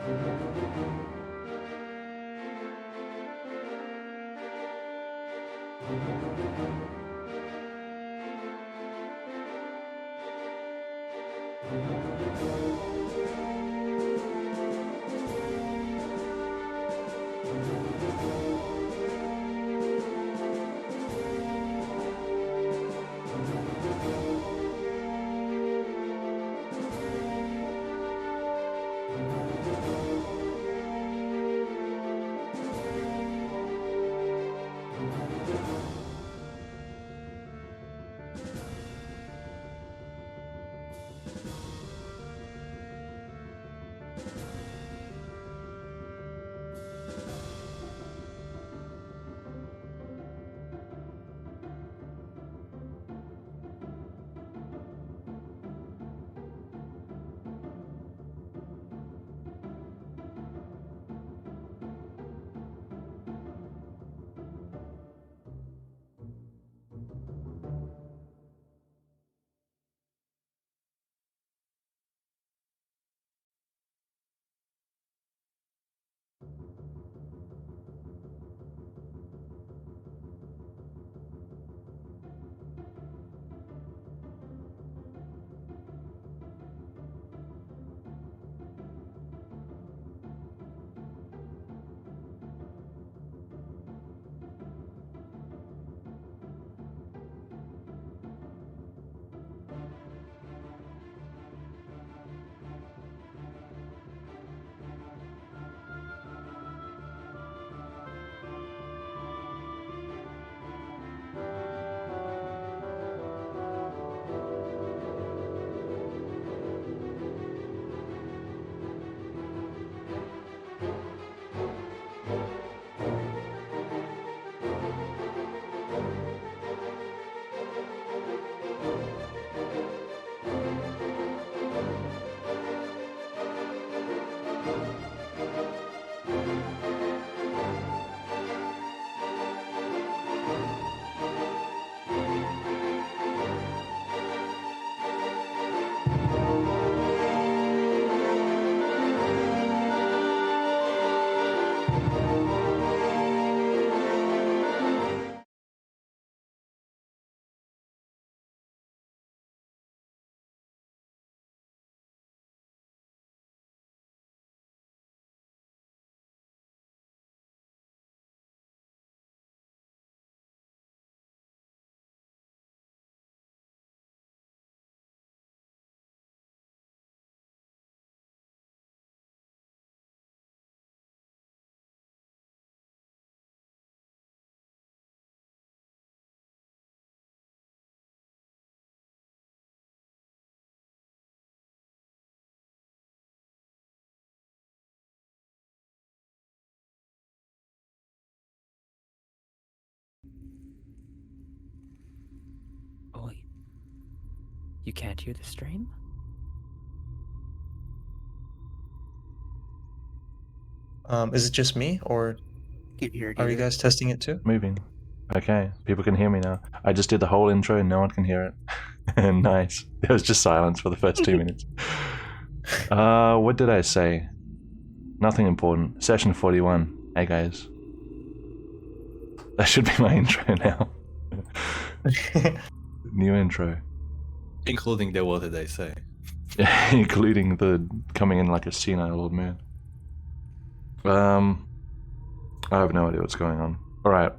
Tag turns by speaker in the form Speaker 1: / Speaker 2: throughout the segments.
Speaker 1: Wait. You can't hear the stream?
Speaker 2: Is it just me, or are you guys testing it too?
Speaker 3: Moving. Okay, people can hear me now. I just did the whole intro and no one can hear it. Nice. There was just silence for the first 2 minutes. What did I say? Nothing important. Session 41. Hey guys. That should be my intro now. New intro.
Speaker 4: Including the what did I say?
Speaker 3: Including the coming in like a senile old man. I have no idea what's going on. Alright.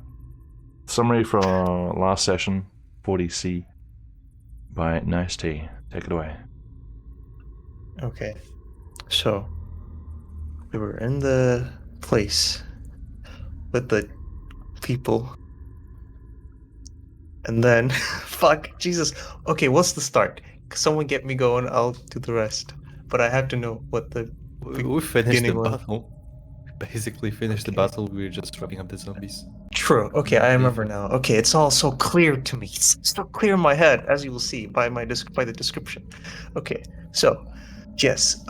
Speaker 3: Summary from last session, 40C, by Nice T. Take it away.
Speaker 2: Okay. So, we were in the place with the people. And then, fuck, Jesus. Okay, what's the start? Someone get me going, I'll do the rest. But I have to know what the
Speaker 4: We finished the
Speaker 2: beginning was.
Speaker 4: battle. Basically finished the battle, we were just wrapping up the zombies.
Speaker 2: True. Okay, I remember now. Okay, it's all so clear to me. It's so clear in my head, as you will see by my by the description. Okay, so yes,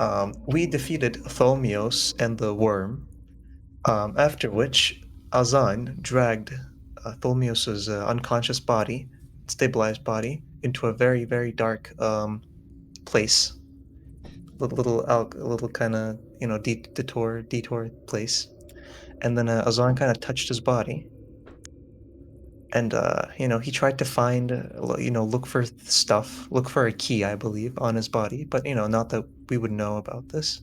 Speaker 2: we defeated Tholmios and the worm. After which, Azan dragged Tholmios's unconscious body, stabilized body, into a very, very dark place. little kind of detour place, and then Azan kind of touched his body, and he tried to find look for stuff, look for a key, I believe, on his body, but not that we would know about this.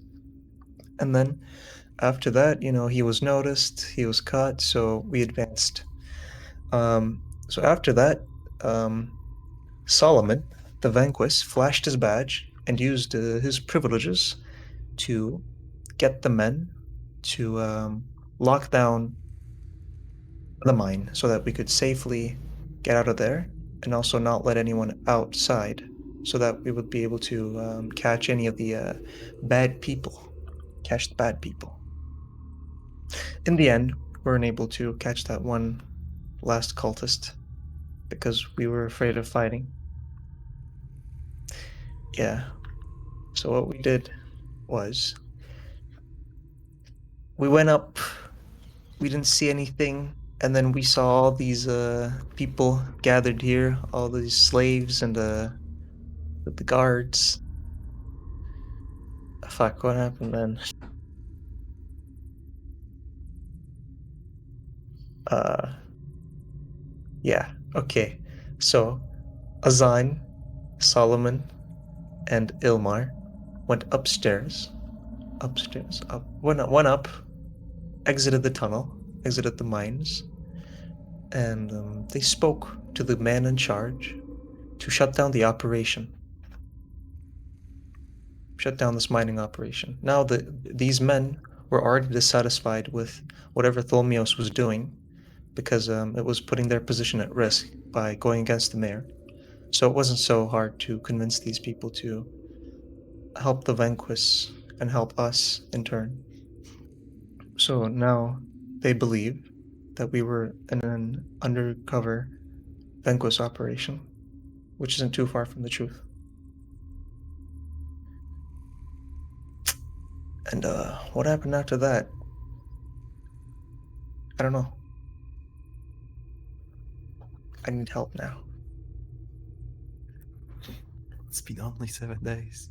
Speaker 2: And then after that, he was noticed, he was caught, so we advanced. So after that, Solomon, the Vanquist, flashed his badge and used his privileges to get the men to lock down the mine so that we could safely get out of there and also not let anyone outside so that we would be able to catch any of the bad people. Catch the bad people. In the end, we weren't able to catch that one last cultist because we were afraid of fighting. Yeah. So what we did was we went up, we didn't see anything, and then we saw all these people gathered here, all these slaves and the guards. Fuck, what happened then? Yeah, okay. So, Azan, Solomon, and Ilmar went went up, exited the tunnel, exited the mines, and they spoke to the man in charge to shut down the operation. Shut down this mining operation. Now these men were already dissatisfied with whatever Tholmios was doing because it was putting their position at risk by going against the mayor. So it wasn't so hard to convince these people to help the Vanquists and help us in turn. So now they believe that we were in an undercover Vanquist operation, which isn't too far from the truth. And what happened after that? I don't know. I need help now.
Speaker 4: It's been only 7 days.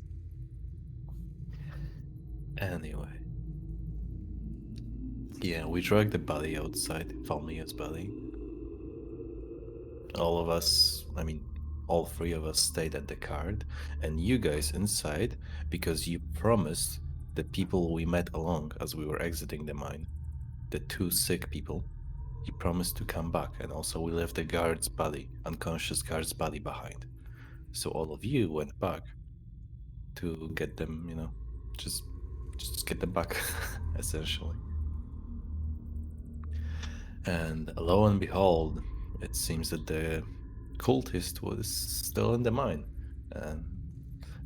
Speaker 4: Anyway. Yeah, we dragged the body outside, Valmia's body. All of us, all 3 of us stayed at the card, and you guys inside because you promised the people we met along as we were exiting the mine, the 2 sick people, you promised to come back, and also we left the guard's body, unconscious guard's body behind. So all of you went back to get them, just get them back, essentially. And lo and behold, it seems that the cultist was still in the mine, and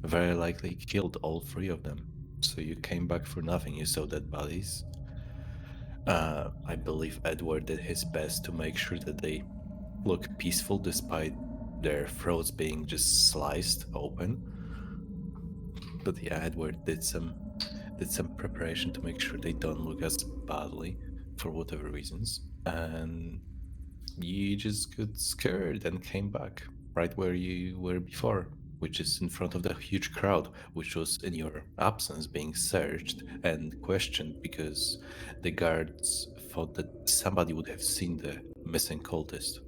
Speaker 4: very likely killed all 3 of them. So you came back for nothing, you saw dead bodies. I believe Edward did his best to make sure that they look peaceful despite their throats being just sliced open. But yeah, Edward did some preparation to make sure they don't look as badly for whatever reasons. And you just got scared and came back right where you were before, which is in front of the huge crowd, which was in your absence being searched and questioned because the guards thought that somebody would have seen the missing cultist.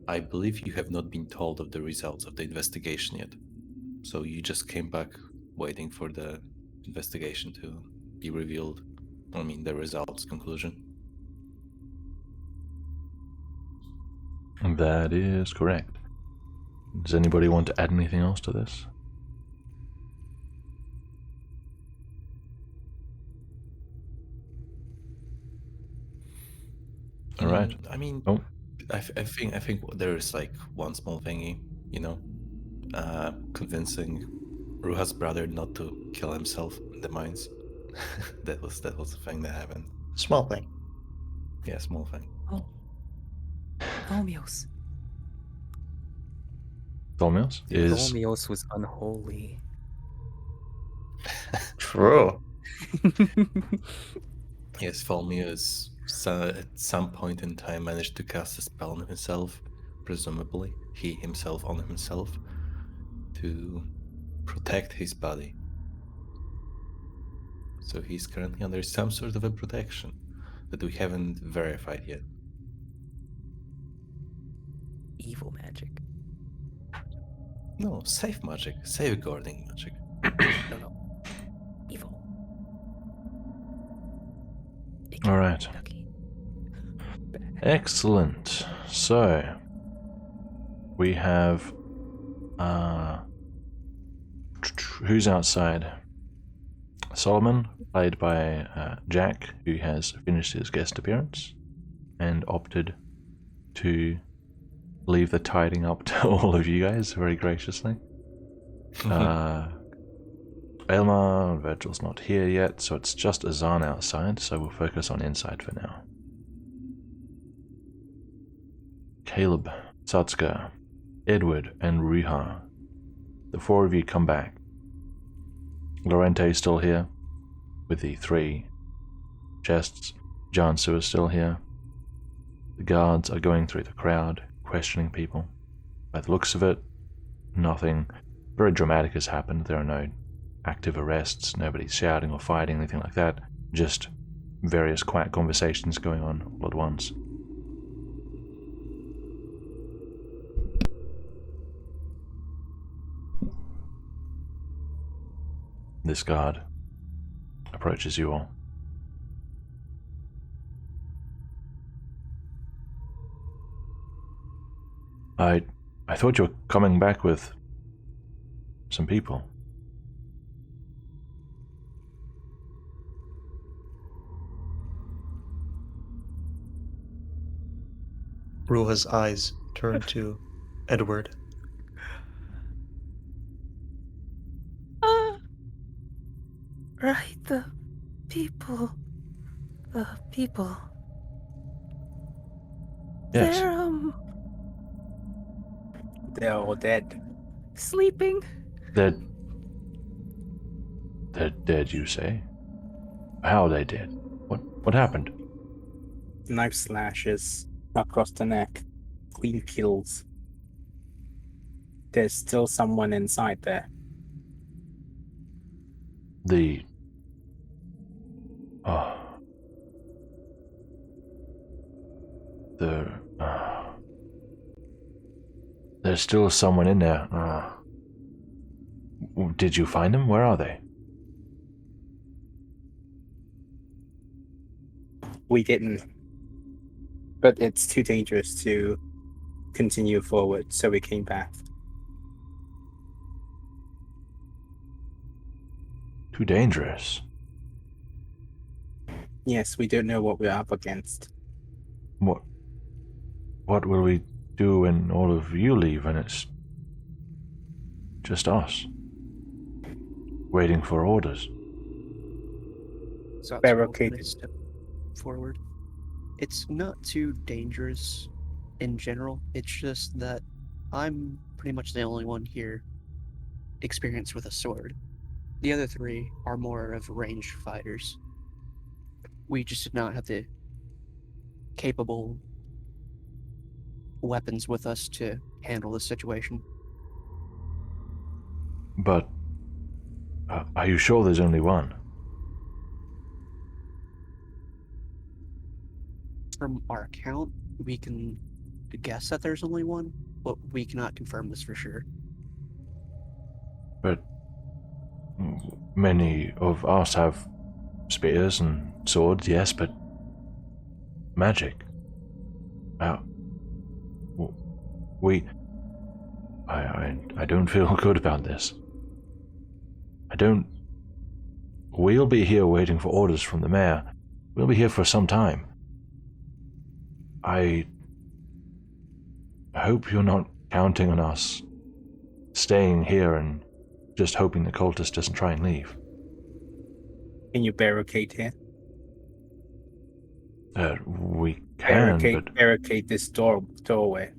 Speaker 4: I believe you have not been told of the results of the investigation yet. So you just came back waiting for the investigation to be revealed. The results, conclusion.
Speaker 3: That is correct. Does anybody want to add anything else to this? All right.
Speaker 4: I think there is like one small thingy, convincing Ruha's brother not to kill himself in the mines. that was the thing that happened.
Speaker 2: Small thing.
Speaker 4: Yeah, small thing.
Speaker 1: Oh. Tholmios.
Speaker 3: Tholmios is...
Speaker 1: Tholmios was unholy.
Speaker 2: True.
Speaker 4: Yes, Tholmios at some point in time managed to cast a spell on himself, presumably he himself on himself, to protect his body So he's currently under some sort of a protection that we haven't verified yet.
Speaker 1: Evil magic.
Speaker 4: No, safe magic, safeguarding magic.
Speaker 1: No. Evil.
Speaker 3: All right.
Speaker 1: Ducky.
Speaker 3: Excellent. So we have who's outside? Solomon, played by Jack, who has finished his guest appearance and opted to leave the tidying up to all of you guys very graciously. Elmar, Virgil's not here yet, so it's just Azan outside, so we'll focus on inside for now. Caleb, Satsuka, Edward, and Ruha. The four of you come back. Lorente is still here, with the 3 chests. Jansu is still here. The guards are going through the crowd, questioning people. By the looks of it, nothing very dramatic has happened. There are no active arrests, nobody's shouting or fighting, anything like that. Just various quiet conversations going on all at once. This guard approaches you all. I thought you were coming back with some people.
Speaker 2: Ruha's eyes turn to Edward.
Speaker 1: Right, the people.
Speaker 3: Yes.
Speaker 5: They're all dead.
Speaker 1: Sleeping.
Speaker 3: They're dead, you say? How are they dead? What happened?
Speaker 5: Knife slashes across the neck. Clean kills. There's still someone inside there.
Speaker 3: There's still someone in there. Did you find them? Where are they?
Speaker 5: We didn't. But it's too dangerous to continue forward, so we came back.
Speaker 3: Too dangerous.
Speaker 5: Yes, we don't know what we're up against.
Speaker 3: What will we do when all of you leave and it's just us? Waiting for orders.
Speaker 6: So
Speaker 5: Barricaded.
Speaker 6: step forward. It's not too dangerous in general. It's just that I'm pretty much the only one here experienced with a sword. The other 3 are more of ranged fighters. We just did not have the capable weapons with us to handle the situation.
Speaker 3: But are you sure there's only one?
Speaker 6: From our account, we can guess that there's only one, but we cannot confirm this for sure.
Speaker 3: But many of us have spears and swords, yes, but magic. I don't feel good about this. We'll be here waiting for orders from the mayor. We'll be here for some time. I hope you're not counting on us staying here and just hoping the cultist doesn't try and leave.
Speaker 5: Can you barricade here?
Speaker 3: We can, but
Speaker 5: Barricade this doorway.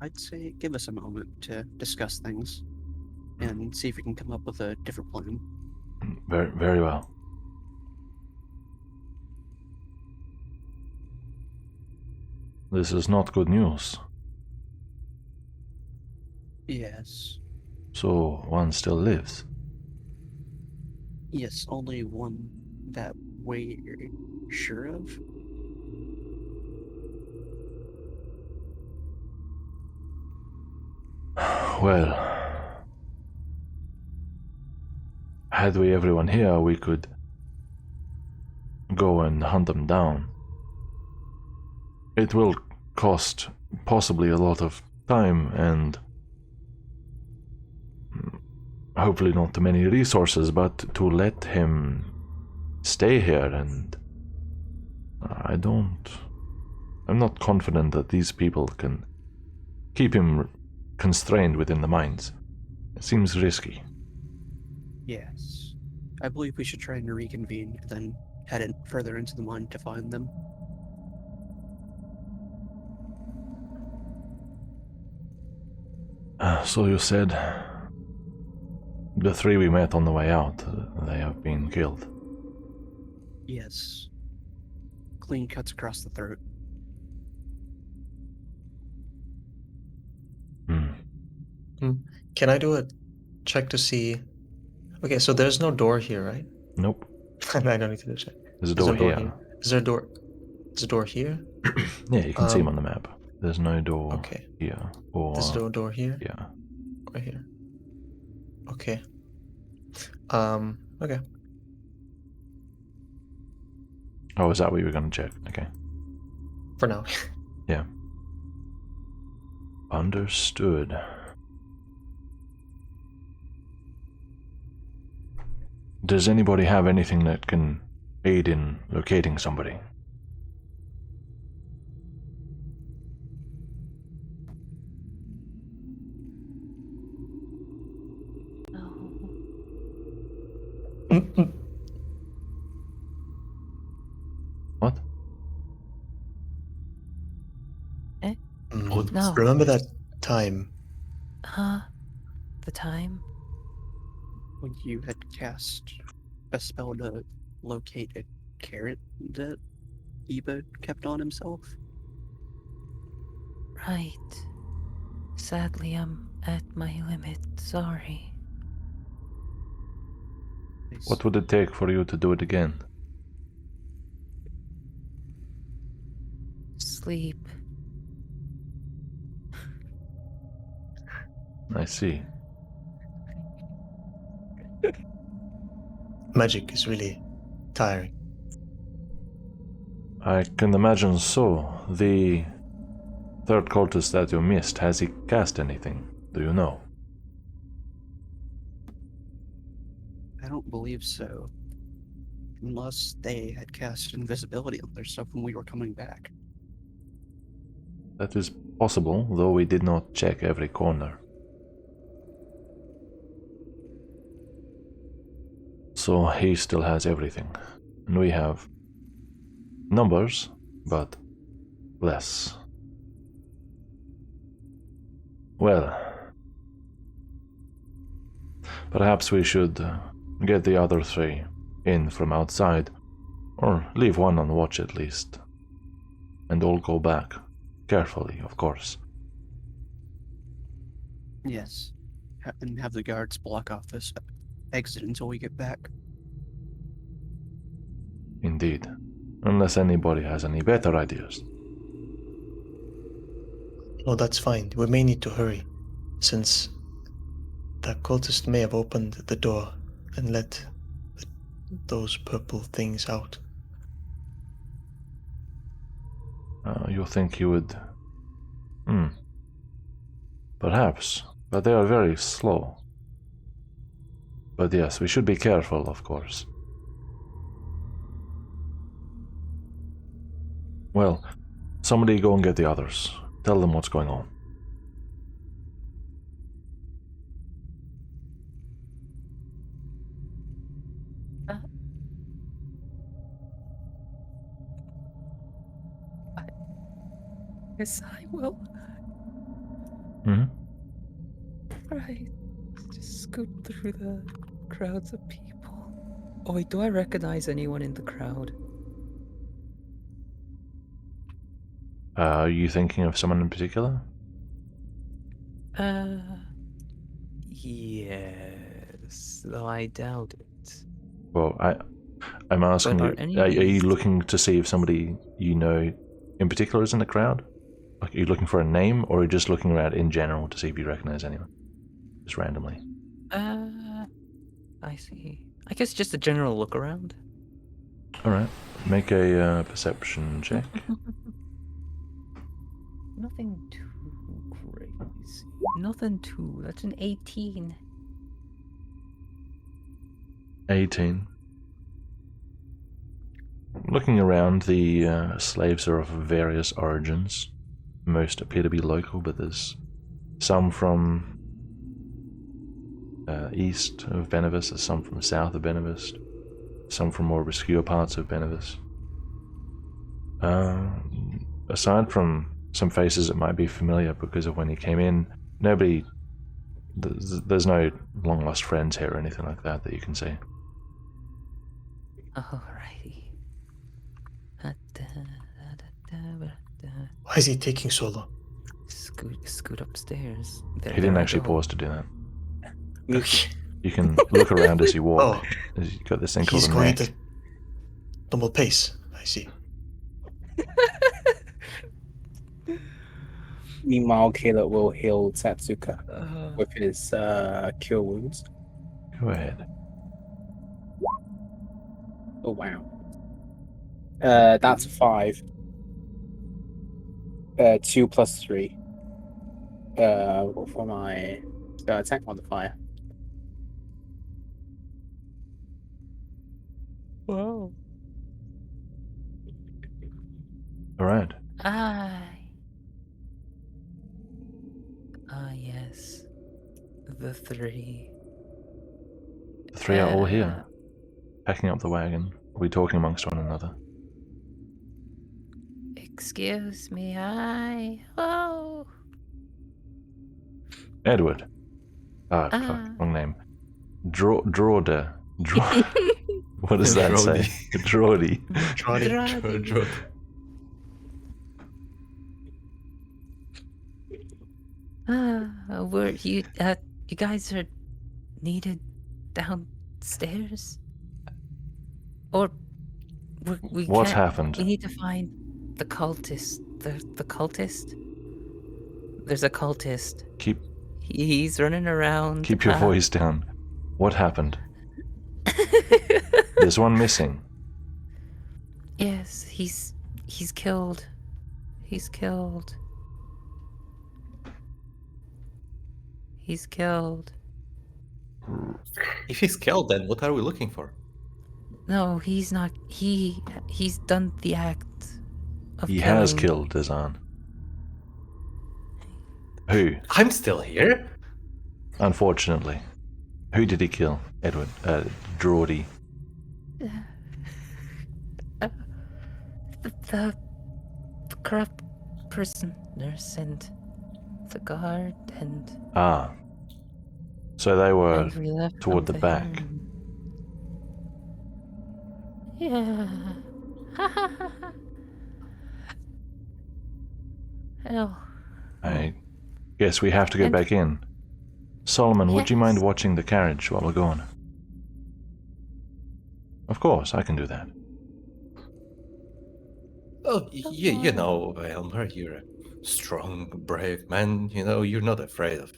Speaker 6: I'd say give us a moment to discuss things and see if we can come up with a different plan.
Speaker 3: very, very well. This is not good news.
Speaker 6: Yes.
Speaker 3: So one still lives.
Speaker 6: Yes, only one that we're sure of.
Speaker 3: Well, had we everyone here, we could go and hunt them down. It will cost possibly a lot of time and hopefully not too many resources, but to let him stay here, and I'm not confident that these people can keep him constrained within the mines. It seems risky.
Speaker 6: Yes. I believe we should try and reconvene, and then head in further into the mine to find them.
Speaker 3: So you said the three we met on the way out, they have been killed.
Speaker 6: Yes. Clean cuts across the throat.
Speaker 2: Can I do a check to see? Okay, so there's no door here, right?
Speaker 3: Nope.
Speaker 2: I don't need to do a check.
Speaker 3: There's a
Speaker 2: Is there
Speaker 3: door
Speaker 2: a door
Speaker 3: here.
Speaker 2: Is there a door? There's a door here.
Speaker 3: Yeah, you can see him on the map. There's no door
Speaker 2: Okay.
Speaker 3: here. Or
Speaker 2: There's no door here.
Speaker 3: yeah.
Speaker 2: Right here. Okay. Okay.
Speaker 3: Oh, is that what you were gonna check? Okay.
Speaker 2: For now.
Speaker 3: Yeah. Understood. Does anybody have anything that can aid in locating somebody? What?
Speaker 1: No.
Speaker 2: Remember that time?
Speaker 1: Huh? The time?
Speaker 6: When you had cast a spell to locate a carrot that Eba kept on himself?
Speaker 1: Right. Sadly, I'm at my limit. Sorry.
Speaker 3: What would it take for you to do it again?
Speaker 1: Sleep.
Speaker 3: I see.
Speaker 2: Magic is really tiring.
Speaker 3: I can imagine so. The third cultist that you missed, has he cast anything? Do you know?
Speaker 6: I don't believe so. Unless they had cast invisibility on their stuff when we were coming back.
Speaker 3: That is possible, though we did not check every corner. So he still has everything. And we have numbers, but less. Well, perhaps we should get the other three in from outside, or leave one on watch at least, and all go back, carefully, of course.
Speaker 6: Yes. And have the guards block off this exit until we get back.
Speaker 3: Indeed, unless anybody has any better ideas.
Speaker 2: Oh, that's fine. We may need to hurry, since that cultist may have opened the door and let those purple things out.
Speaker 3: You think he would... Perhaps, but they are very slow. But yes, we should be careful, of course. Well, somebody go and get the others. Tell them what's going on.
Speaker 1: Yes, I will. Right. Just scoot through the crowds of people. Oh, wait, do I recognize anyone in the crowd?
Speaker 3: Are you thinking of someone in particular?
Speaker 1: Yes, though I doubt it.
Speaker 3: Well, I'm asking
Speaker 1: But
Speaker 3: you,
Speaker 1: are any
Speaker 3: are
Speaker 1: of
Speaker 3: you
Speaker 1: these-
Speaker 3: looking to see if somebody you know in particular is in the crowd? Like, are you looking for a name, or are you just looking around in general to see if you recognize anyone? Just randomly.
Speaker 1: I see. I guess just a general look around.
Speaker 3: Alright. Make a perception check.
Speaker 1: Nothing too crazy. Nothing too. That's an 18.
Speaker 3: 18. Looking around, the slaves are of various origins. Most appear to be local, but there's some from east of Benevis, there's some from south of Benevis, some from more obscure parts of Benevis. Aside from some faces that might be familiar because of when you came in, nobody... There's no long-lost friends here or anything like that that you can see.
Speaker 1: Alrighty.
Speaker 2: Why is he taking so long?
Speaker 1: Scoot upstairs.
Speaker 3: He didn't
Speaker 1: I
Speaker 3: actually
Speaker 1: go.
Speaker 3: pause to do that.
Speaker 2: Okay.
Speaker 3: You can look around as you walk.
Speaker 2: Oh,
Speaker 3: You've got this thing called
Speaker 2: he's
Speaker 3: a
Speaker 2: going
Speaker 3: neck.
Speaker 2: at normal pace. I see.
Speaker 5: Meanwhile, Caleb will heal Satsuka
Speaker 1: Uh,
Speaker 5: with his cure wounds.
Speaker 3: Go ahead.
Speaker 5: Oh wow. That's 5. 2 plus 3. For my attack modifier.
Speaker 1: Whoa.
Speaker 3: Alright.
Speaker 1: Yes. The 3.
Speaker 3: The 3 are all here. Packing up the wagon. Are we talking amongst one another?
Speaker 1: Excuse me, oh.
Speaker 3: Edward. Fuck, wrong name. Drawder. What does that say? Drawdy.
Speaker 2: Trotty.
Speaker 1: Were you guys are needed downstairs? Or we
Speaker 3: What's
Speaker 1: can't-
Speaker 3: happened?
Speaker 1: We need to find the cultist. The cultist? There's a cultist. He's running around.
Speaker 3: Keep your voice down. What happened? There's one missing.
Speaker 1: Yes, he's killed. He's killed. He's killed.
Speaker 4: If he's killed, then what are we looking for?
Speaker 1: No, he's not. He's done the act of
Speaker 3: He
Speaker 1: killing.
Speaker 3: has killed Dazan. Who?
Speaker 4: I'm still here.
Speaker 3: Unfortunately. Who did he kill? Edward. Drawdy.
Speaker 1: The corrupt prisoners and the guard and.
Speaker 3: Ah. So they were
Speaker 1: and we left
Speaker 3: toward
Speaker 1: them
Speaker 3: the back.
Speaker 1: there. Yeah. Hell.
Speaker 3: I guess we have to go
Speaker 1: And-
Speaker 3: back in. Solomon, would you mind
Speaker 1: Yes.
Speaker 3: watching the carriage while we're gone? Of course, I can do that.
Speaker 4: Oh, you know, Elmer, you're a strong, brave man. You know, you're not afraid of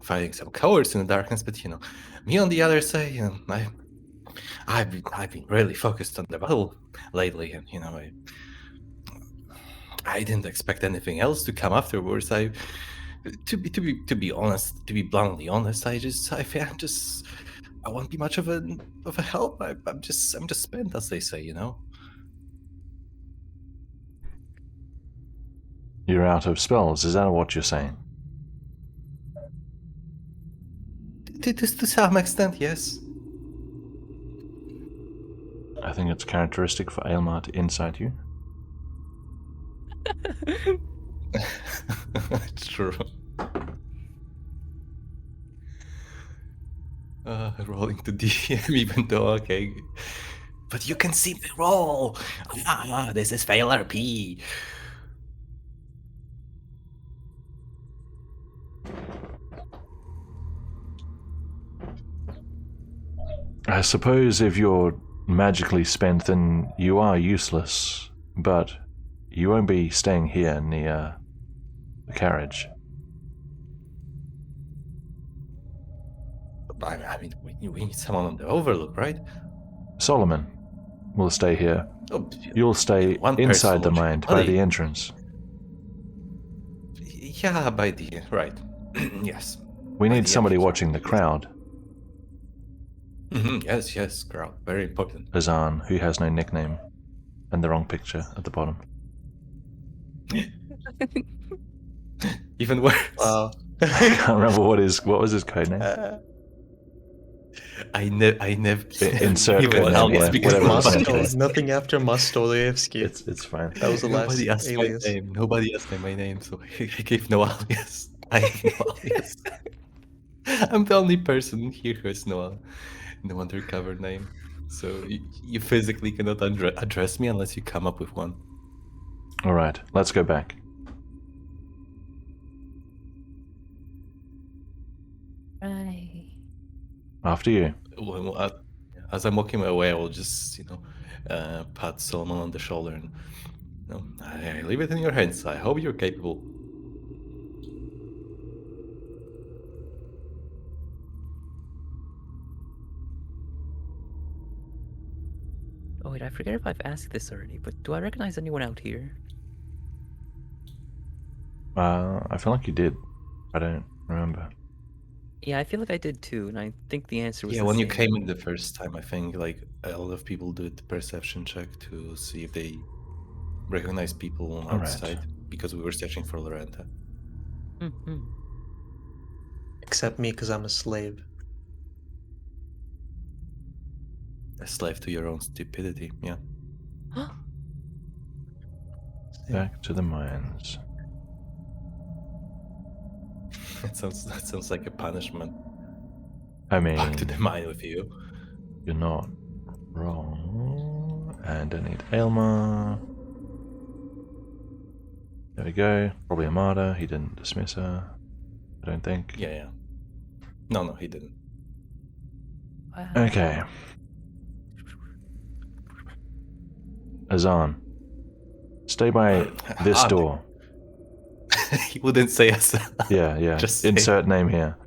Speaker 4: fighting some cowards in the darkness. But you know, me on the other side, you know, I've been really focused on the battle lately, and you know, I didn't expect anything else to come afterwards. To be honest, to be bluntly honest, I won't be much of a help. I'm just spent, as they say, you know.
Speaker 3: You're out of spells, is that what you're saying?
Speaker 4: To some extent, yes.
Speaker 3: I think it's characteristic for Aylmar to insight you.
Speaker 4: True. Rolling to DM, even though, okay. But you can see me roll! This is fail RP.
Speaker 3: I suppose if you're magically spent, then you are useless, but you won't be staying here near the carriage.
Speaker 4: I mean, we need someone on the Overlook, right?
Speaker 3: Solomon will stay here.
Speaker 4: Oh,
Speaker 3: You'll stay
Speaker 4: one person
Speaker 3: inside the
Speaker 4: watching
Speaker 3: mind
Speaker 4: the
Speaker 3: by
Speaker 4: body.
Speaker 3: the entrance.
Speaker 4: Yeah, by the right. Yes.
Speaker 3: We
Speaker 4: By
Speaker 3: need
Speaker 4: the
Speaker 3: somebody
Speaker 4: entrance,
Speaker 3: watching the crowd.
Speaker 4: Yes, crowd. Very important.
Speaker 3: Azan, who has no nickname, and the wrong picture at the bottom.
Speaker 4: Even worse.
Speaker 2: Wow.
Speaker 3: I can't remember what was his code name.
Speaker 4: I never
Speaker 3: Insert
Speaker 4: even
Speaker 3: code name,
Speaker 4: alias
Speaker 3: yeah,
Speaker 4: because
Speaker 3: whatever it's
Speaker 4: nobody
Speaker 3: meant to be.
Speaker 4: asked-
Speaker 2: Nothing after Mastoyevsky.
Speaker 3: It's fine.
Speaker 2: That was the last
Speaker 4: Nobody asked my
Speaker 2: alias.
Speaker 4: name. Nobody asked me my name, so I gave no alias. I have no alias. I'm the only person here who has no undercover name. So you physically cannot address me unless you come up with one.
Speaker 3: All right, let's go back.
Speaker 1: Right.
Speaker 3: After you.
Speaker 4: Well, as I'm walking my way, I will just, pat Solomon on the shoulder and, I leave it in your hands. I hope you're capable.
Speaker 1: Oh wait, I forget if I've asked this already, but do I recognize anyone out here?
Speaker 3: I feel like you did. I don't remember.
Speaker 1: Yeah, I feel like I did too, and I think the answer was
Speaker 4: Yeah,
Speaker 1: the
Speaker 4: when you
Speaker 1: same.
Speaker 4: came in the first time, I think like a lot of people did the perception check to see if they recognize people
Speaker 3: right.
Speaker 4: outside because we were searching for Lorenta.
Speaker 1: Mm-hmm.
Speaker 2: Except me, because I'm a slave.
Speaker 4: A slave to your own stupidity, yeah.
Speaker 3: Back to the mines.
Speaker 4: That sounds like a punishment.
Speaker 3: I mean,
Speaker 4: Back to the mine with you.
Speaker 3: you're not wrong. And I need Aylmer. There we go. Probably Amada. He didn't dismiss her. I don't think.
Speaker 4: Yeah. No, he didn't.
Speaker 1: Wow.
Speaker 3: Okay. Azan. Stay by this
Speaker 4: Ah,
Speaker 3: door.
Speaker 4: He wouldn't say us.
Speaker 3: Yeah.
Speaker 4: Just say-
Speaker 3: Insert name here.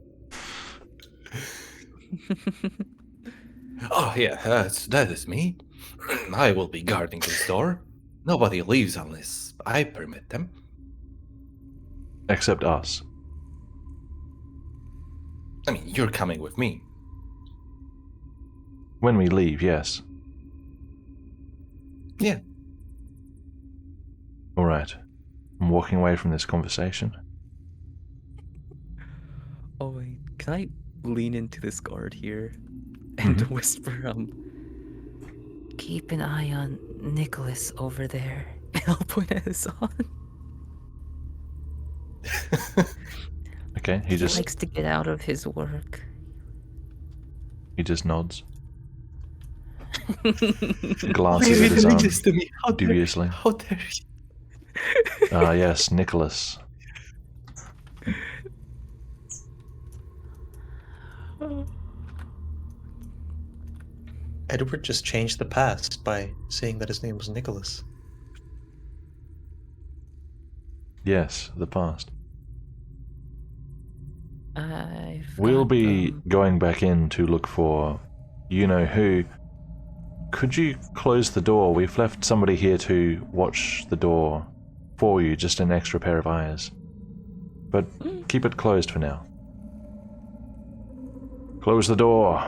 Speaker 4: Oh yeah, that is me. I will be guarding this door. Nobody leaves unless I permit them.
Speaker 3: Except us.
Speaker 4: I mean, you're coming with me.
Speaker 3: When we leave, yes.
Speaker 4: Yeah.
Speaker 3: Alright. I'm walking away from this conversation.
Speaker 1: Oh wait, can I lean into this guard here and
Speaker 3: Mhm.
Speaker 1: whisper, keep an eye on Nicholas over there. And I'll point at Hassan.
Speaker 3: Okay, he
Speaker 1: He
Speaker 3: just
Speaker 1: likes to get out of his work.
Speaker 3: nods.
Speaker 4: Why
Speaker 3: Glances
Speaker 4: are
Speaker 3: at
Speaker 4: you
Speaker 3: his
Speaker 4: doing
Speaker 3: arm
Speaker 4: this to me? How dare-
Speaker 3: dubiously.
Speaker 4: How dare you?
Speaker 3: Ah, yes, Nicholas.
Speaker 2: Edward just changed the past by saying that his name was Nicholas.
Speaker 3: Yes, the past.
Speaker 1: I've
Speaker 3: We'll
Speaker 1: got,
Speaker 3: be going back in to look for you-know-who. Could you close the door? We've left somebody here to watch the door for you, just an extra pair of eyes. But keep it closed for now. Close the door.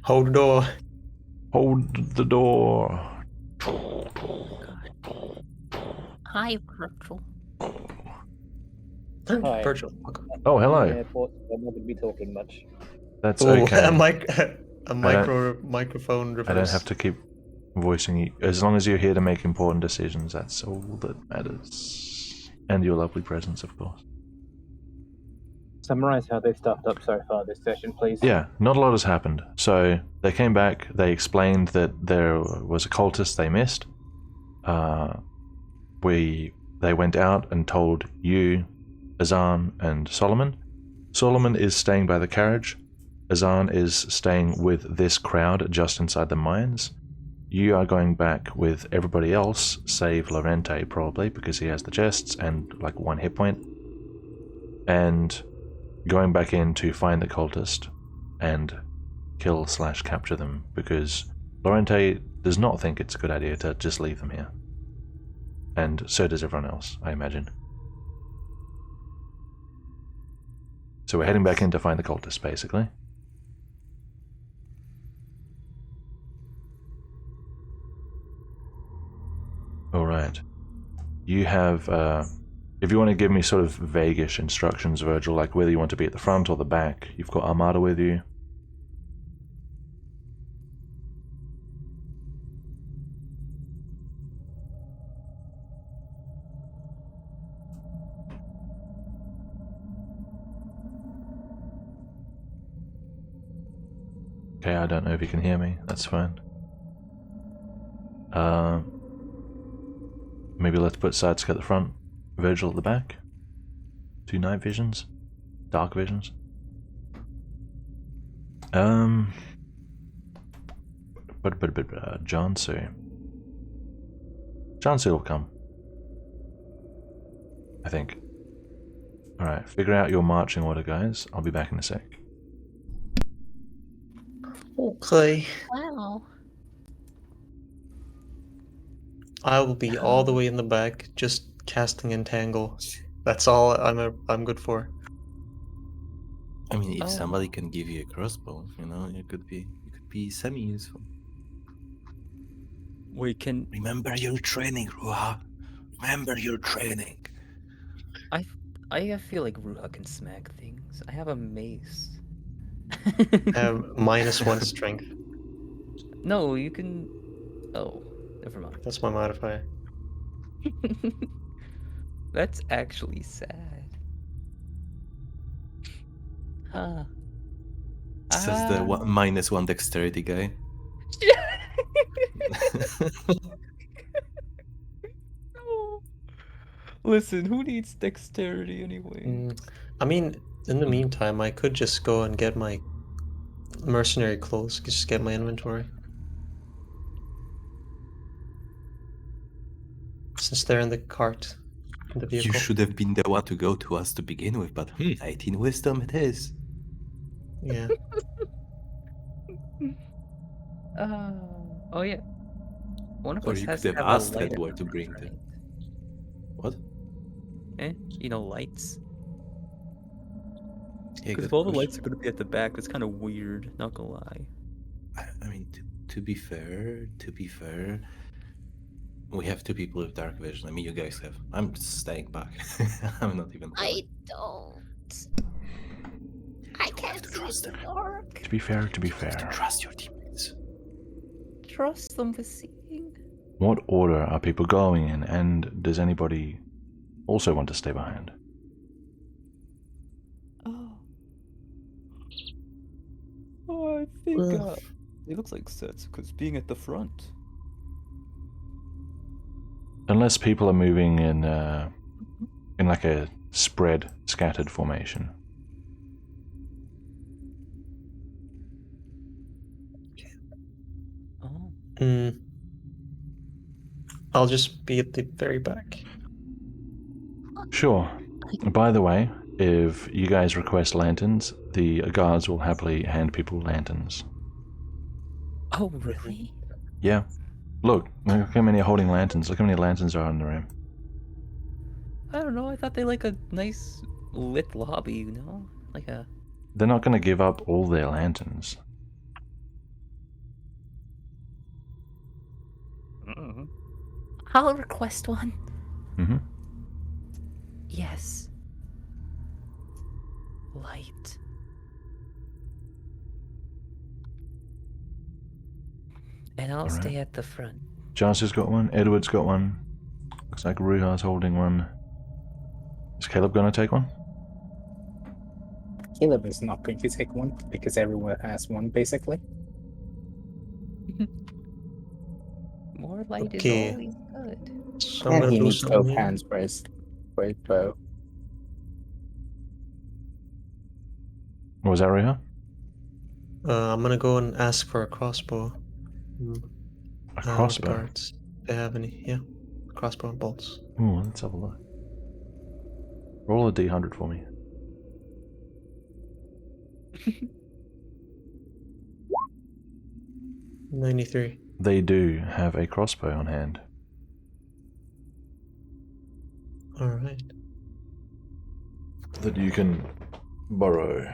Speaker 2: Hold the door.
Speaker 3: Hold the door.
Speaker 1: Hi, Virgil.
Speaker 7: Hi.
Speaker 2: Virgil. Okay.
Speaker 3: Oh,
Speaker 7: I'm in the
Speaker 3: hello.
Speaker 7: airport, so I'm not going to be talking much.
Speaker 3: That's
Speaker 2: Ooh,
Speaker 3: okay.
Speaker 2: a microphone reverse.
Speaker 3: I don't have to keep voicing you. As long as you're here to make important decisions, that's all that matters. And your lovely presence, of course.
Speaker 7: Summarize how they've stuffed up so far this session, please.
Speaker 3: Yeah, not a lot has happened. So they came back, they explained that there was a cultist they missed. They went out and told you, Azan, and Solomon. Solomon is staying by the carriage. Azan is staying with this crowd just inside the mines. You are going back with everybody else, save Lorente probably, because he has the chests and like 1 hit point. And going back in to find the cultist and kill/capture them, because Lorente does not think it's a good idea to just leave them here. And so does everyone else, I imagine. So we're heading back in to find the cultist, basically. Alright. You have, if you want to give me sort of vaguish instructions, Virgil, like whether you want to be at the front or the back, you've got Armada with you. Okay, I don't know if you can hear me, that's fine. Maybe let's put Sadsk at the front, Virgil at the back. 2 night visions? Dark visions? Jansu. Jansu will come. I think. Alright, figure out your marching order, guys. I'll be back in a sec.
Speaker 2: Okay.
Speaker 8: Wow.
Speaker 2: I will be all the way in the back, just casting Entangle. That's all I'm good for.
Speaker 4: I mean, if
Speaker 8: Oh.
Speaker 4: somebody can give you a crossbow, you know, you could be semi-useful.
Speaker 1: We can.
Speaker 4: Remember your training, Ruha. Remember your training.
Speaker 1: I feel like Ruha can smack things. I have a mace.
Speaker 2: I have -1 strength.
Speaker 1: No, you can. Oh, never mind.
Speaker 2: That's my modifier.
Speaker 1: That's actually sad. Huh.
Speaker 4: Says the -1 dexterity guy.
Speaker 1: No. Listen, who needs dexterity anyway?
Speaker 2: I mean, in the meantime, I could just go and get my mercenary clothes, just get my inventory. Since they're in the cart, in the vehicle.
Speaker 4: You should have been the one to go to us to begin with, but 18 wisdom it is.
Speaker 2: Yeah.
Speaker 1: Oh yeah. One of
Speaker 4: Or
Speaker 1: us
Speaker 4: you
Speaker 1: has
Speaker 4: could
Speaker 1: to
Speaker 4: have
Speaker 1: have a
Speaker 4: asked
Speaker 1: light
Speaker 4: Edward
Speaker 1: at
Speaker 4: to
Speaker 1: the
Speaker 4: bring
Speaker 1: front,
Speaker 4: them. What?
Speaker 1: right? You know, lights.
Speaker 4: Yeah,
Speaker 1: Because
Speaker 4: good
Speaker 1: if all the
Speaker 4: question.
Speaker 1: lights are going to be at the back, that's kind of weird. Not gonna lie.
Speaker 4: I mean, to be fair, we have 2 people with dark vision. I mean, you guys have. I'm staying back. I'm not even.
Speaker 8: I don't. I can't
Speaker 4: to
Speaker 8: see
Speaker 4: trust
Speaker 8: in the
Speaker 4: them.
Speaker 8: dark.
Speaker 3: To be fair,
Speaker 4: You have to trust your teammates.
Speaker 1: Trust them for seeing.
Speaker 3: what order are people going in, and does anybody also want to stay behind?
Speaker 1: Oh. Oh, I think it looks like Setsuka's being at the front.
Speaker 3: Unless people are moving in like a spread, scattered formation.
Speaker 1: Oh.
Speaker 2: I'll just be at the very back.
Speaker 3: Sure. By the way, if you guys request lanterns, the guards will happily hand people lanterns.
Speaker 1: Oh, really?
Speaker 3: Yeah. Look how many are holding lanterns. Look how many lanterns are in the room.
Speaker 1: I don't know. I thought they like a nice lit lobby, you know? Like a.
Speaker 3: They're not going to give up all their lanterns.
Speaker 8: I'll request one.
Speaker 3: Mm-hmm.
Speaker 1: Yes. Light. And I'll
Speaker 3: Alright.
Speaker 1: stay at the front.
Speaker 3: Jansu's got one. Edward's got one. Looks like Ruha's holding one. Is Caleb going to take one?
Speaker 5: Caleb is not going to take one because everyone has one basically.
Speaker 1: More light
Speaker 2: Okay.
Speaker 1: is always good.
Speaker 2: So I'm
Speaker 5: And
Speaker 2: gonna
Speaker 5: he
Speaker 2: do
Speaker 5: needs both
Speaker 2: something.
Speaker 5: hands for his bow.
Speaker 3: What was that, Ruha?
Speaker 2: I'm gonna go and ask for a crossbow.
Speaker 3: A
Speaker 2: The
Speaker 3: crossbow.
Speaker 2: guards. They have any? Yeah. Crossbow and bolts.
Speaker 3: Ooh, let's have a look. Roll a d100 for me.
Speaker 2: $93.
Speaker 3: They do have a crossbow on hand.
Speaker 2: Alright.
Speaker 3: That you can borrow.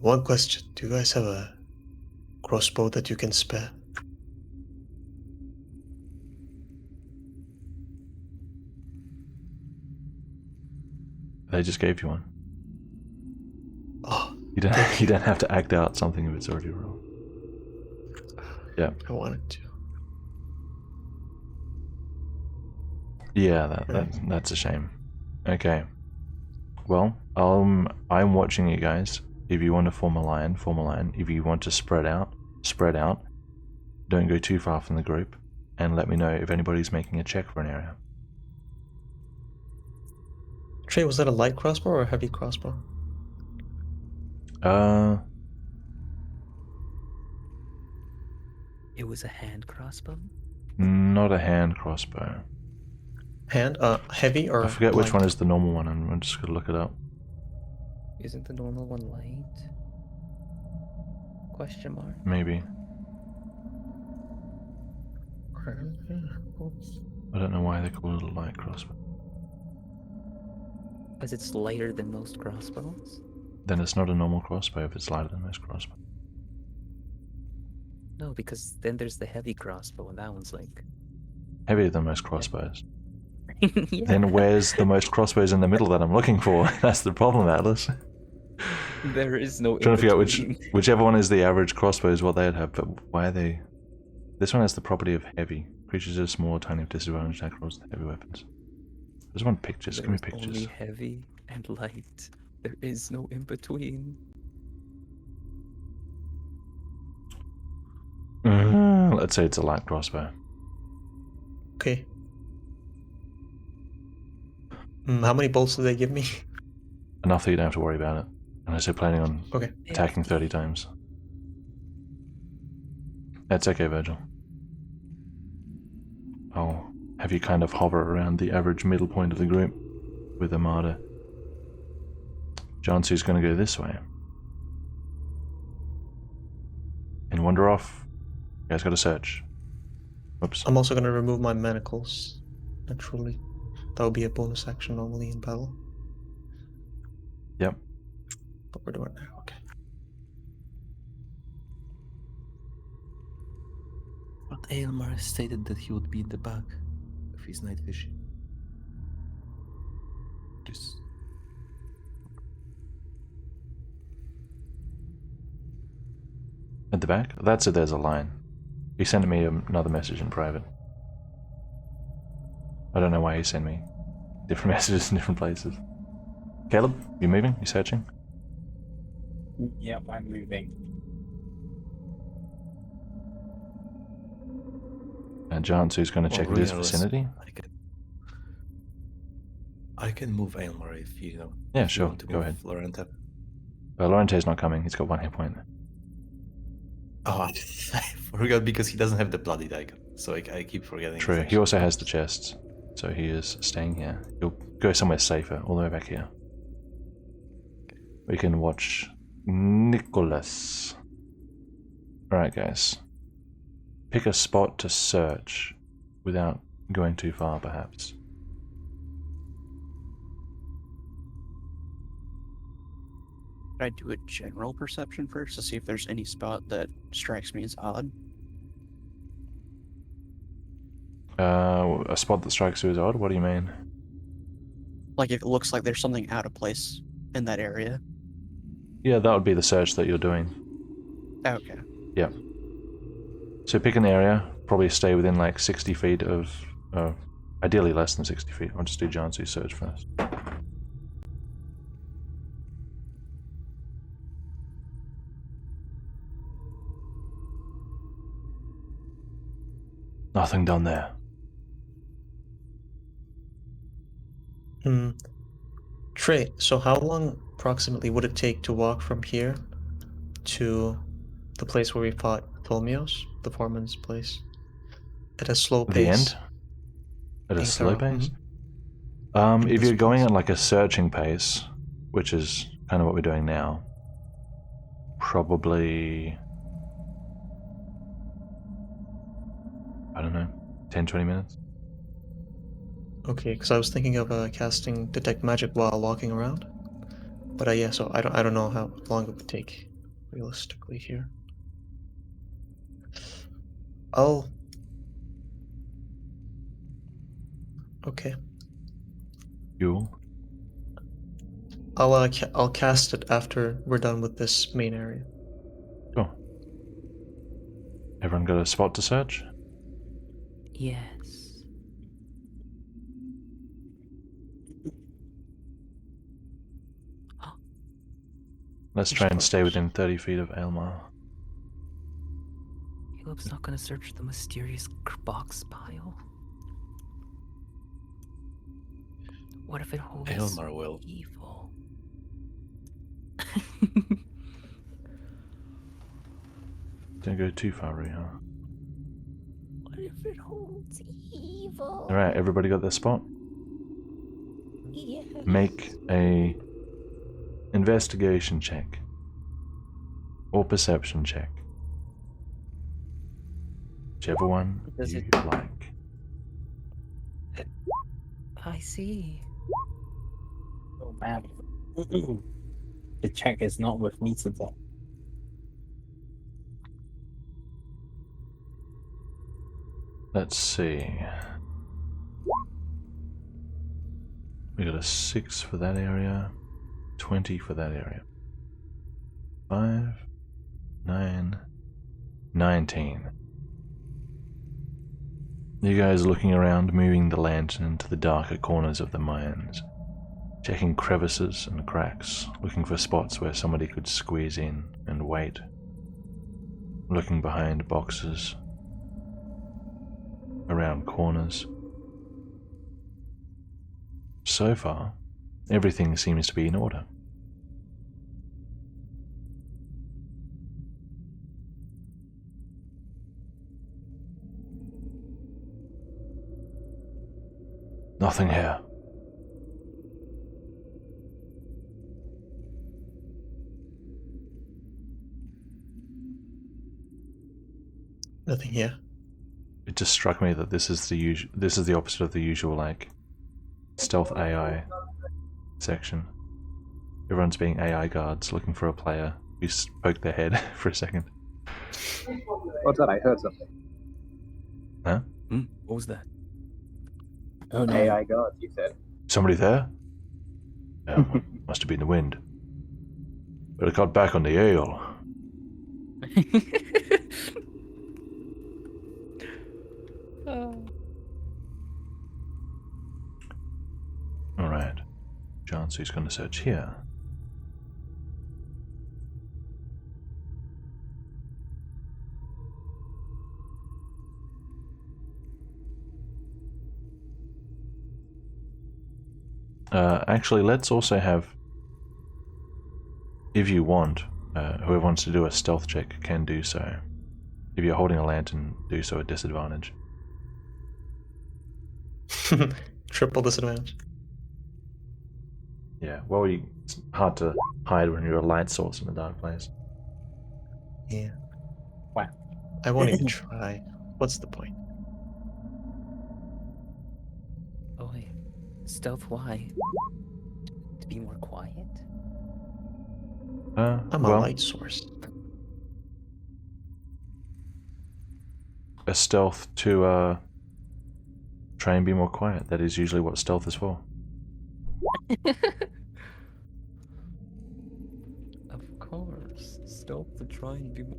Speaker 2: One question. Do you guys have a crossbow that you can spare?
Speaker 3: They just gave you one.
Speaker 2: Oh,
Speaker 3: You don't. You don't have to act out something if it's already rolled. Yeah.
Speaker 2: I wanted to.
Speaker 3: Yeah. That's a shame. Okay. Well, I'm watching you guys. If you want to form a line, form a line. If you want to spread out, spread out. Don't go too far from the group, and let me know if anybody's making a check for an area.
Speaker 2: Trey, was that a light crossbow or a heavy crossbow?
Speaker 1: It was a hand crossbow?
Speaker 3: Not a hand crossbow.
Speaker 2: Hand? Heavy or
Speaker 3: I forget which
Speaker 2: light?
Speaker 3: one is the normal one, and I'm just gonna look it up.
Speaker 1: Isn't the normal one light? Question mark.
Speaker 3: Maybe. I don't know why they call it a light crossbow.
Speaker 1: Because it's lighter than most crossbows?
Speaker 3: Then it's not a normal crossbow if it's lighter than most crossbows.
Speaker 1: No, because then there's the heavy crossbow, and that one's like...
Speaker 3: Heavier than most crossbows.
Speaker 1: Yeah.
Speaker 3: Then where's the most crossbows in the middle that I'm looking for? That's the problem, Atlas.
Speaker 1: There is no
Speaker 3: Trying to figure out
Speaker 1: in-between.
Speaker 3: whichever one is the average crossbow is what they'd have, but why are they... This one has the property of heavy. Creatures are small or tiny with disadvantage attack rolls with heavy weapons. I just want pictures. Give me
Speaker 1: There's
Speaker 3: pictures.
Speaker 1: only heavy and light. There is no in-between.
Speaker 3: Let's say it's a light crossbow.
Speaker 2: Okay. How many bolts do they give me?
Speaker 3: Enough that you don't have to worry about it. Unless you're planning on
Speaker 2: Okay.
Speaker 3: attacking 30 times. That's okay, Virgil. I'll have you kind of hover around the average middle point of the group with Armada. Jansu's going to go this way. And wander off. You guys got to search. Whoops.
Speaker 2: I'm also gonna remove my manacles. Naturally. That would be a bonus action normally in battle.
Speaker 3: Yep.
Speaker 2: But we're doing it now, okay.
Speaker 4: But Aelmar stated that he would be in the back of his night vision. Just
Speaker 3: At the back? That's it, there's a line. He sent me another message in private. I don't know why he sent me different messages in different places. Caleb, you moving? You searching?
Speaker 7: Yep, I'm moving.
Speaker 3: And Jansu's going to check this
Speaker 4: regardless,
Speaker 3: vicinity?
Speaker 4: I can move Aelmar if you know.
Speaker 3: Yeah,
Speaker 4: if you
Speaker 3: sure.
Speaker 4: want to
Speaker 3: Go
Speaker 4: move
Speaker 3: ahead.
Speaker 4: Lorenta.
Speaker 3: Lorente's not coming. He's got 1 hit point.
Speaker 4: Oh, I forgot because he doesn't have the bloody dagger, so I keep forgetting. his
Speaker 3: True. He
Speaker 4: action.
Speaker 3: also has the chests, so he is staying here. He'll go somewhere safer, all the way back here. We can watch Nicholas. Alright, guys. Pick a spot to search without going too far, perhaps.
Speaker 6: Should I do a general perception first to see if there's any spot that strikes me as odd?
Speaker 3: A spot that strikes you as odd? What do you mean?
Speaker 6: Like if it looks like there's something out of place in that area.
Speaker 3: Yeah, that would be the search that you're doing.
Speaker 6: Okay.
Speaker 3: Yep. So pick an area, probably stay within like 60 feet of... ideally less than 60 feet. I'll just do Jansu's search first. Nothing done there.
Speaker 2: Trey, so how long approximately would it take to walk from here to the place where we fought Tholomios, the foreman's place? At a slow pace.
Speaker 3: The end? At a
Speaker 2: Being
Speaker 3: slow
Speaker 2: thorough,
Speaker 3: pace?
Speaker 2: In
Speaker 3: If
Speaker 2: this
Speaker 3: you're going
Speaker 2: place.
Speaker 3: at like a searching pace, which is kind of what we're doing now, probably, I don't know, 10, 20 minutes?
Speaker 2: Okay, because I was thinking of casting detect magic while walking around, but yeah, so I don't know how long it would take realistically here. Oh. Okay,
Speaker 3: Fuel?
Speaker 2: I'll cast it after we're done with this main area.
Speaker 3: Sure. Everyone got a spot to search?
Speaker 1: Yes.
Speaker 3: Let's try and stay within 30 feet of Elmar.
Speaker 1: Caleb's not gonna search the mysterious box pile. What if it holds
Speaker 4: Elmar will.
Speaker 1: evil?
Speaker 3: Don't go too far, Riiga.
Speaker 8: What if it holds evil?
Speaker 3: Alright, everybody got their spot?
Speaker 8: Yes.
Speaker 3: Make a investigation check. Or perception check. Whichever one
Speaker 6: Does
Speaker 3: you
Speaker 6: it-
Speaker 3: like.
Speaker 1: I see.
Speaker 7: Oh man. The check is not with me today.
Speaker 3: Let's see. We got a 6 for that area, 20 for that area. 5, 9, 19. You guys are looking around, moving the lantern into the darker corners of the mines, checking crevices and cracks, looking for spots where somebody could squeeze in and wait, looking behind boxes, around corners. So far, everything seems to be in order. Nothing here.
Speaker 2: Nothing here.
Speaker 3: It just struck me that this is the opposite of the usual like stealth AI section. Everyone's being AI guards looking for a player who poked their head for a second.
Speaker 9: What's that? I heard something.
Speaker 3: Huh?
Speaker 1: What was that?
Speaker 7: Oh no.
Speaker 9: AI guards, you said.
Speaker 3: Somebody there? Yeah, well, must have been the wind. But it got back on the ale. Alright. Jansu's going to search here. Actually, let's also have, if you want, whoever wants to do a stealth check can do so. If you're holding a lantern, do so at disadvantage.
Speaker 2: Triple disadvantage.
Speaker 3: Yeah, well, it's hard to hide when you're a light source in a dark place.
Speaker 2: Yeah.
Speaker 7: Wow.
Speaker 2: I won't even try. What's the point?
Speaker 1: Oh wait. Stealth why? To be more quiet?
Speaker 2: I'm a light source.
Speaker 3: A stealth to try and be more quiet. That is usually what stealth is for.
Speaker 1: Of course. Stealth to try and be more...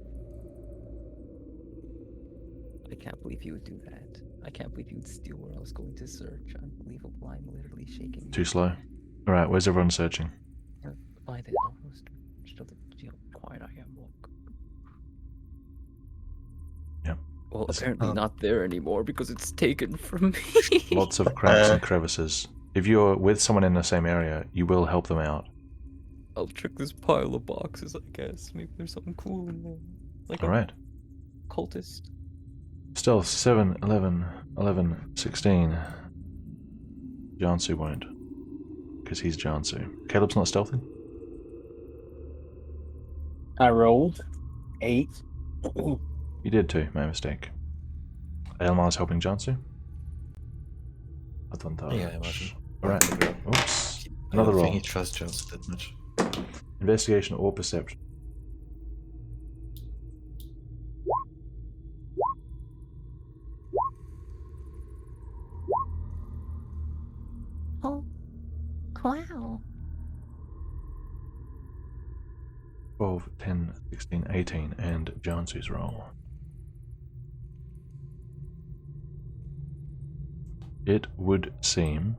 Speaker 1: I can't believe you would do that. I can't believe you would steal where I was going to search. Unbelievable. I'm literally shaking.
Speaker 3: Too slow. Alright, where's everyone searching?
Speaker 1: By the almost still see how quiet I am. Look.
Speaker 3: Yeah.
Speaker 1: Well,
Speaker 3: Is it-
Speaker 1: apparently not there anymore because it's taken from me.
Speaker 3: Lots of cracks and crevices. If you're with someone in the same area, you will help them out.
Speaker 1: I'll check this pile of boxes, I guess. Maybe there's something cool in there. Like
Speaker 3: Alright.
Speaker 1: a cultist.
Speaker 3: Stealth 7, 11, 11, 16. Jansu won't. Because he's Jansu. Caleb's not stealthy?
Speaker 7: I rolled 8.
Speaker 3: You did too, my mistake. Elmar's helping Jansu?
Speaker 4: Yeah, I imagine.
Speaker 3: Alright. Oops.
Speaker 4: I
Speaker 3: Another
Speaker 4: don't
Speaker 3: roll.
Speaker 4: think he trusts Johnson that much.
Speaker 3: Investigation or perception.
Speaker 8: Oh, wow.
Speaker 3: 12, 10, 16, 18, and Jansu's roll. It would seem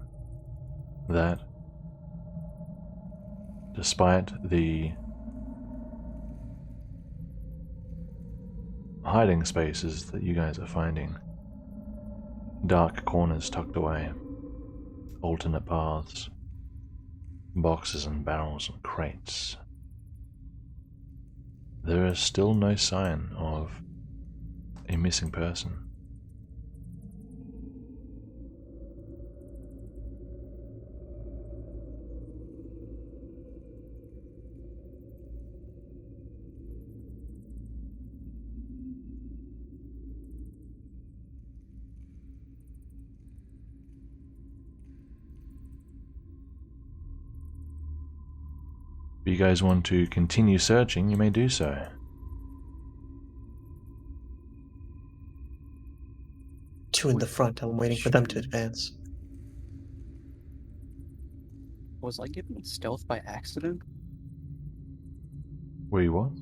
Speaker 3: that despite the hiding spaces that you guys are finding, dark corners tucked away, alternate paths, boxes and barrels and crates, there is still no sign of a missing person. If you guys want to continue searching, you may do so.
Speaker 2: Two in the front. I'm waiting for them to advance.
Speaker 6: Was I given stealth by accident?
Speaker 3: Were you what?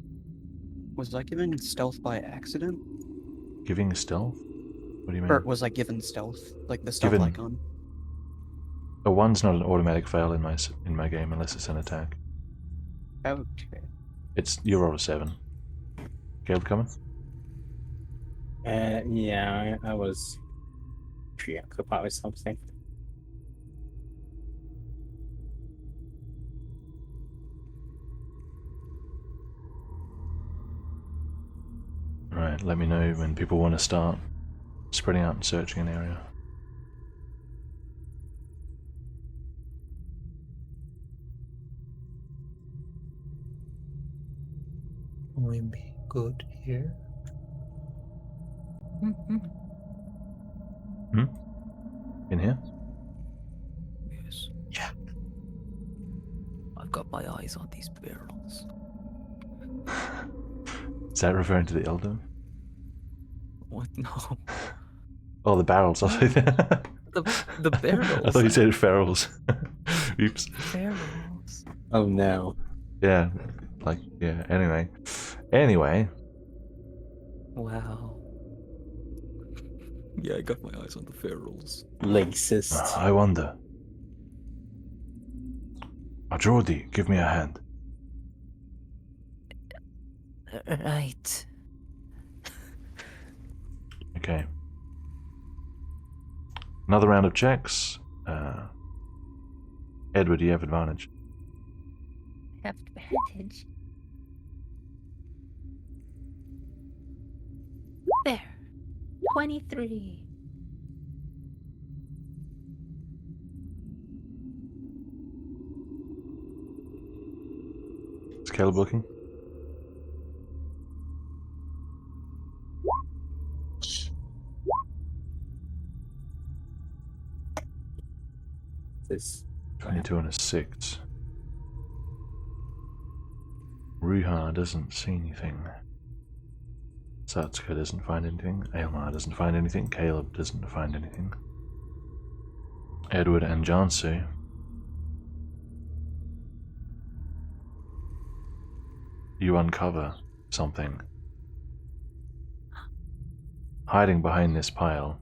Speaker 6: Was I given stealth by accident?
Speaker 3: Giving stealth? What do you mean?
Speaker 6: Or was I given stealth? Like the stealth
Speaker 3: Given.
Speaker 6: icon?
Speaker 3: A 1's not an automatic fail in my game unless it's an attack.
Speaker 6: Okay.
Speaker 3: You roll a 7. Caleb coming?
Speaker 7: Yeah, I was preoccupied with something.
Speaker 3: Right, let me know when people want to start spreading out and searching an area.
Speaker 2: Will be good here.
Speaker 3: In here?
Speaker 1: Yes.
Speaker 2: Yeah.
Speaker 1: I've got my eyes on these barrels.
Speaker 3: Is that referring to the Elder?
Speaker 1: What? No.
Speaker 3: Oh, the barrels.
Speaker 1: The barrels.
Speaker 3: I thought you said ferals. Oops.
Speaker 1: Barrels.
Speaker 7: Oh no.
Speaker 3: Yeah, Anyway.
Speaker 1: Wow. Yeah, I got my eyes on the ferals.
Speaker 7: Racist.
Speaker 3: I wonder. Ajordi, give me a hand.
Speaker 1: Right.
Speaker 3: Okay. Another round of checks. Edward, do you have advantage?
Speaker 8: Have advantage. There. 23.
Speaker 3: Is Caleb looking?
Speaker 7: This
Speaker 3: 22 and a 6. Ruha doesn't see anything. Satsuka doesn't find anything. Aylmar doesn't find anything. Caleb doesn't find anything. Edward and Jansu. You uncover something. Hiding behind this pile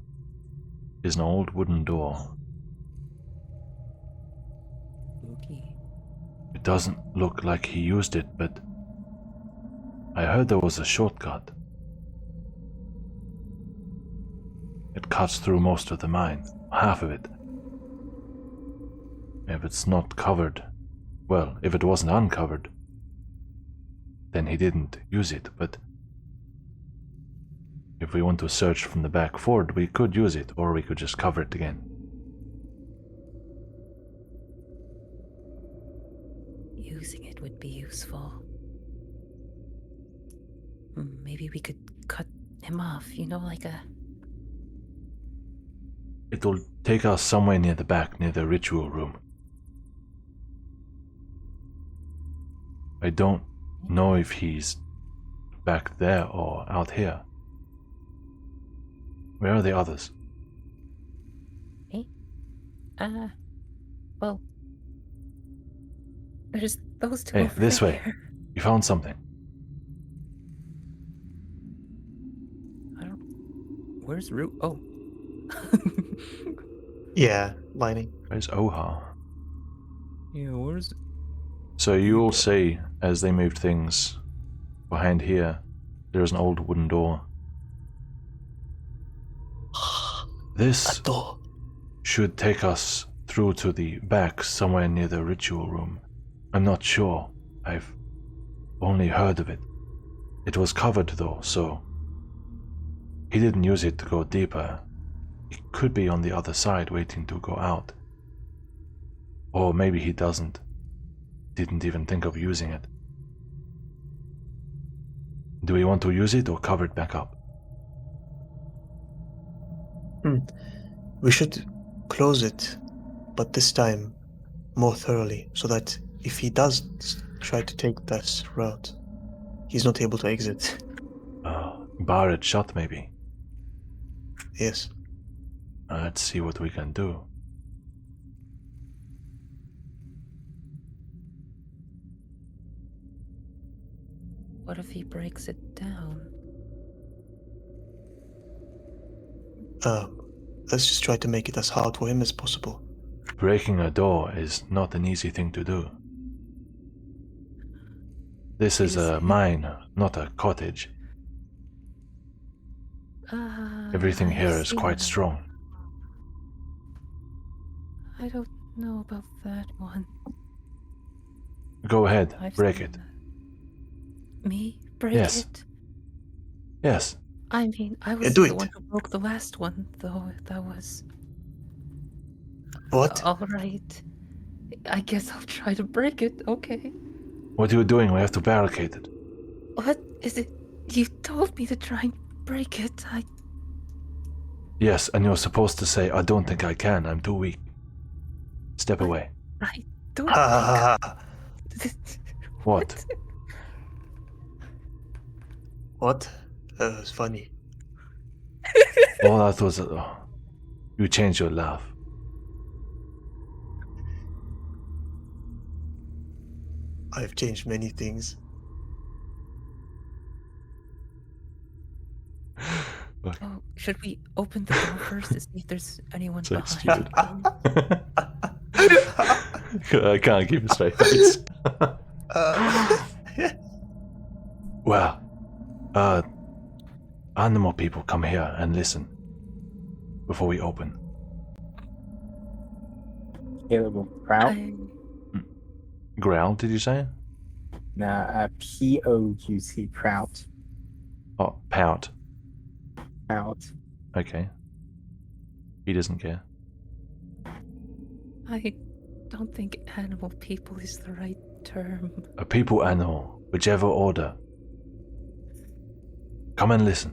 Speaker 3: is an old wooden door.
Speaker 1: Okay.
Speaker 3: It doesn't look like he used it, but I heard there was a shortcut. It cuts through most of the mine, half of it. If it's not covered, well, if it wasn't uncovered, then he didn't use it, but if we want to search from the back forward, we could use it, or we could just cover it again.
Speaker 1: Using it would be useful. Maybe we could cut him off, like a...
Speaker 3: It'll take us somewhere near the back, near the ritual room. I don't know if he's back there or out here. Where are the others?
Speaker 1: Me? Well... There's those two
Speaker 3: Hey,
Speaker 1: over
Speaker 3: this way.
Speaker 1: there.
Speaker 3: You found something.
Speaker 1: Where's Root? Oh.
Speaker 2: Yeah, lining.
Speaker 3: Where's Oha?
Speaker 1: Yeah, where's...
Speaker 3: So you'll see, as they moved things behind here, there's an old wooden door. This
Speaker 2: A door.
Speaker 3: should take us through to the back, somewhere near the ritual room. I'm not sure. I've only heard of it. It was covered though, so he didn't use it to go deeper. It could be on the other side waiting to go out. Or maybe he didn't even think of using it. Do we want to use it or cover it back up?
Speaker 2: We should close it, but this time more thoroughly, so that if he does try to take this route, he's not able to exit.
Speaker 3: Bar it shut, maybe.
Speaker 2: Yes.
Speaker 3: Let's see what we can do.
Speaker 1: What if he breaks it down?
Speaker 2: Let's just try to make it as hard for him as possible.
Speaker 3: Breaking a door is not an easy thing to do. This is a mine, not a cottage. Everything here is quite strong.
Speaker 1: I don't know about that one.
Speaker 3: Go ahead,
Speaker 1: I've
Speaker 3: break
Speaker 1: seen
Speaker 3: it.
Speaker 1: that. Me? Break
Speaker 3: Yes.
Speaker 1: it?
Speaker 3: Yes.
Speaker 1: I mean, I was
Speaker 2: do
Speaker 1: the
Speaker 2: it.
Speaker 1: one who broke the last one, though. That was...
Speaker 2: What?
Speaker 1: Alright. I guess I'll try to break it, okay.
Speaker 3: What are you doing? We have to barricade it.
Speaker 1: What is it? You told me to try and break it.
Speaker 3: Yes, and you're supposed to say, I don't think I can, I'm too weak. Step away.
Speaker 1: I don't
Speaker 2: Ha ha ha ha.
Speaker 1: think...
Speaker 3: What?
Speaker 2: What? That was funny.
Speaker 3: Oh, that was... you changed your laugh.
Speaker 2: I've changed many things.
Speaker 1: Oh, should we open the door first to see if there's anyone
Speaker 3: So
Speaker 1: behind?
Speaker 3: stupid. I can't keep a straight face. Well, animal people, come here and listen before we open.
Speaker 7: Killable prout?
Speaker 3: Growl, did you say?
Speaker 7: Nah, P-O-U-T, prout.
Speaker 3: Oh, pout.
Speaker 7: Prout.
Speaker 3: Okay. He doesn't care.
Speaker 1: I don't think animal people is the right term.
Speaker 3: A people animal, whichever order. Come and listen.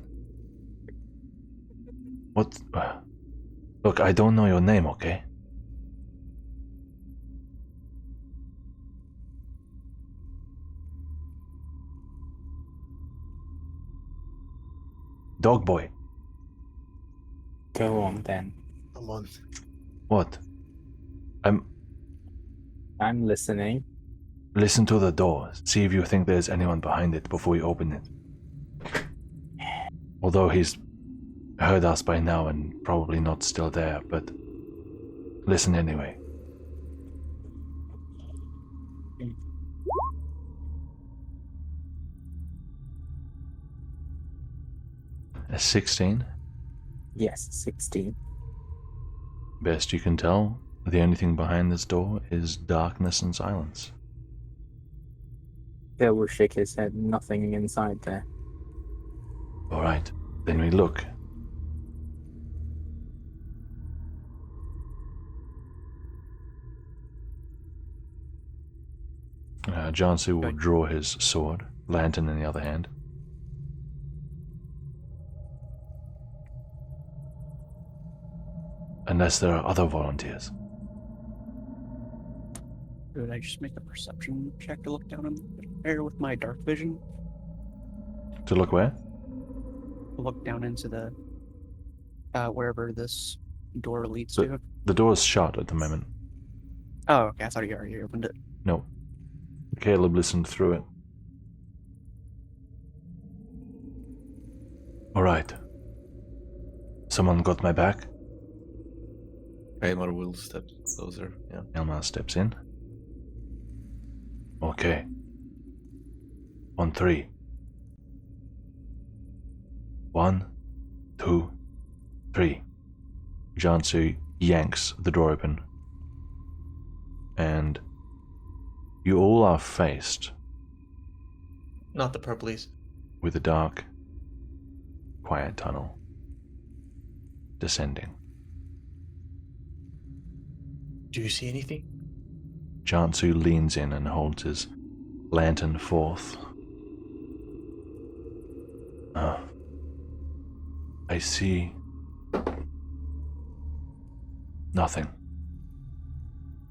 Speaker 3: What? Look, I don't know your name, okay? Dog boy.
Speaker 7: Go on then.
Speaker 2: Come on.
Speaker 3: What?
Speaker 7: I'm listening.
Speaker 3: Listen to the door. See if you think there's anyone behind it before we open it. Although he's heard us by now and probably not still there, but listen anyway. A 16?
Speaker 7: Yes, 16.
Speaker 3: Best you can tell, The only thing behind this door is darkness and silence.
Speaker 7: Bill will shake his head. Nothing inside there.
Speaker 3: All right, then we look. Jansu will draw his sword, lantern in the other hand. Unless there are other volunteers.
Speaker 6: Could I just make a perception check to look down in the air with my dark vision?
Speaker 3: To look where?
Speaker 6: Look down into the wherever this door leads to.
Speaker 3: The door's shut at the moment.
Speaker 6: Oh, okay. I thought you already opened it.
Speaker 3: No. Caleb listened through it. All right. Someone got my back?
Speaker 4: Elmar will step closer. Yeah.
Speaker 3: Elmar steps in. Okay. On 3. 1, 2, 3. Jansu yanks the door open. And you all are faced
Speaker 2: Not the purplies.
Speaker 3: with a dark, quiet tunnel descending.
Speaker 2: Do you see anything?
Speaker 3: Jansu leans in and holds his lantern forth. I see nothing.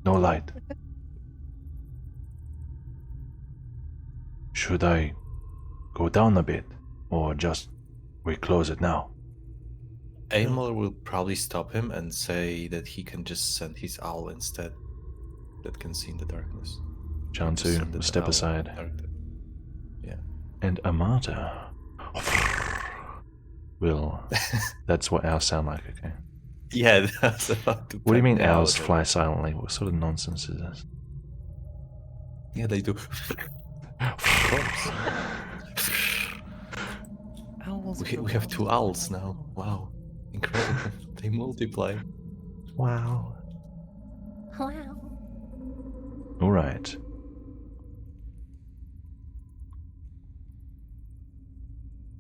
Speaker 3: No light. Should I go down a bit, or just we close it now?
Speaker 4: Elmar will probably stop him and say that he can just send his owl instead, that can see in the darkness. Just send
Speaker 3: Jansu,
Speaker 4: the
Speaker 3: step
Speaker 4: owl
Speaker 3: aside.
Speaker 4: directly. Yeah.
Speaker 3: And Amata will. That's what owls sound like, okay?
Speaker 4: Yeah, that's about to.
Speaker 3: What do you mean
Speaker 4: peck the owl
Speaker 3: owls
Speaker 4: there.
Speaker 3: fly silently? What sort of nonsense is this?
Speaker 4: Yeah, they do.
Speaker 1: Owls
Speaker 4: We have 2 owls now. Wow. Incredible. They multiply.
Speaker 3: Wow.
Speaker 8: Wow.
Speaker 3: All right.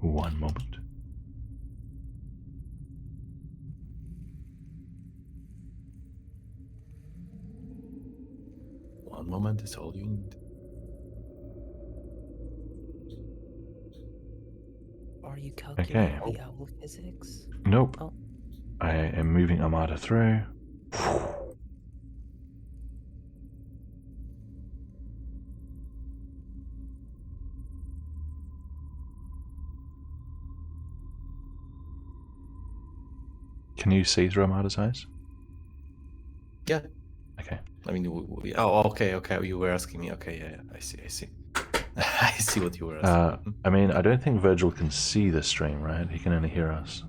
Speaker 3: One moment.
Speaker 4: One moment is all you need.
Speaker 1: Are you calculating
Speaker 3: Okay.
Speaker 1: the owl physics?
Speaker 3: Nope.
Speaker 1: Oh.
Speaker 3: I am moving Amata through. Can you see through Amata's eyes?
Speaker 4: Yeah.
Speaker 3: Okay.
Speaker 4: I mean, okay. You were asking me. Okay, yeah. I see. I see what you were asking.
Speaker 3: I mean, I don't think Virgil can see the stream, right? He can only hear us.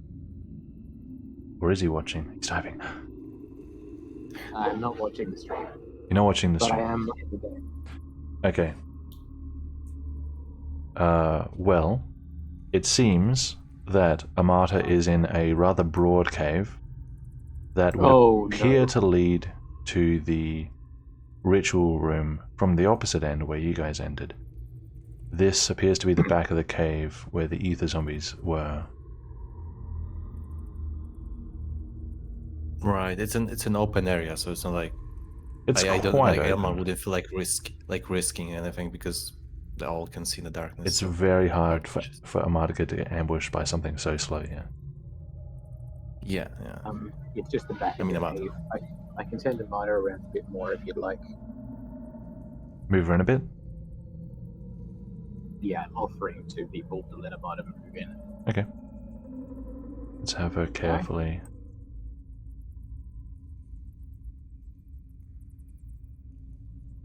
Speaker 3: Or is he watching? He's typing.
Speaker 9: I'm not watching the stream,
Speaker 3: You're not watching the
Speaker 9: but I
Speaker 3: stream.
Speaker 9: am looking at the game.
Speaker 3: Okay. Well, it seems that Amata is in a rather broad cave that would
Speaker 9: Oh,
Speaker 3: appear
Speaker 9: no.
Speaker 3: to lead to the ritual room from the opposite end where you guys entered. This appears to be the back of the cave where the ether zombies were.
Speaker 4: Right. It's an open area, so it's not like
Speaker 3: It's
Speaker 4: I don't
Speaker 3: quite
Speaker 4: like Elmar
Speaker 3: open.
Speaker 4: wouldn't feel like risking anything because they all can see in the darkness.
Speaker 3: It's
Speaker 4: so-
Speaker 3: very hard for Amata to get ambushed by something so slow, yeah.
Speaker 4: Yeah.
Speaker 9: It's just the back
Speaker 4: I
Speaker 9: of
Speaker 4: mean,
Speaker 9: the
Speaker 4: I'm out.
Speaker 9: cave. I can turn the monitor around a bit more if you'd like.
Speaker 3: Move around a bit.
Speaker 9: Yeah, I'm offering to people to let a monitor move in.
Speaker 3: Okay. Let's have her carefully.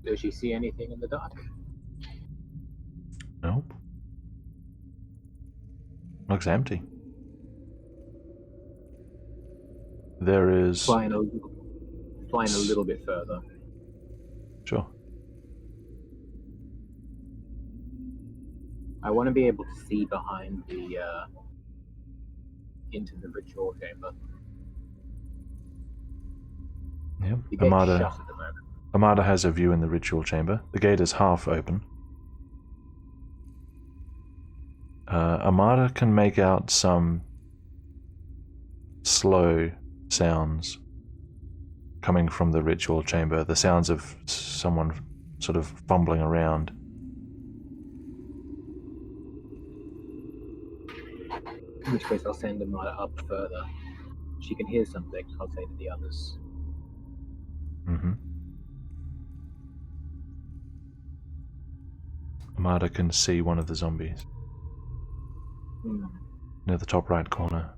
Speaker 9: Does she see anything in the dark?
Speaker 3: Nope. Looks empty. There is.
Speaker 9: Flying a little bit further.
Speaker 3: Sure.
Speaker 9: I want to be able to see behind the into the ritual chamber.
Speaker 3: Yep.
Speaker 9: The gate's
Speaker 3: Amada,
Speaker 9: shut at the moment.
Speaker 3: Amada has a view in the ritual chamber. The gate is half open. Amada can make out some slow sounds coming from the ritual chamber, the sounds of someone sort of fumbling around.
Speaker 9: In which case, I'll send Amada up further. She can hear something. I'll say to the others.
Speaker 3: Mm-hmm. Amada can see one of the zombies near the top right corner.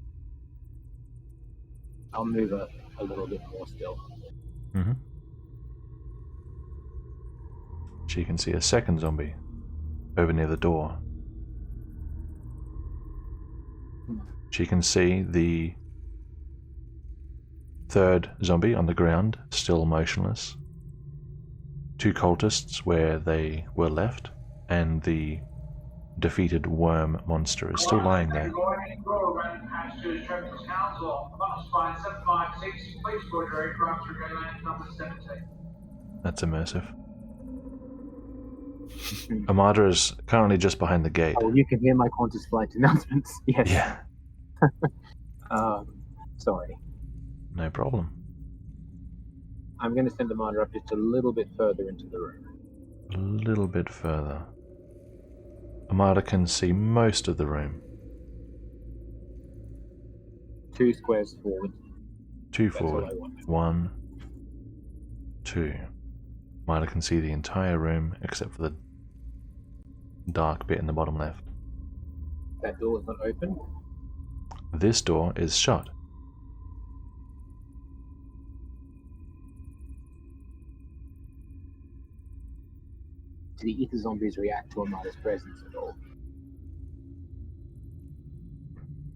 Speaker 9: I'll move her a little bit more still.
Speaker 3: Mm-hmm. She can see a second zombie over near the door. She can see the third zombie on the ground, still motionless. 2 cultists where they were left, and the defeated worm monster is still lying there. That's immersive. Amada is currently just behind the gate.
Speaker 9: Oh, you can hear my Qantas flight announcements. Yes.
Speaker 3: Yeah,
Speaker 9: Sorry.
Speaker 3: no problem.
Speaker 9: I'm going to send Amada up just a little bit further into the room.
Speaker 3: A little bit further. Amada can see most of the room.
Speaker 9: 2 squares forward.
Speaker 3: 2
Speaker 9: That's all
Speaker 3: forward.
Speaker 9: I want.
Speaker 3: 1, 2. Amada can see the entire room except for the dark bit in the bottom left.
Speaker 9: That door is not open.
Speaker 3: This door is shut.
Speaker 9: Do the ether zombies react to Amada's presence at all?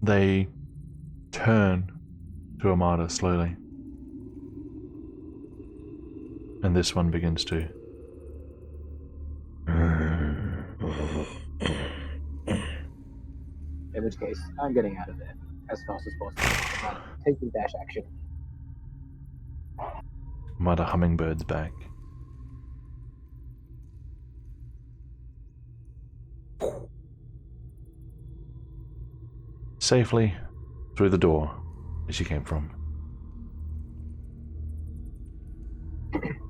Speaker 3: They turn to Amada slowly. And this one begins to.
Speaker 9: In which case, I'm getting out of there as fast as possible. Taking dash action.
Speaker 3: Amada hummingbird's back. Safely through the door as she came from.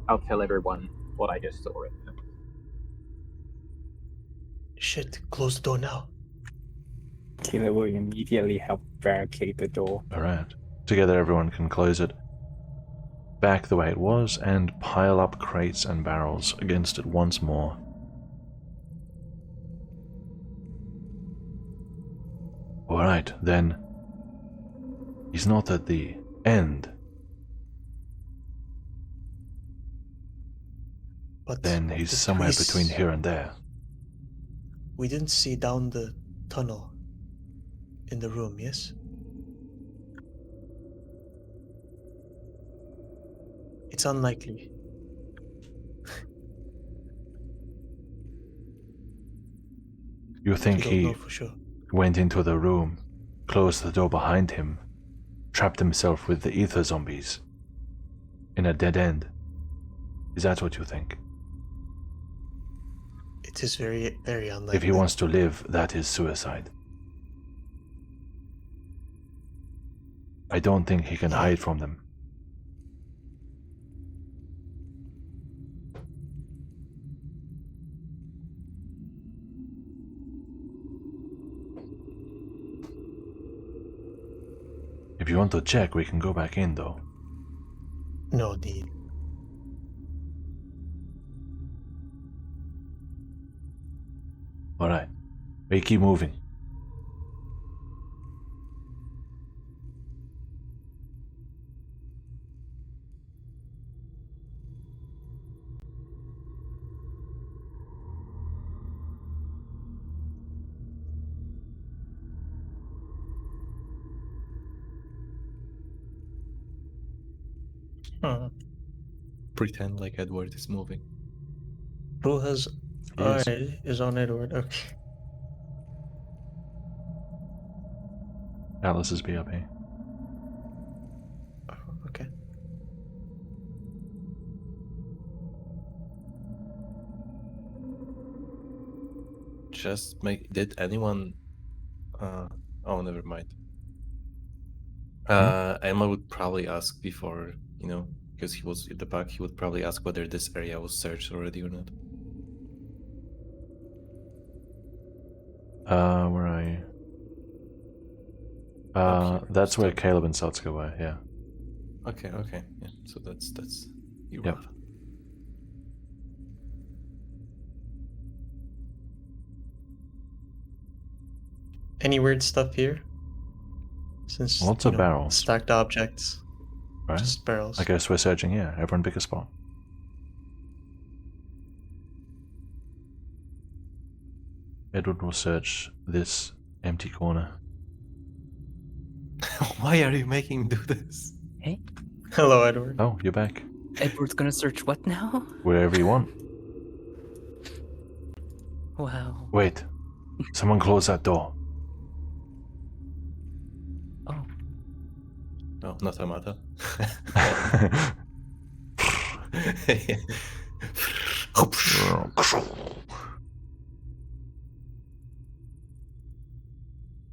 Speaker 9: I'll tell everyone what I just saw.
Speaker 2: Shit, close the door now.
Speaker 7: Killer will immediately help barricade the door.
Speaker 3: Alright. Together everyone can close it back the way it was and pile up crates and barrels against it once more. Alright, then. He's not at the end.
Speaker 2: But
Speaker 3: Then he's somewhere between here and there.
Speaker 2: We didn't see down the tunnel in the room, yes? It's unlikely.
Speaker 3: You think
Speaker 2: We don't
Speaker 3: he
Speaker 2: know for sure.
Speaker 3: went into the room, closed the door behind him, trapped himself with the ether zombies in a dead end? Is that what you think?
Speaker 2: It is very, very unlikely.
Speaker 3: If he wants to live, that is suicide. I don't think he can hide from them. If you want to check, we can go back in, though.
Speaker 2: No need.
Speaker 3: Alright, we keep moving.
Speaker 4: Pretend like Edward is moving.
Speaker 2: Who has
Speaker 3: Yes.
Speaker 2: eye is on Edward? Okay.
Speaker 3: Alice is BRB.
Speaker 2: Okay.
Speaker 4: just make. Did anyone? Oh, never mind. Emma would probably ask before, because he was at the back. He would probably ask whether this area was searched already or not.
Speaker 3: Where are you?
Speaker 4: Up here,
Speaker 3: That's where
Speaker 4: still.
Speaker 3: Caleb and Satsuka were, yeah.
Speaker 4: Okay, yeah. So that's
Speaker 3: Yep.
Speaker 4: irrelevant.
Speaker 2: Any weird stuff here? Since
Speaker 3: Lots of barrels.
Speaker 2: stacked objects,
Speaker 3: Right?
Speaker 2: just barrels.
Speaker 3: I guess we're searching here. Everyone pick a spot. Edward will search this empty corner.
Speaker 4: Why are you making me do this?
Speaker 1: Hey,
Speaker 2: Hello, Edward.
Speaker 3: Oh, you're back.
Speaker 1: Edward's gonna search what now?
Speaker 3: Wherever you want.
Speaker 1: Wow.
Speaker 3: Wait. Someone close that door.
Speaker 1: Oh,
Speaker 4: No, not Amata.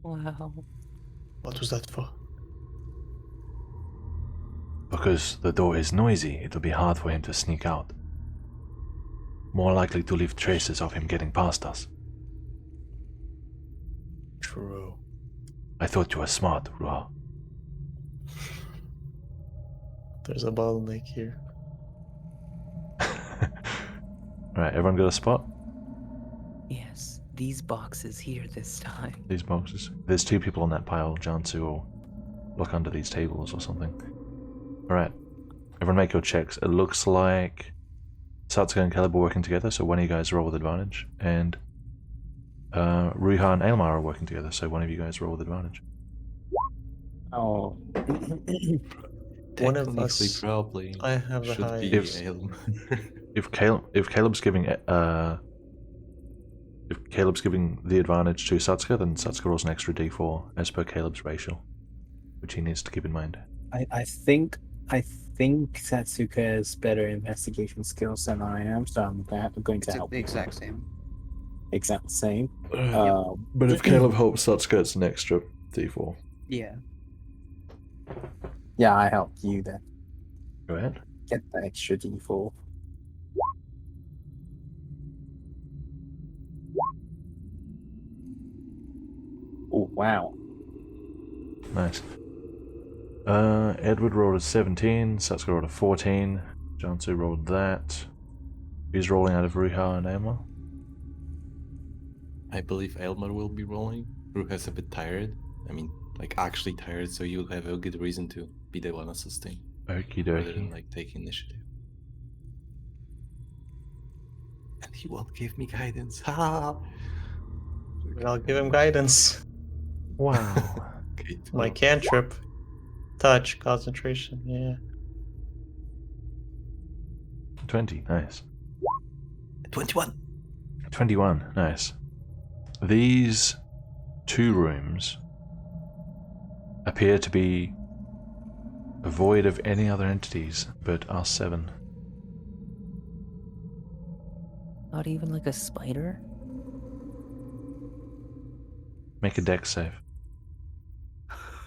Speaker 1: wow.
Speaker 2: What was that for?
Speaker 3: Because the door is noisy, it'll be hard for him to sneak out. More likely to leave traces of him getting past us.
Speaker 2: True.
Speaker 3: I thought you were smart, Ruha.
Speaker 2: There's a bottleneck here.
Speaker 3: Alright, everyone got a spot?
Speaker 1: Yes, these boxes here this time.
Speaker 3: These boxes. There's 2 people on that pile. Jansu will look under these tables or something. Alright, everyone make your checks. It looks like Satsuka and Caleb are working together, so one of you guys roll with advantage. And Ruha and Aelmar are working together, so one of you guys roll with advantage.
Speaker 7: Oh.
Speaker 2: One of
Speaker 4: Technically,
Speaker 2: us.
Speaker 4: probably
Speaker 2: I have the
Speaker 4: should
Speaker 2: high.
Speaker 4: be
Speaker 3: If-
Speaker 4: Aelm.
Speaker 3: If Caleb's giving the advantage to Satsuka, then Satsuka rolls an extra d4 as per Caleb's racial, which he needs to keep in mind.
Speaker 7: I think Satsuka has better investigation skills than I am, so I'm going to
Speaker 6: It's
Speaker 7: help.
Speaker 6: the exact same.
Speaker 7: Exact same.
Speaker 3: But if Caleb helps Satsuka, it's an extra d4.
Speaker 6: Yeah.
Speaker 7: Yeah, I helped you then.
Speaker 3: Go ahead.
Speaker 7: Get the extra d4. Oh wow.
Speaker 3: Nice. Edward rolled a 17, Satsuka rolled a 14, Jansu rolled that. Who's rolling out of Ruha and Aelmar?
Speaker 4: I believe Aelmar will be rolling. Ruha's a bit tired. I mean, like actually tired, so you'll have a good reason to be the one assisting
Speaker 3: Okie
Speaker 4: rather than
Speaker 3: dokie.
Speaker 4: like taking initiative. And he won't give me guidance. Ha!
Speaker 2: I'll give him guidance.
Speaker 3: Wow.
Speaker 4: Okay,
Speaker 2: My
Speaker 4: 12.
Speaker 2: cantrip. Touch, concentration, yeah.
Speaker 3: 20, nice.
Speaker 4: 21.
Speaker 3: 21, nice. These 2 rooms appear to be void of any other entities but us 7.
Speaker 1: Not even like a spider?
Speaker 3: Make a dex save.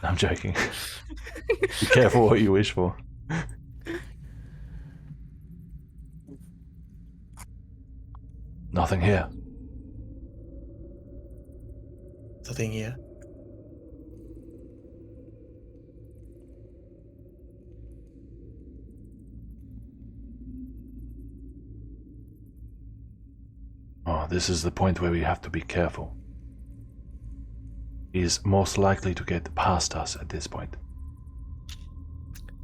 Speaker 3: I'm joking. Be careful what you wish for. Nothing here.
Speaker 2: Nothing here.
Speaker 3: Oh, this is the point where we have to be careful. He is most likely to get past us at this point.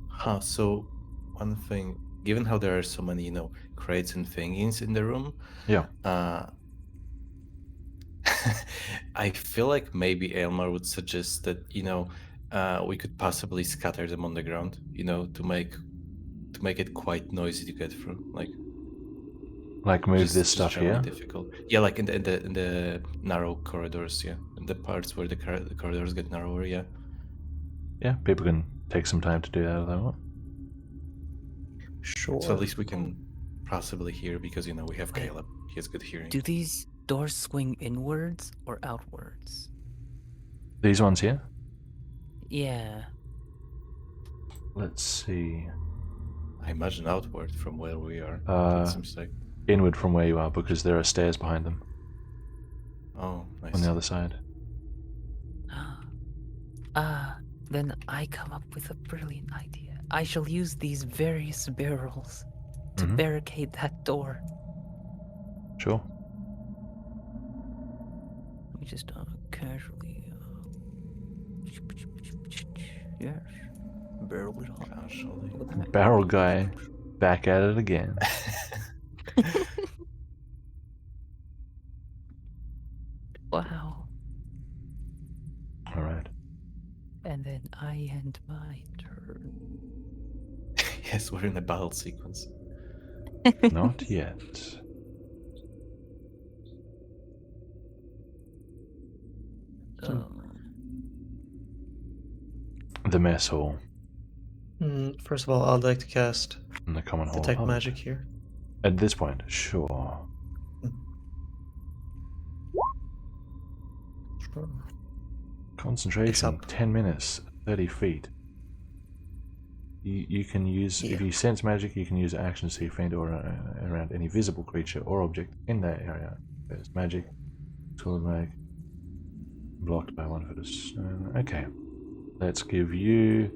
Speaker 4: Huh, so one thing, given how there are so many, crates and thingies in the room,
Speaker 3: Yeah.
Speaker 4: I feel like maybe Aelmar would suggest that, we could possibly scatter them on the ground, to make it quite noisy to get through.
Speaker 3: Like move
Speaker 4: Just-
Speaker 3: this
Speaker 4: just
Speaker 3: stuff
Speaker 4: generally
Speaker 3: here.
Speaker 4: difficult. Yeah, like in the narrow corridors. Yeah, in the parts where the corridors get narrower. Yeah.
Speaker 3: Yeah, people can take some time to do that if they want.
Speaker 2: Sure.
Speaker 4: So at least we can possibly hear because we have
Speaker 1: Wait.
Speaker 4: Caleb. He has good hearing.
Speaker 1: Do these doors swing inwards or outwards?
Speaker 3: These ones here?
Speaker 1: Yeah.
Speaker 3: Let's see.
Speaker 4: I imagine outward from where we are. It seems like.
Speaker 3: Inward from where you are, because there are stairs behind them
Speaker 4: Oh, nice.
Speaker 3: on the other side.
Speaker 1: Then I come up with a brilliant idea. I shall use these various barrels to barricade that door.
Speaker 3: Sure.
Speaker 1: Let me just casually. Yes. Barrel it off.
Speaker 4: Casually.
Speaker 1: Look at that.
Speaker 3: Barrel guy, back at it again.
Speaker 1: Wow.
Speaker 3: Alright.
Speaker 1: And then I end my turn.
Speaker 4: Yes, we're in a battle sequence.
Speaker 3: Not yet. The mess hall
Speaker 2: First of all, I'd like to cast
Speaker 3: and the common hall.
Speaker 2: Detect
Speaker 3: Oh,
Speaker 2: Magic here.
Speaker 3: at this point, sure.
Speaker 2: Sure.
Speaker 3: Concentration,
Speaker 2: up.
Speaker 3: 10 minutes, 30 feet. You can use, if you sense magic, you can use actions to faint aura around any visible creature or object in that area. There's magic, tool mag, blocked by 1 foot of snow. Okay, let's give you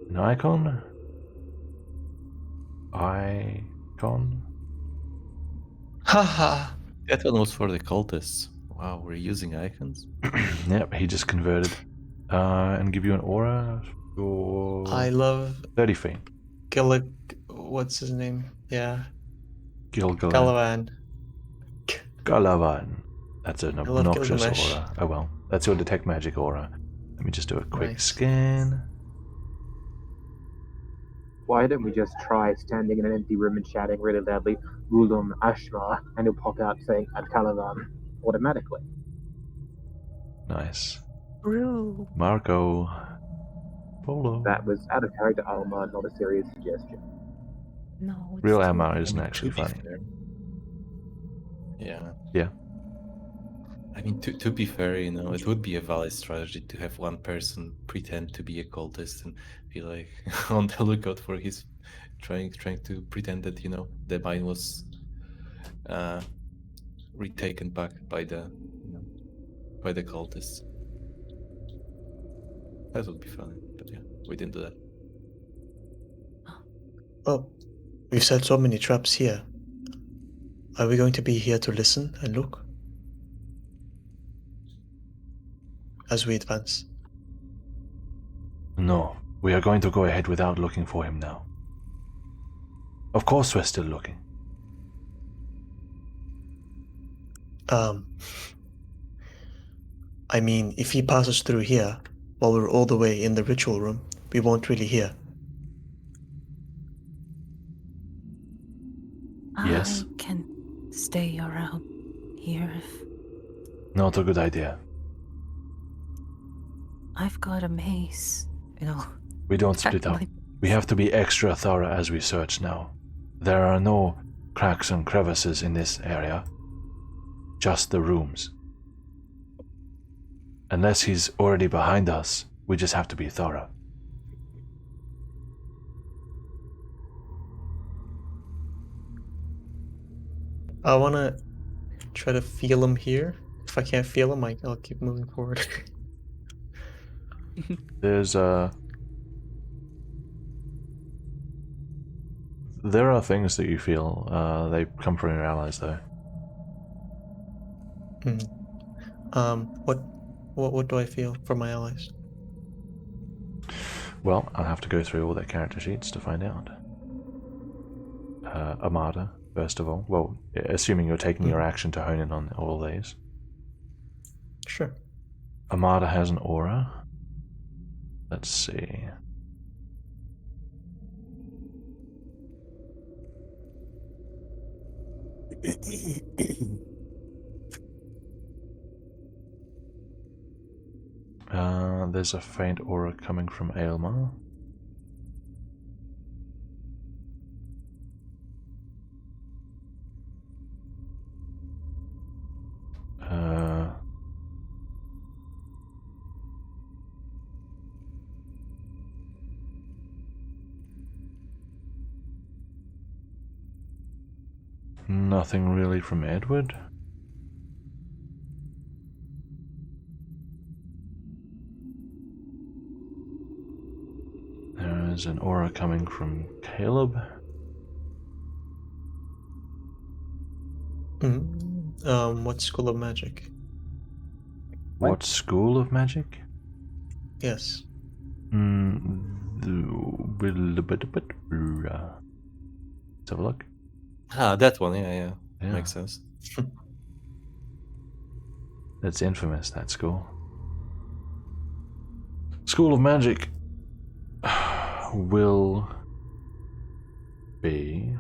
Speaker 3: an icon.
Speaker 2: Haha.
Speaker 4: That one was for the cultists. Wow, we're using icons?
Speaker 3: Yep, he just converted. And give you an aura for
Speaker 2: I love
Speaker 3: 30 feet.
Speaker 2: What's his name? Yeah.
Speaker 3: Gilgalan. Galavan. That's an
Speaker 2: love
Speaker 3: obnoxious
Speaker 2: Gilgamesh.
Speaker 3: aura. Oh well, that's your detect magic aura. Let me just do a quick
Speaker 2: Nice.
Speaker 3: scan.
Speaker 9: Why don't we just try standing in an empty room and shouting really loudly, Rulum Ashma, and he'll pop out saying Ad Calavan automatically?
Speaker 3: Nice.
Speaker 1: Brew.
Speaker 3: Marco. Polo.
Speaker 9: That was out of character Alma, not a serious suggestion.
Speaker 1: No, it's
Speaker 3: Real
Speaker 1: too
Speaker 3: Amar
Speaker 1: late.
Speaker 3: isn't actually
Speaker 4: To be
Speaker 3: funny.
Speaker 4: fair. Yeah.
Speaker 3: Yeah.
Speaker 4: I mean, to be fair, you know, it would be a valid strategy to have one person pretend to be a cultist and be like on the lookout for his trying to pretend that, you know, the mine was retaken back by the cultists. That would be fun, but yeah, we didn't do that.
Speaker 2: Oh, we've set so many traps here. Are we going to be here to listen and look? As we advance.
Speaker 3: No, we are going to go ahead without looking for him now. Of course we're still looking.
Speaker 2: I mean, if he passes through here while we're all the way in the ritual room, we won't really hear.
Speaker 3: Yes.
Speaker 1: I can stay around here if
Speaker 3: Not a good idea.
Speaker 1: I've got a mace. You know.
Speaker 3: We don't split up. We have to be extra thorough as we search now. There are no cracks and crevices in this area. Just the rooms. Unless he's already behind us, we just have to be thorough.
Speaker 2: I want to try to feel him here. If I can't feel him, I'll keep moving forward.
Speaker 3: There's there are things that you feel. They come from your allies, though.
Speaker 2: What do I feel from my allies?
Speaker 3: Well, I'll have to go through all their character sheets to find out. Armada, first of all. Well, assuming you're taking your action to hone in on all these.
Speaker 2: Sure.
Speaker 3: Armada has an aura. Let's see. There's a faint aura coming from Aelmar. Nothing really from Edward. There is an aura coming from Caleb.
Speaker 2: What school of magic?
Speaker 3: What school of magic?
Speaker 2: Yes.
Speaker 3: Let's have a look.
Speaker 4: Ah, that one. Yeah.
Speaker 3: Yeah.
Speaker 4: Makes sense.
Speaker 3: That's infamous, that school. School of Magic will be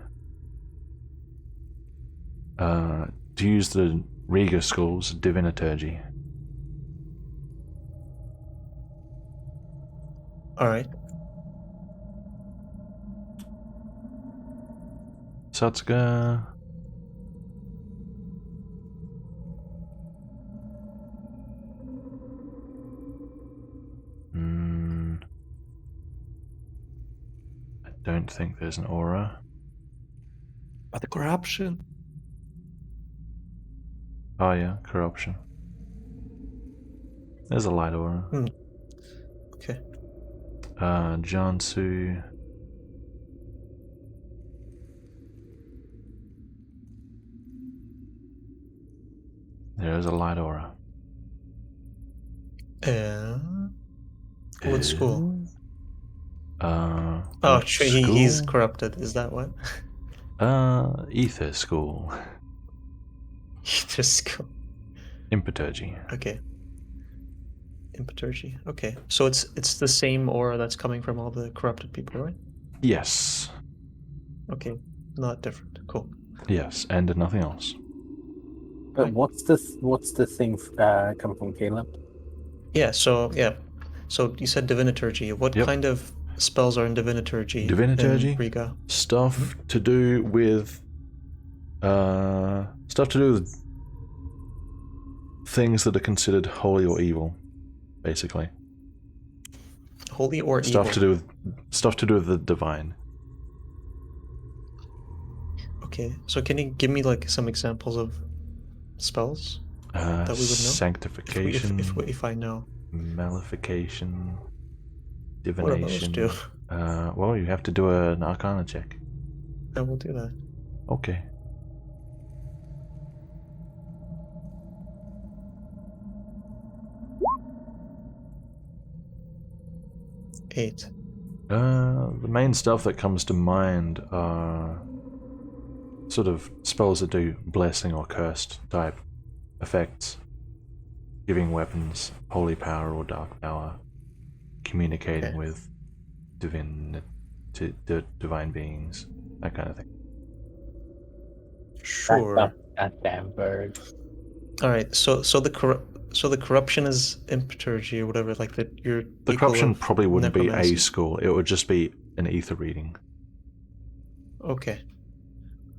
Speaker 3: to use the Riiga school's Diviniturgy.
Speaker 2: Alright.
Speaker 3: Satsuka. I don't think there's an aura.
Speaker 4: But the corruption.
Speaker 3: Oh yeah, corruption. There's a light aura.
Speaker 2: Okay.
Speaker 3: Jansu. There's a light aura.
Speaker 2: What school?
Speaker 3: Oh,
Speaker 2: He's corrupted. Is that what?
Speaker 3: Ether School.
Speaker 2: Ether School.
Speaker 3: Impeturgy.
Speaker 2: Okay. Impeturgy. Okay. So it's the same aura that's coming from all the corrupted people, right?
Speaker 3: Yes.
Speaker 2: Okay. Not different. Cool.
Speaker 3: Yes, and nothing else.
Speaker 7: But what's the thing coming from Caleb?
Speaker 2: Yeah. So you said Diviniturgy. What kind of spells are in Diviniturgy?
Speaker 3: Diviniturgy.
Speaker 2: In Riiga?
Speaker 3: Stuff to do with things that are considered holy or evil, basically.
Speaker 2: Holy or
Speaker 3: stuff
Speaker 2: evil?
Speaker 3: Stuff to do with the divine.
Speaker 2: Okay. So can you give me like some examples of spells that we would know?
Speaker 3: Sanctification.
Speaker 2: If I know.
Speaker 3: Malefication. Divination.
Speaker 2: What do those do?
Speaker 3: Well, you have to do an Arcana check.
Speaker 2: I will do that.
Speaker 3: Okay.
Speaker 2: Eight.
Speaker 3: The main stuff that comes to mind are sort of spells that do blessing or cursed type effects, giving weapons holy power or dark power, communicating with divine beings, that kind of thing.
Speaker 2: Sure.
Speaker 7: That damn bird.
Speaker 2: All right. So the corruption is impeturgy or whatever. Like that.
Speaker 3: The corruption probably wouldn't be a school. It would just be an ether reading.
Speaker 2: Okay.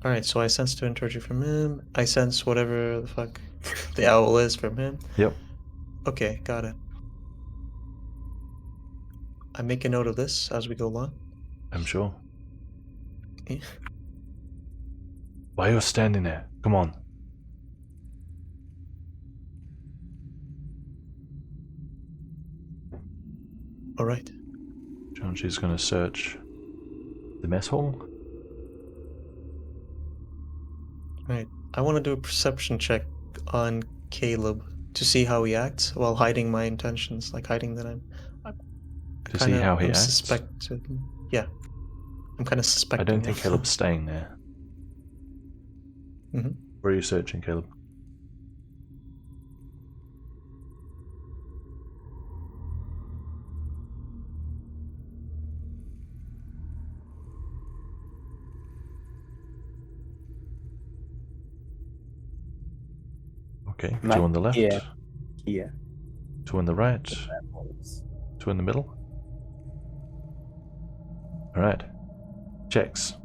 Speaker 2: All right. So I sense Diviniturgy from him. I sense whatever the fuck the owl is from him.
Speaker 3: Yep.
Speaker 2: Okay. Got it. I make a note of this as we go along.
Speaker 3: I'm sure.
Speaker 2: Okay.
Speaker 3: Why are you standing there? Come on.
Speaker 2: All right.
Speaker 3: She's going to search the mess hall.
Speaker 2: All right. I want to do a perception check on Caleb to see how he acts while hiding my intentions, like hiding that I'm
Speaker 3: to see how he acts?
Speaker 2: Suspected. Yeah. I'm kind of suspecting.
Speaker 3: I don't think Caleb's staying there.
Speaker 2: Mm-hmm.
Speaker 3: Where are you searching, Caleb? Okay, two on the left.
Speaker 7: Yeah.
Speaker 3: Two on the right. Two in the middle. Alright. Checks.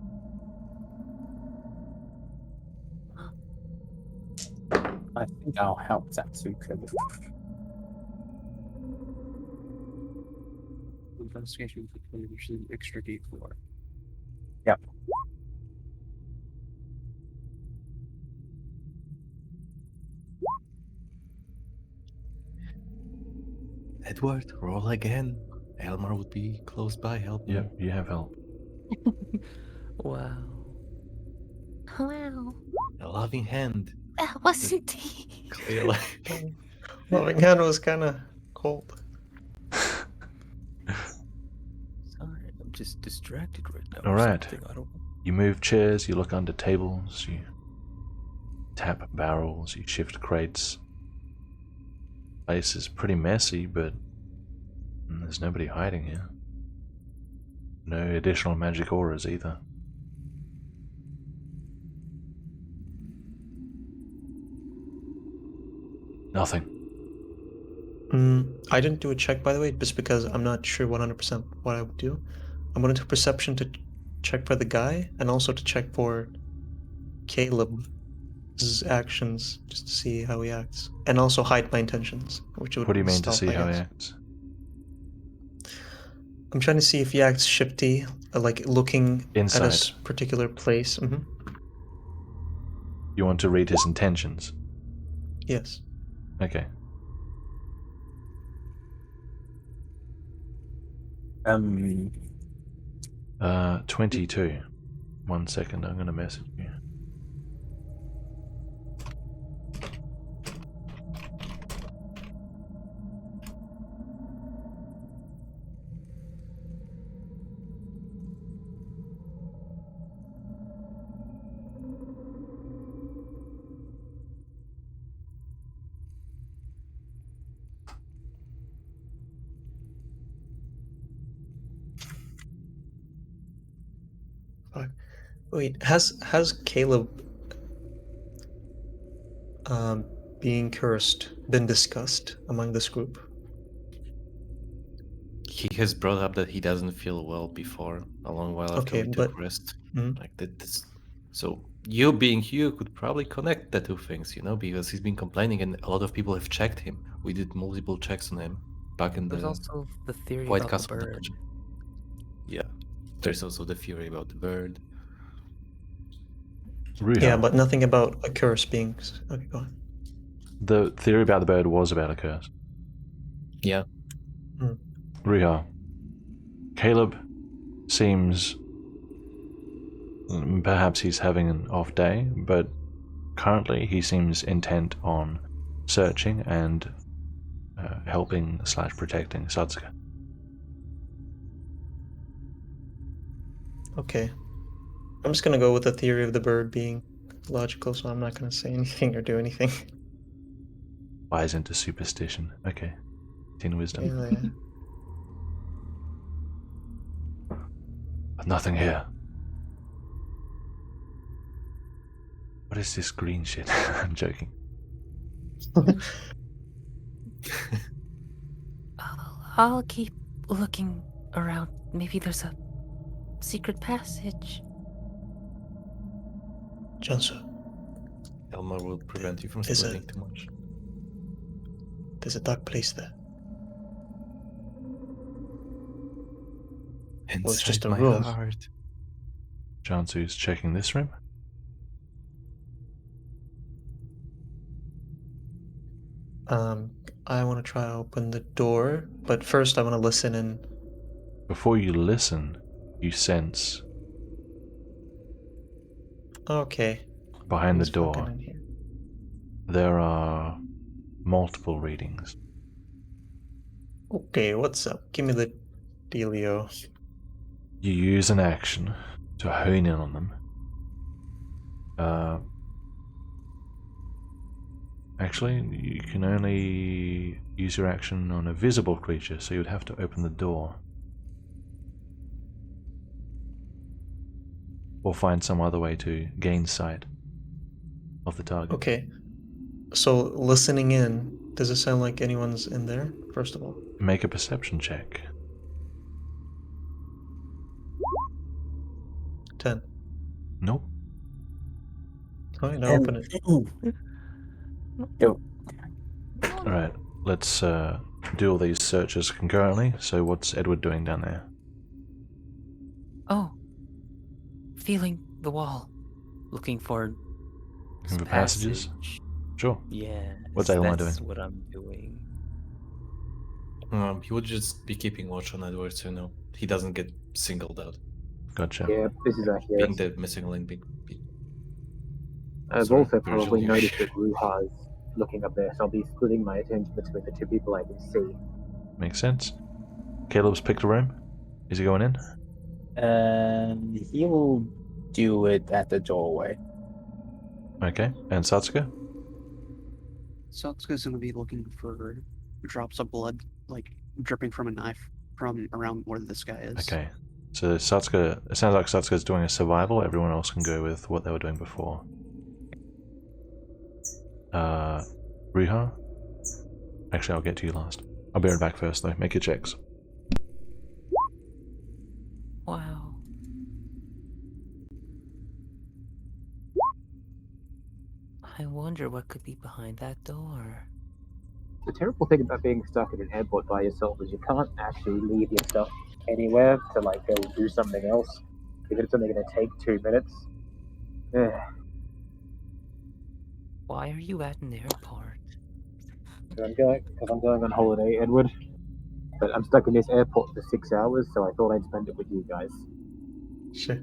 Speaker 7: I think I'll help Satsuka.
Speaker 6: Investigation usually extra D4.
Speaker 7: Yep.
Speaker 4: Edward, roll again. Elmar would be close by helping.
Speaker 3: Yep, you have help.
Speaker 1: Wow.
Speaker 8: Wow.
Speaker 4: A loving hand.
Speaker 8: That wasn't he.
Speaker 4: Clearly.
Speaker 2: Loving hand was kind of cold.
Speaker 1: Sorry, I'm just distracted right now.
Speaker 3: All
Speaker 1: or
Speaker 3: right.
Speaker 1: something, I don't know.
Speaker 3: You move chairs, you look under tables, you tap barrels, you shift crates. Place is pretty messy, but there's nobody hiding here. No additional magic auras either. Nothing.
Speaker 2: I didn't do a check, by the way, just because I'm not sure 100% what I would do. I'm going to do perception to check for the guy, and also to check for Caleb's actions, just to see how he acts. And also hide my intentions, which would
Speaker 3: What do you mean to
Speaker 2: stealth,
Speaker 3: see
Speaker 2: I
Speaker 3: how he
Speaker 2: guess.
Speaker 3: acts?
Speaker 2: I'm trying to see if he acts shifty, like looking at
Speaker 3: Inside.
Speaker 2: a particular place.
Speaker 3: You want to read his intentions?
Speaker 2: Yes.
Speaker 3: Okay.
Speaker 7: Um,
Speaker 3: 22. 1 second, I'm gonna message you.
Speaker 2: Wait, has Caleb being cursed been discussed among this group?
Speaker 4: He has brought up that he doesn't feel well before, a long while after
Speaker 2: Okay,
Speaker 4: we took
Speaker 2: but-
Speaker 4: rest.
Speaker 2: Mhm.
Speaker 4: Like this. So you being you could probably connect the two things, because he's been complaining and a lot of people have checked him. We did multiple checks on him back in
Speaker 1: There's
Speaker 4: the
Speaker 1: also the theory
Speaker 4: White
Speaker 1: about
Speaker 4: Castle
Speaker 1: the bird.
Speaker 4: dungeon. Yeah. There's also the theory about the bird.
Speaker 3: Ruha.
Speaker 2: Yeah, but nothing about a curse being. Okay, go on.
Speaker 3: The theory about the bird was about a curse.
Speaker 4: Yeah.
Speaker 3: Ruha. Caleb seems... Perhaps he's having an off day, but currently he seems intent on searching and helping/protecting Satsuka.
Speaker 2: Okay. I'm just gonna go with the theory of the bird being logical, so I'm not gonna say anything or do anything.
Speaker 3: Buys into superstition. Okay. 10 wisdom.
Speaker 2: Yeah.
Speaker 3: But nothing here. What is this green shit? I'm joking.
Speaker 8: I'll keep looking around. Maybe there's a secret passage.
Speaker 2: Jansu,
Speaker 4: Elmar will prevent you from
Speaker 2: Is
Speaker 4: spreading
Speaker 2: it-
Speaker 4: too much.
Speaker 2: there's a dark place there. Well, it's just
Speaker 4: Inside
Speaker 2: a
Speaker 4: my
Speaker 2: room.
Speaker 4: heart.
Speaker 3: Jansu's checking this room.
Speaker 2: I want to try to open the door, but first I want to listen and.
Speaker 3: Before you listen, you sense
Speaker 2: Okay.
Speaker 3: behind the
Speaker 2: who's fucking
Speaker 3: door
Speaker 2: in here?
Speaker 3: there are multiple readings.
Speaker 2: Okay, what's up? Give me the dealio.
Speaker 3: You use an action to hone in on them. Actually, you can only use your action on a visible creature, so you'd have to open the door. Or find some other way to gain sight of the target.
Speaker 2: Okay. So listening in, does it sound like anyone's in there? First of all.
Speaker 3: Make a perception check.
Speaker 2: 10.
Speaker 3: Nope.
Speaker 2: Alright, now open it.
Speaker 3: Alright, let's do all these searches concurrently. So what's Edward doing down there?
Speaker 1: Oh. Feeling the wall. Looking for
Speaker 3: Looking for passages?
Speaker 1: passage.
Speaker 3: Sure.
Speaker 1: Yeah.
Speaker 3: What's Elmar
Speaker 1: that's
Speaker 3: doing?
Speaker 1: what I'm doing.
Speaker 4: He would just be keeping watch on Edward, so no, he doesn't get singled out.
Speaker 3: Gotcha.
Speaker 9: Yeah, this is
Speaker 4: Being
Speaker 9: accurate.
Speaker 4: the missing link.
Speaker 9: I've
Speaker 4: Sorry,
Speaker 9: also
Speaker 4: Virgil,
Speaker 9: probably
Speaker 4: you-
Speaker 9: noticed that Ruha's looking up there, so I'll be splitting my attention between the two people I can see.
Speaker 3: Makes sense. Caleb's picked a room. Is he going in?
Speaker 7: He will do it at the doorway.
Speaker 3: Okay. And Satsuka?
Speaker 6: Satsuka's gonna be looking for drops of blood, like dripping from a knife from around where this guy is.
Speaker 3: Okay. So Satsuka, it sounds like Satsuka's doing a survival. Everyone else can go with what they were doing before. Ruha? Actually, I'll get to you last. I'll be right back first, though. Make your checks.
Speaker 8: Wow. I wonder what could be behind that door.
Speaker 9: The terrible thing about being stuck in an airport by yourself is you can't actually leave your stuff anywhere to like go do something else. If it's only going to take 2 minutes.
Speaker 8: Why are you at an airport?
Speaker 9: Because I'm going on holiday, Edward. But I'm stuck in this airport for 6 hours, so I thought I'd spend it with you guys.
Speaker 2: Sure.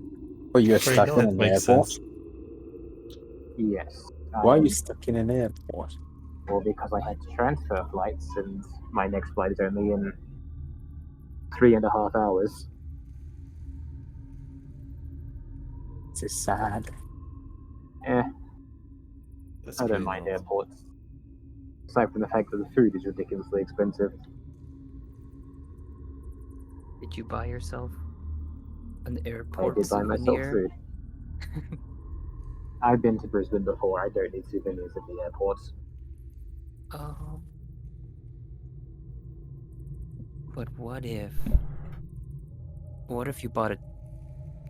Speaker 7: But you're
Speaker 2: Fair
Speaker 7: stuck
Speaker 2: enough.
Speaker 7: in an
Speaker 4: Makes
Speaker 7: airport?
Speaker 4: sense.
Speaker 9: Yes.
Speaker 7: Why are you stuck in an airport?
Speaker 9: Well, because I had to transfer flights, and my next flight is only in 3.5 hours.
Speaker 7: It's sad.
Speaker 4: That's
Speaker 9: I don't
Speaker 4: pretty
Speaker 9: mind
Speaker 4: normal.
Speaker 9: airports. Aside from the fact that the food is ridiculously expensive.
Speaker 1: Did you buy yourself an
Speaker 9: I
Speaker 1: airport
Speaker 9: did buy myself
Speaker 1: souvenir?
Speaker 9: food. I've been to Brisbane before. I don't need souvenirs at the airport.
Speaker 1: Oh. But what if you bought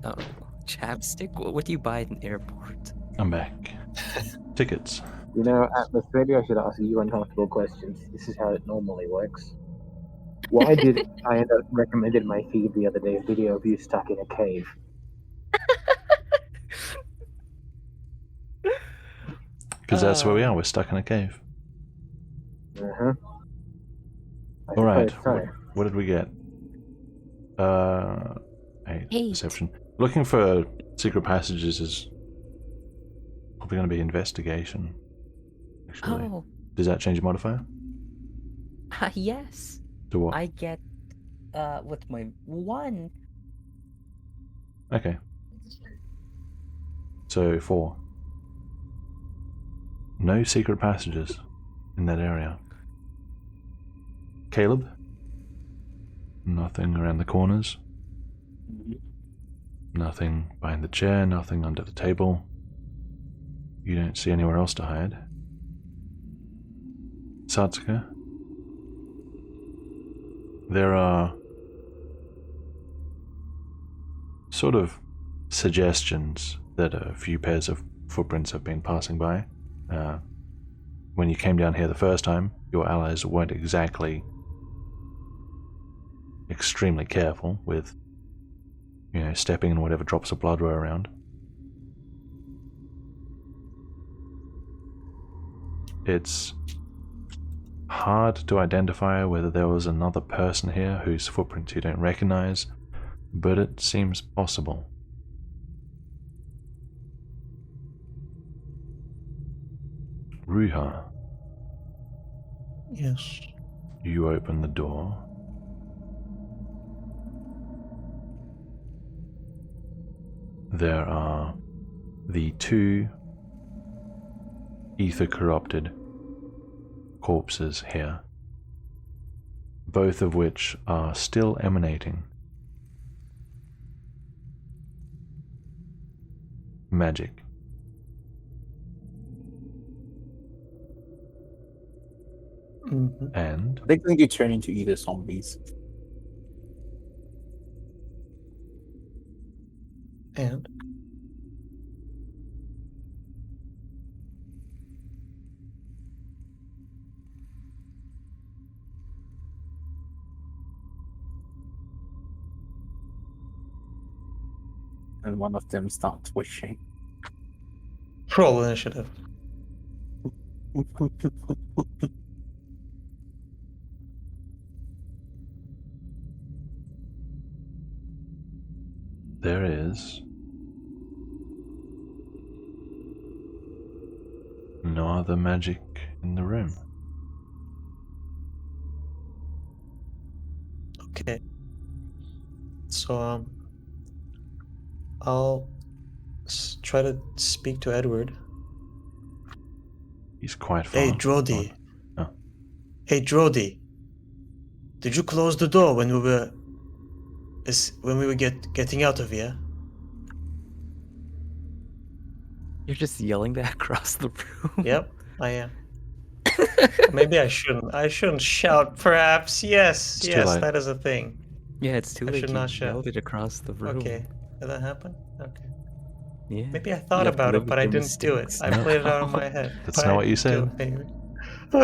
Speaker 1: a chapstick? What do you buy at an airport?
Speaker 3: I'm back. Tickets.
Speaker 9: You know, Atlas, maybe I should ask you uncomfortable questions. This is how it normally works. Why did I end up recommended my feed the other day a video of you stuck in a cave?
Speaker 3: Because that's where we are. We're stuck in a cave.
Speaker 9: Uh-huh.
Speaker 3: All right.
Speaker 9: So.
Speaker 3: What did we get? 8
Speaker 8: 8.
Speaker 3: perception. Looking for secret passages is probably going to be investigation. Actually,
Speaker 8: Oh,
Speaker 3: does that change your modifier?
Speaker 8: yes.
Speaker 3: To what?
Speaker 8: I get, with my 1.
Speaker 3: Okay. So 4. No secret passages in that area. Caleb? Nothing around the corners. Nothing behind the chair, nothing under the table. You don't see anywhere else to hide. Satsuka? There are sort of suggestions that a few pairs of footprints have been passing by. When you came down here the first time, your allies weren't exactly extremely careful with, stepping in whatever drops of blood were around. It's hard to identify whether there was another person here whose footprints you don't recognize, but it seems possible. Ruha,
Speaker 2: Yes.
Speaker 3: you open the door. There are the 2 ether-corrupted corpses here, both of which are still emanating magic.
Speaker 2: Mm-hmm.
Speaker 3: And
Speaker 7: They're going to turn into either zombies.
Speaker 2: And
Speaker 7: And one of them starts wishing.
Speaker 2: roll initiative.
Speaker 3: there is no other magic in the room.
Speaker 2: Okay. So I'll try to speak to Edward.
Speaker 3: He's quite far.
Speaker 2: Hey, Drody.
Speaker 3: Oh.
Speaker 2: Hey, Drody. Did you close the door when we were getting out of here?
Speaker 1: You're just yelling that across the room.
Speaker 2: Yep, I am. Maybe I shouldn't. I shouldn't shout. Perhaps. Yes.
Speaker 3: It's too
Speaker 2: Yes,
Speaker 3: late.
Speaker 2: that is a thing.
Speaker 1: Yeah, it's too
Speaker 2: I
Speaker 1: late.
Speaker 2: should
Speaker 1: You
Speaker 2: not shout.
Speaker 1: yelled it across the room.
Speaker 2: Okay. Did that happen? Okay.
Speaker 1: Yeah.
Speaker 2: Maybe I
Speaker 1: You
Speaker 2: thought
Speaker 1: have to
Speaker 2: about
Speaker 1: live
Speaker 2: it,
Speaker 1: with
Speaker 2: but I
Speaker 1: your
Speaker 2: didn't do it.
Speaker 1: mistakes
Speaker 2: I played it out in
Speaker 1: now.
Speaker 2: my head.
Speaker 3: That's
Speaker 2: but
Speaker 3: not
Speaker 2: I
Speaker 3: what you
Speaker 2: didn't do
Speaker 3: said.
Speaker 2: it anyway.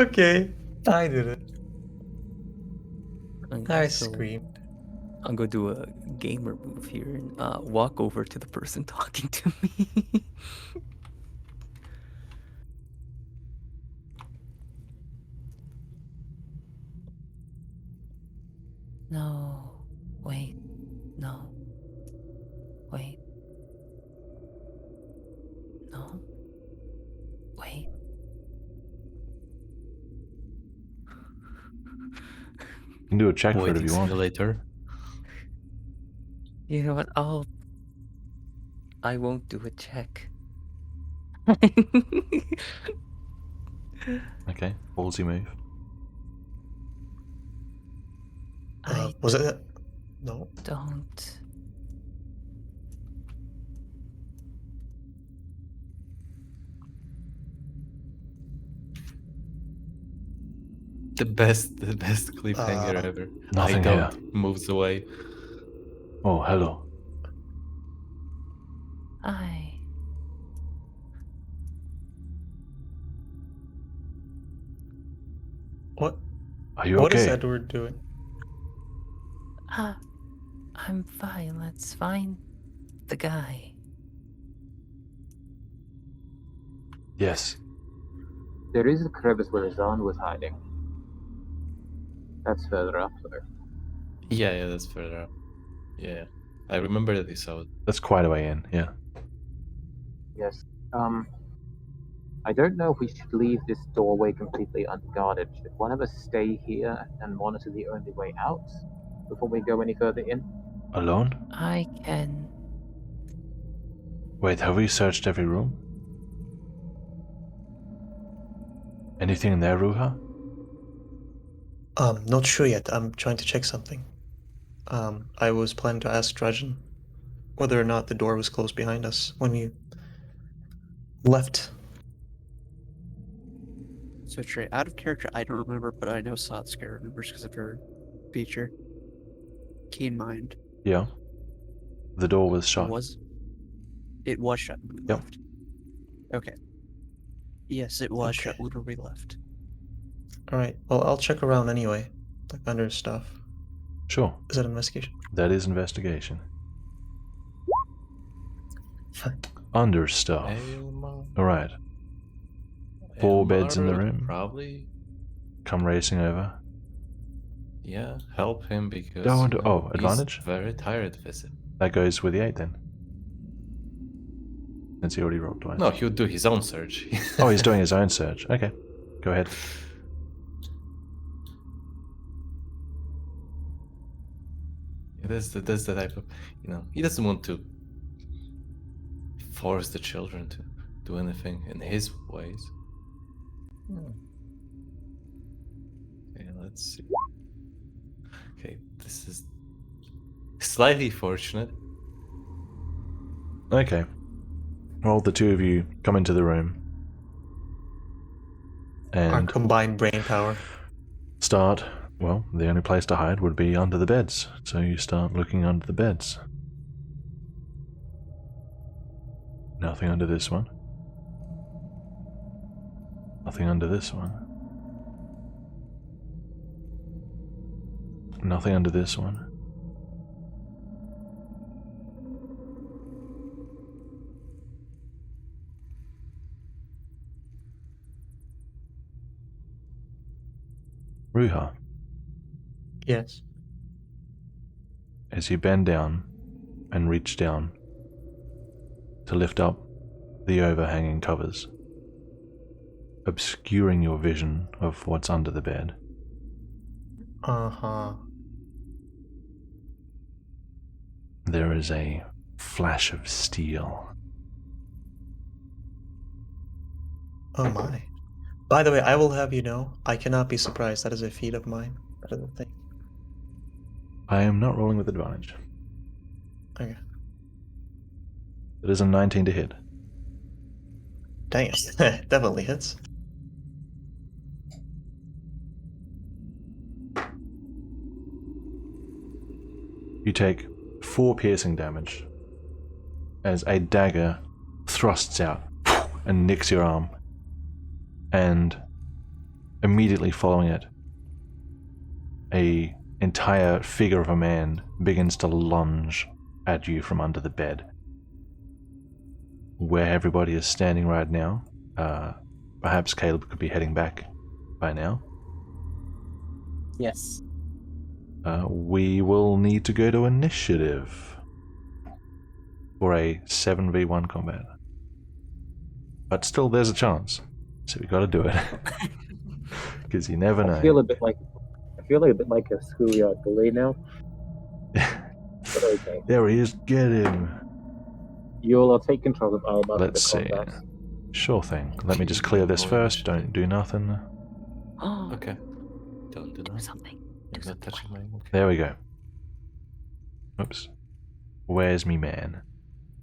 Speaker 2: Okay. I did it.
Speaker 1: Okay,
Speaker 2: I
Speaker 1: so
Speaker 2: screamed.
Speaker 1: I'll go do a gamer move here and walk over to the person talking to me.
Speaker 8: No. Wait. No. Wait. No. Wait.
Speaker 3: You can do a check for it if
Speaker 4: Waiting
Speaker 3: you want.
Speaker 4: simulator.
Speaker 1: You know what? I won't do a check.
Speaker 3: Okay, ballsy move.
Speaker 1: I
Speaker 2: Was it? No.
Speaker 8: Don't.
Speaker 4: The best cliffhanger ever.
Speaker 3: Nothing
Speaker 4: I
Speaker 3: here.
Speaker 4: don't. Moves away.
Speaker 3: Oh, hello.
Speaker 8: I.
Speaker 2: What?
Speaker 3: Are you
Speaker 2: What is
Speaker 3: okay?
Speaker 2: Edward doing?
Speaker 8: I'm fine. Let's find the guy.
Speaker 3: Yes.
Speaker 9: There is a crevice where Zahn was hiding. That's further up there.
Speaker 4: Yeah, that's further up. Yeah. I remember this out.
Speaker 3: That's quite a way in, yeah.
Speaker 9: Yes. I don't know if we should leave this doorway completely unguarded. Should one of us stay here and monitor the only way out before we go any further in?
Speaker 3: Alone?
Speaker 8: I can.
Speaker 3: Wait, have we searched every room? Anything in there, Ruha?
Speaker 2: Not sure yet. I'm trying to check something. I was planning to ask Drajan whether or not the door was closed behind us when we left.
Speaker 6: So Trey, out of character, I don't remember, but I know Satsuka remembers because of her feature. Keen mind.
Speaker 3: Yeah. The door was shut.
Speaker 6: It was shut when we
Speaker 3: Yep.
Speaker 6: left. Okay. Yes, it was shut
Speaker 2: Okay.
Speaker 6: when we left.
Speaker 2: Alright, well, I'll check around anyway. Like under stuff.
Speaker 3: Sure.
Speaker 2: Is that investigation?
Speaker 3: That is investigation.
Speaker 2: Fine.
Speaker 3: Under stuff.
Speaker 4: Elma-
Speaker 3: Alright. 4 beds in the
Speaker 4: Elmar would
Speaker 3: room.
Speaker 4: Probably.
Speaker 3: Come racing over.
Speaker 4: Yeah, help him because.
Speaker 3: Don't-
Speaker 4: you know,
Speaker 3: oh, advantage?
Speaker 4: He's very tired visit.
Speaker 3: That goes with the 8 then. Since he already rolled twice.
Speaker 4: No, he would do his own search.
Speaker 3: Oh, he's doing his own search. Okay. Go ahead.
Speaker 4: That's the type of, he doesn't want to force the children to do anything in his ways. Okay, let's see. Okay, this is slightly fortunate.
Speaker 3: Okay. Well, the two of you come into the room.
Speaker 2: Our
Speaker 3: And
Speaker 2: combined brain power.
Speaker 3: start, well, the only place to hide would be under the beds. So you start looking under the beds. Nothing under this one. Nothing under this one. Nothing under this one. Ruha,
Speaker 2: Yes.
Speaker 3: as you bend down and reach down to lift up the overhanging covers, obscuring your vision of what's under the bed.
Speaker 2: Uh-huh.
Speaker 3: There is a flash of steel.
Speaker 2: Oh my. By the way, I will have you know, I cannot be surprised. That is a feat of mine. Better than thing.
Speaker 3: I am not rolling with advantage.
Speaker 2: Okay.
Speaker 3: It is a 19 to hit.
Speaker 2: Dang it. Definitely hits.
Speaker 3: You take 4 piercing damage as a dagger thrusts out and nicks your arm, and immediately following it, a entire figure of a man begins to lunge at you from under the bed. Where everybody is standing right now, perhaps Caleb could be heading back by now.
Speaker 7: Yes.
Speaker 3: We will need to go to initiative for a 7v1 combat. But still, there's a chance. So we gotta do it. Because you never know.
Speaker 9: I feel a bit like a schoolyard bully now. But okay.
Speaker 3: There he is, get him.
Speaker 9: You'll take control of Alba.
Speaker 3: Let's see. Sure thing. Let me just clear this first, don't do nothing.
Speaker 4: Okay. Don't do
Speaker 8: Do
Speaker 4: that.
Speaker 8: something.
Speaker 4: I'm not touching my. Okay.
Speaker 3: There we go. Oops. Where's me man?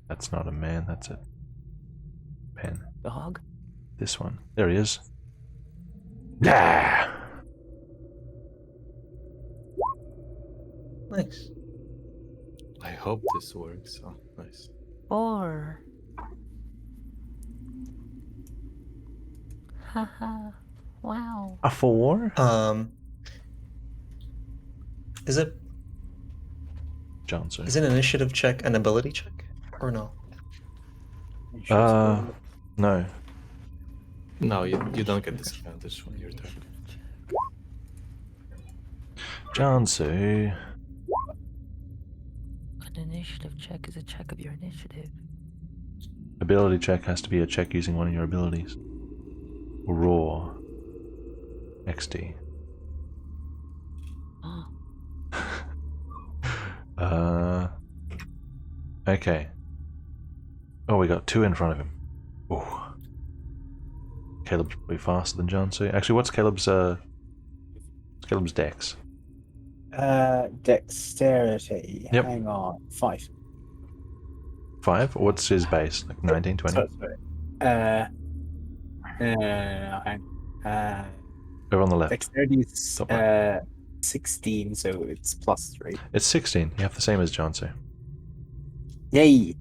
Speaker 3: That's not a man, that's a pen.
Speaker 8: Dog?
Speaker 3: This one. There he is. Yeah.
Speaker 2: Nice.
Speaker 4: I hope this works. Oh, nice.
Speaker 8: 4. Haha. Wow.
Speaker 3: A 4?
Speaker 2: Is it
Speaker 3: Johnson.
Speaker 2: is an initiative check an ability check? Or no?
Speaker 3: No.
Speaker 4: No, you don't get disadvantage when you're turn.
Speaker 3: Johnson.
Speaker 8: An initiative check is a check of your initiative.
Speaker 3: Ability check has to be a check using one of your abilities. Raw. XD.
Speaker 8: Oh.
Speaker 3: Okay. Oh, we got 2 in front of him. Ooh. Caleb's probably faster than Jansu. Actually, what's Caleb's dex?
Speaker 7: Dexterity.
Speaker 3: Yep.
Speaker 7: Hang on. 5.
Speaker 3: 5? What's his base? Like 19, 20?
Speaker 7: Sorry. Hang on.
Speaker 3: Over on the left.
Speaker 7: Dexterity is
Speaker 3: Top right.
Speaker 7: 16, so it's +3.
Speaker 3: It's 16. You have the same as Jansu.
Speaker 7: Yay!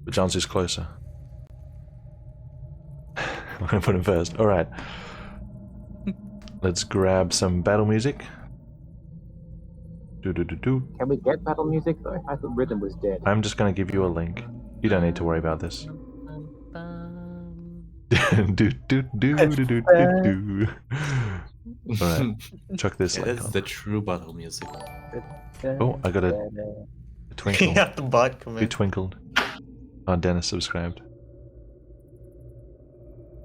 Speaker 3: But Jansu's closer. I'm gonna put him first. Alright. Let's grab some battle music. Do.
Speaker 9: Can we get battle music though? I thought rhythm was dead.
Speaker 3: I'm just gonna give you a link. You don't need to worry about this.
Speaker 8: Bum.
Speaker 3: do. Alright, chuck this
Speaker 4: Yeah,
Speaker 3: link
Speaker 4: that's
Speaker 3: on.
Speaker 4: the true battle music.
Speaker 3: Oh, I got a twinkle.
Speaker 2: You got the bot come
Speaker 3: Who
Speaker 2: in.
Speaker 3: twinkled? Oh, Dennis subscribed.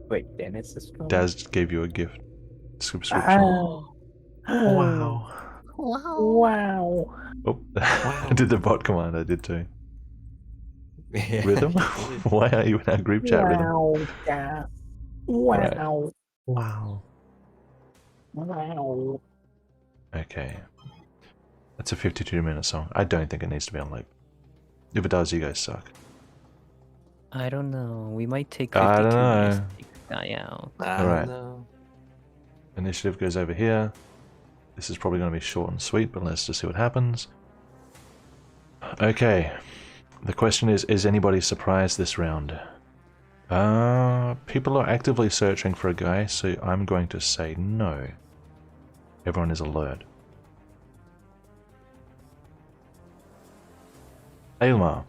Speaker 7: Wait, Dennis is coming?
Speaker 3: Daz gave you a gift subscription.
Speaker 7: Oh.
Speaker 3: Wow.
Speaker 7: Wow.
Speaker 3: Oh, I did the bot command. I did too. Rhythm? Why are you in our group chat, Rhythm?
Speaker 7: Wow. Yeah. Wow.
Speaker 3: Right. Wow.
Speaker 7: Wow.
Speaker 3: Okay. That's a 52-minute song. I don't think it needs to be on loop. If it does, you guys suck.
Speaker 8: I don't know. We might take
Speaker 3: I
Speaker 8: 52
Speaker 3: don't know.
Speaker 8: minutes to take this guy out.
Speaker 3: Alright.
Speaker 4: No.
Speaker 3: Initiative goes over here. This is probably going to be short and sweet, but let's just see what happens. Okay. The question is anybody surprised this round? People are actively searching for a guy, so I'm going to say no. Everyone is alert. Aylmar.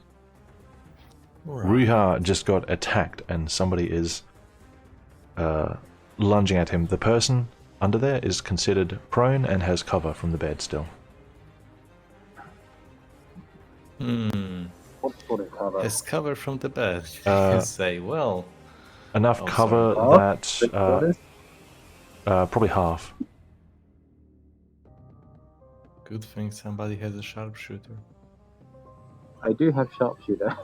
Speaker 3: Ruha just got attacked and somebody is lunging at him. The person under there is considered prone and has cover from the bed still.
Speaker 4: Hmm.
Speaker 9: What sort of cover?
Speaker 4: His cover from the bed.
Speaker 3: Uh,
Speaker 4: And say, well,
Speaker 3: Enough
Speaker 4: Oh,
Speaker 3: cover
Speaker 9: sorry.
Speaker 3: that
Speaker 9: 3/4?
Speaker 3: probably half.
Speaker 4: good thing somebody has a sharpshooter.
Speaker 9: I do have sharpshooter,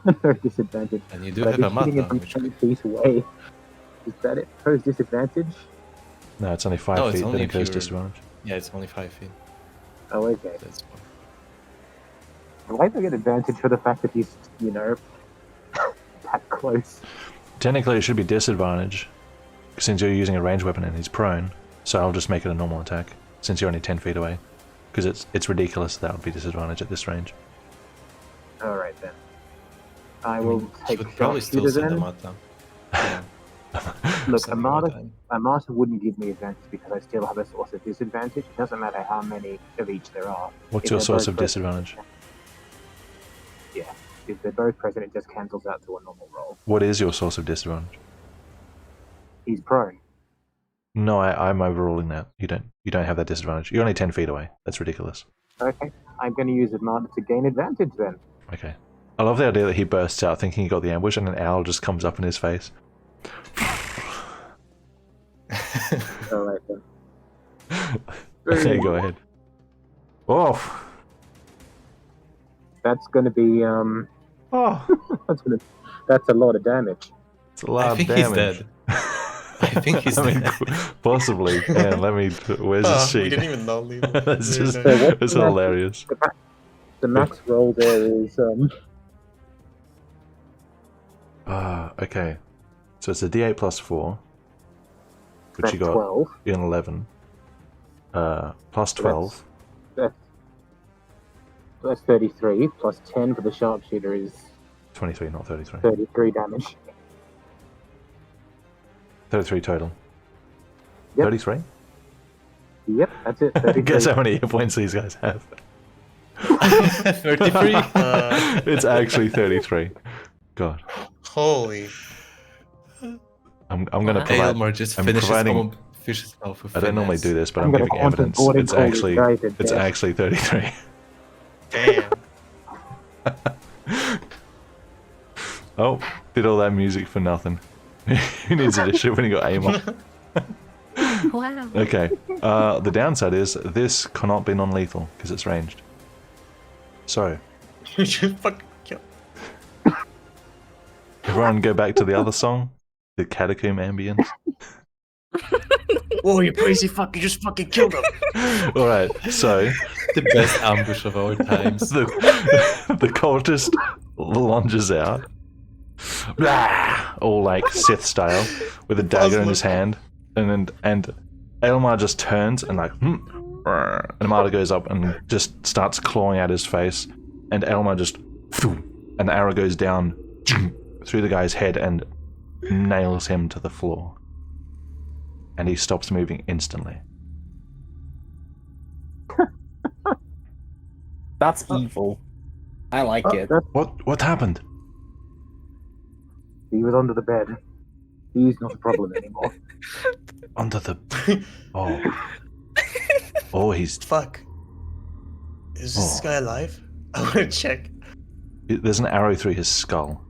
Speaker 9: disadvantage.
Speaker 4: And you do
Speaker 9: But
Speaker 4: have
Speaker 9: I'd
Speaker 4: a
Speaker 9: be shooting
Speaker 4: mata,
Speaker 9: it from
Speaker 4: which
Speaker 9: 10 feet away. Is that it? Pose disadvantage?
Speaker 3: No, it's only 5
Speaker 4: No, it's
Speaker 3: feet,
Speaker 4: only
Speaker 3: then it
Speaker 4: if
Speaker 3: goes
Speaker 4: you're-
Speaker 3: disadvantage.
Speaker 4: yeah, it's only 5 feet.
Speaker 9: Oh, okay.
Speaker 4: That's why.
Speaker 9: Why do I get advantage for the fact that he's, that close?
Speaker 3: Technically, it should be disadvantage, since you're using a ranged weapon and he's prone, so I'll just make it a normal attack, since you're only 10 feet away. Because it's ridiculous that would be disadvantage at this range.
Speaker 9: Alright then. I
Speaker 4: I
Speaker 9: will
Speaker 4: mean,
Speaker 9: take
Speaker 4: should probably still
Speaker 9: sharpshooter
Speaker 4: send a
Speaker 9: then.
Speaker 4: mata. Yeah,
Speaker 9: Look,
Speaker 4: send a mata in.
Speaker 9: a martyr wouldn't give me advantage because I still have a source of disadvantage. It doesn't matter how many of each there are.
Speaker 3: What's
Speaker 9: If
Speaker 3: your
Speaker 9: they're
Speaker 3: source
Speaker 9: both
Speaker 3: of
Speaker 9: present-
Speaker 3: disadvantage?
Speaker 9: If they're both present, it just cancels out to a normal roll.
Speaker 3: What is your source of disadvantage?
Speaker 9: He's prone.
Speaker 3: No, I'm overruling that. You don't have that disadvantage. You're only 10 feet away. That's ridiculous.
Speaker 9: Okay, I'm going to use a martyr to gain advantage then.
Speaker 3: Okay. I love the idea that he bursts out thinking he got the ambush and an owl just comes up in his face.
Speaker 9: Alright then.
Speaker 3: Okay, go ahead. Oh!
Speaker 9: That's going to be
Speaker 3: Oh!
Speaker 9: that's a lot of damage.
Speaker 3: It's a lot
Speaker 4: I
Speaker 3: of
Speaker 4: think
Speaker 3: damage.
Speaker 4: he's dead. I think he's
Speaker 3: I mean,
Speaker 4: dead.
Speaker 3: possibly. Yeah, let me... Where's the
Speaker 2: We
Speaker 3: sheet?
Speaker 2: didn't even know.
Speaker 3: That's just...
Speaker 9: So what's
Speaker 3: It's
Speaker 9: the max-
Speaker 3: hilarious.
Speaker 9: The max roll there is
Speaker 3: Okay. So it's a d8 plus 4, which
Speaker 9: that's
Speaker 3: you got
Speaker 9: 12.
Speaker 3: in 11. Plus 12.
Speaker 9: That's 33 plus 10 for the sharpshooter is
Speaker 3: 23, not 33.
Speaker 9: 33 damage.
Speaker 3: 33 total.
Speaker 9: Yep.
Speaker 3: 33?
Speaker 9: Yep, that's it. 33.
Speaker 3: Guess how many hit points these guys have.
Speaker 4: 33?
Speaker 3: It's actually 33. God.
Speaker 2: Holy.
Speaker 3: I'm going to
Speaker 8: Wow.
Speaker 3: provide...
Speaker 4: Aylmer just
Speaker 3: I'm
Speaker 4: finishes
Speaker 3: providing-
Speaker 4: fishes off with
Speaker 3: I don't normally
Speaker 4: finesse.
Speaker 3: do this, but
Speaker 9: I'm
Speaker 3: I'm
Speaker 9: gonna
Speaker 3: giving
Speaker 9: quantum
Speaker 3: evidence.
Speaker 9: board and
Speaker 3: It's
Speaker 9: call this
Speaker 3: actually...
Speaker 9: guy to
Speaker 3: It's
Speaker 9: death.
Speaker 3: actually 33.
Speaker 2: Damn.
Speaker 3: Oh, did all that music for nothing. Who needs a shit when you got aim on?
Speaker 8: Wow.
Speaker 3: Okay. The downside is this cannot be non-lethal because it's ranged. So,
Speaker 2: You should fucking kill.
Speaker 3: everyone go back to the other song, the Catacomb Ambience.
Speaker 2: Whoa, you crazy fuck, you just fucking killed him.
Speaker 3: Alright, so
Speaker 4: The best ambush of all times.
Speaker 3: the cultist lunges out. Blah! All like Sith style, with a dagger in his hand. And Elmar just turns and like and Amada goes up and just starts clawing at his face, and Elmar just and the arrow goes down through the guy's head and nails him to the floor. And he stops moving instantly.
Speaker 7: That's evil. I like it.
Speaker 3: What happened?
Speaker 9: He was under the bed. He's not a problem anymore.
Speaker 3: Under the Oh, he's
Speaker 2: Fuck. Is this
Speaker 3: Oh.
Speaker 2: guy alive? I want to check.
Speaker 3: there's an arrow through his skull.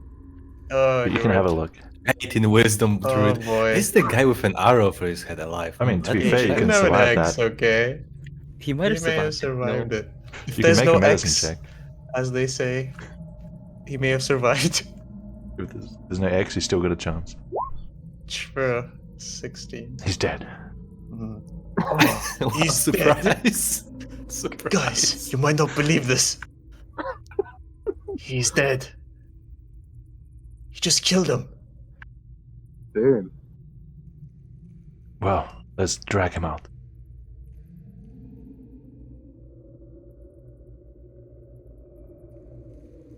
Speaker 2: Oh,
Speaker 3: You can have a look.
Speaker 4: 18 wisdom,
Speaker 2: Oh
Speaker 4: druid.
Speaker 2: boy.
Speaker 4: Is the guy with an arrow for his head alive?
Speaker 3: I mean, to be
Speaker 4: That
Speaker 3: fair,
Speaker 4: is-
Speaker 3: you can
Speaker 2: have an
Speaker 3: survive
Speaker 2: X,
Speaker 3: that.
Speaker 2: okay?
Speaker 1: He might
Speaker 2: He
Speaker 1: have
Speaker 2: may have
Speaker 1: survived.
Speaker 2: survived it. If
Speaker 3: You can
Speaker 2: there's
Speaker 3: make
Speaker 2: no
Speaker 3: a medicine
Speaker 2: X,
Speaker 3: check.
Speaker 2: as they say, he may have survived.
Speaker 3: If there's no X, he's still got a chance.
Speaker 2: True. 16.
Speaker 3: He's dead.
Speaker 2: Mhm.
Speaker 4: What a
Speaker 2: He's dead.
Speaker 4: surprise. Surprise.
Speaker 2: Guys, you might not believe this. He's dead. You just killed him.
Speaker 9: Boom.
Speaker 3: Well, let's drag him out.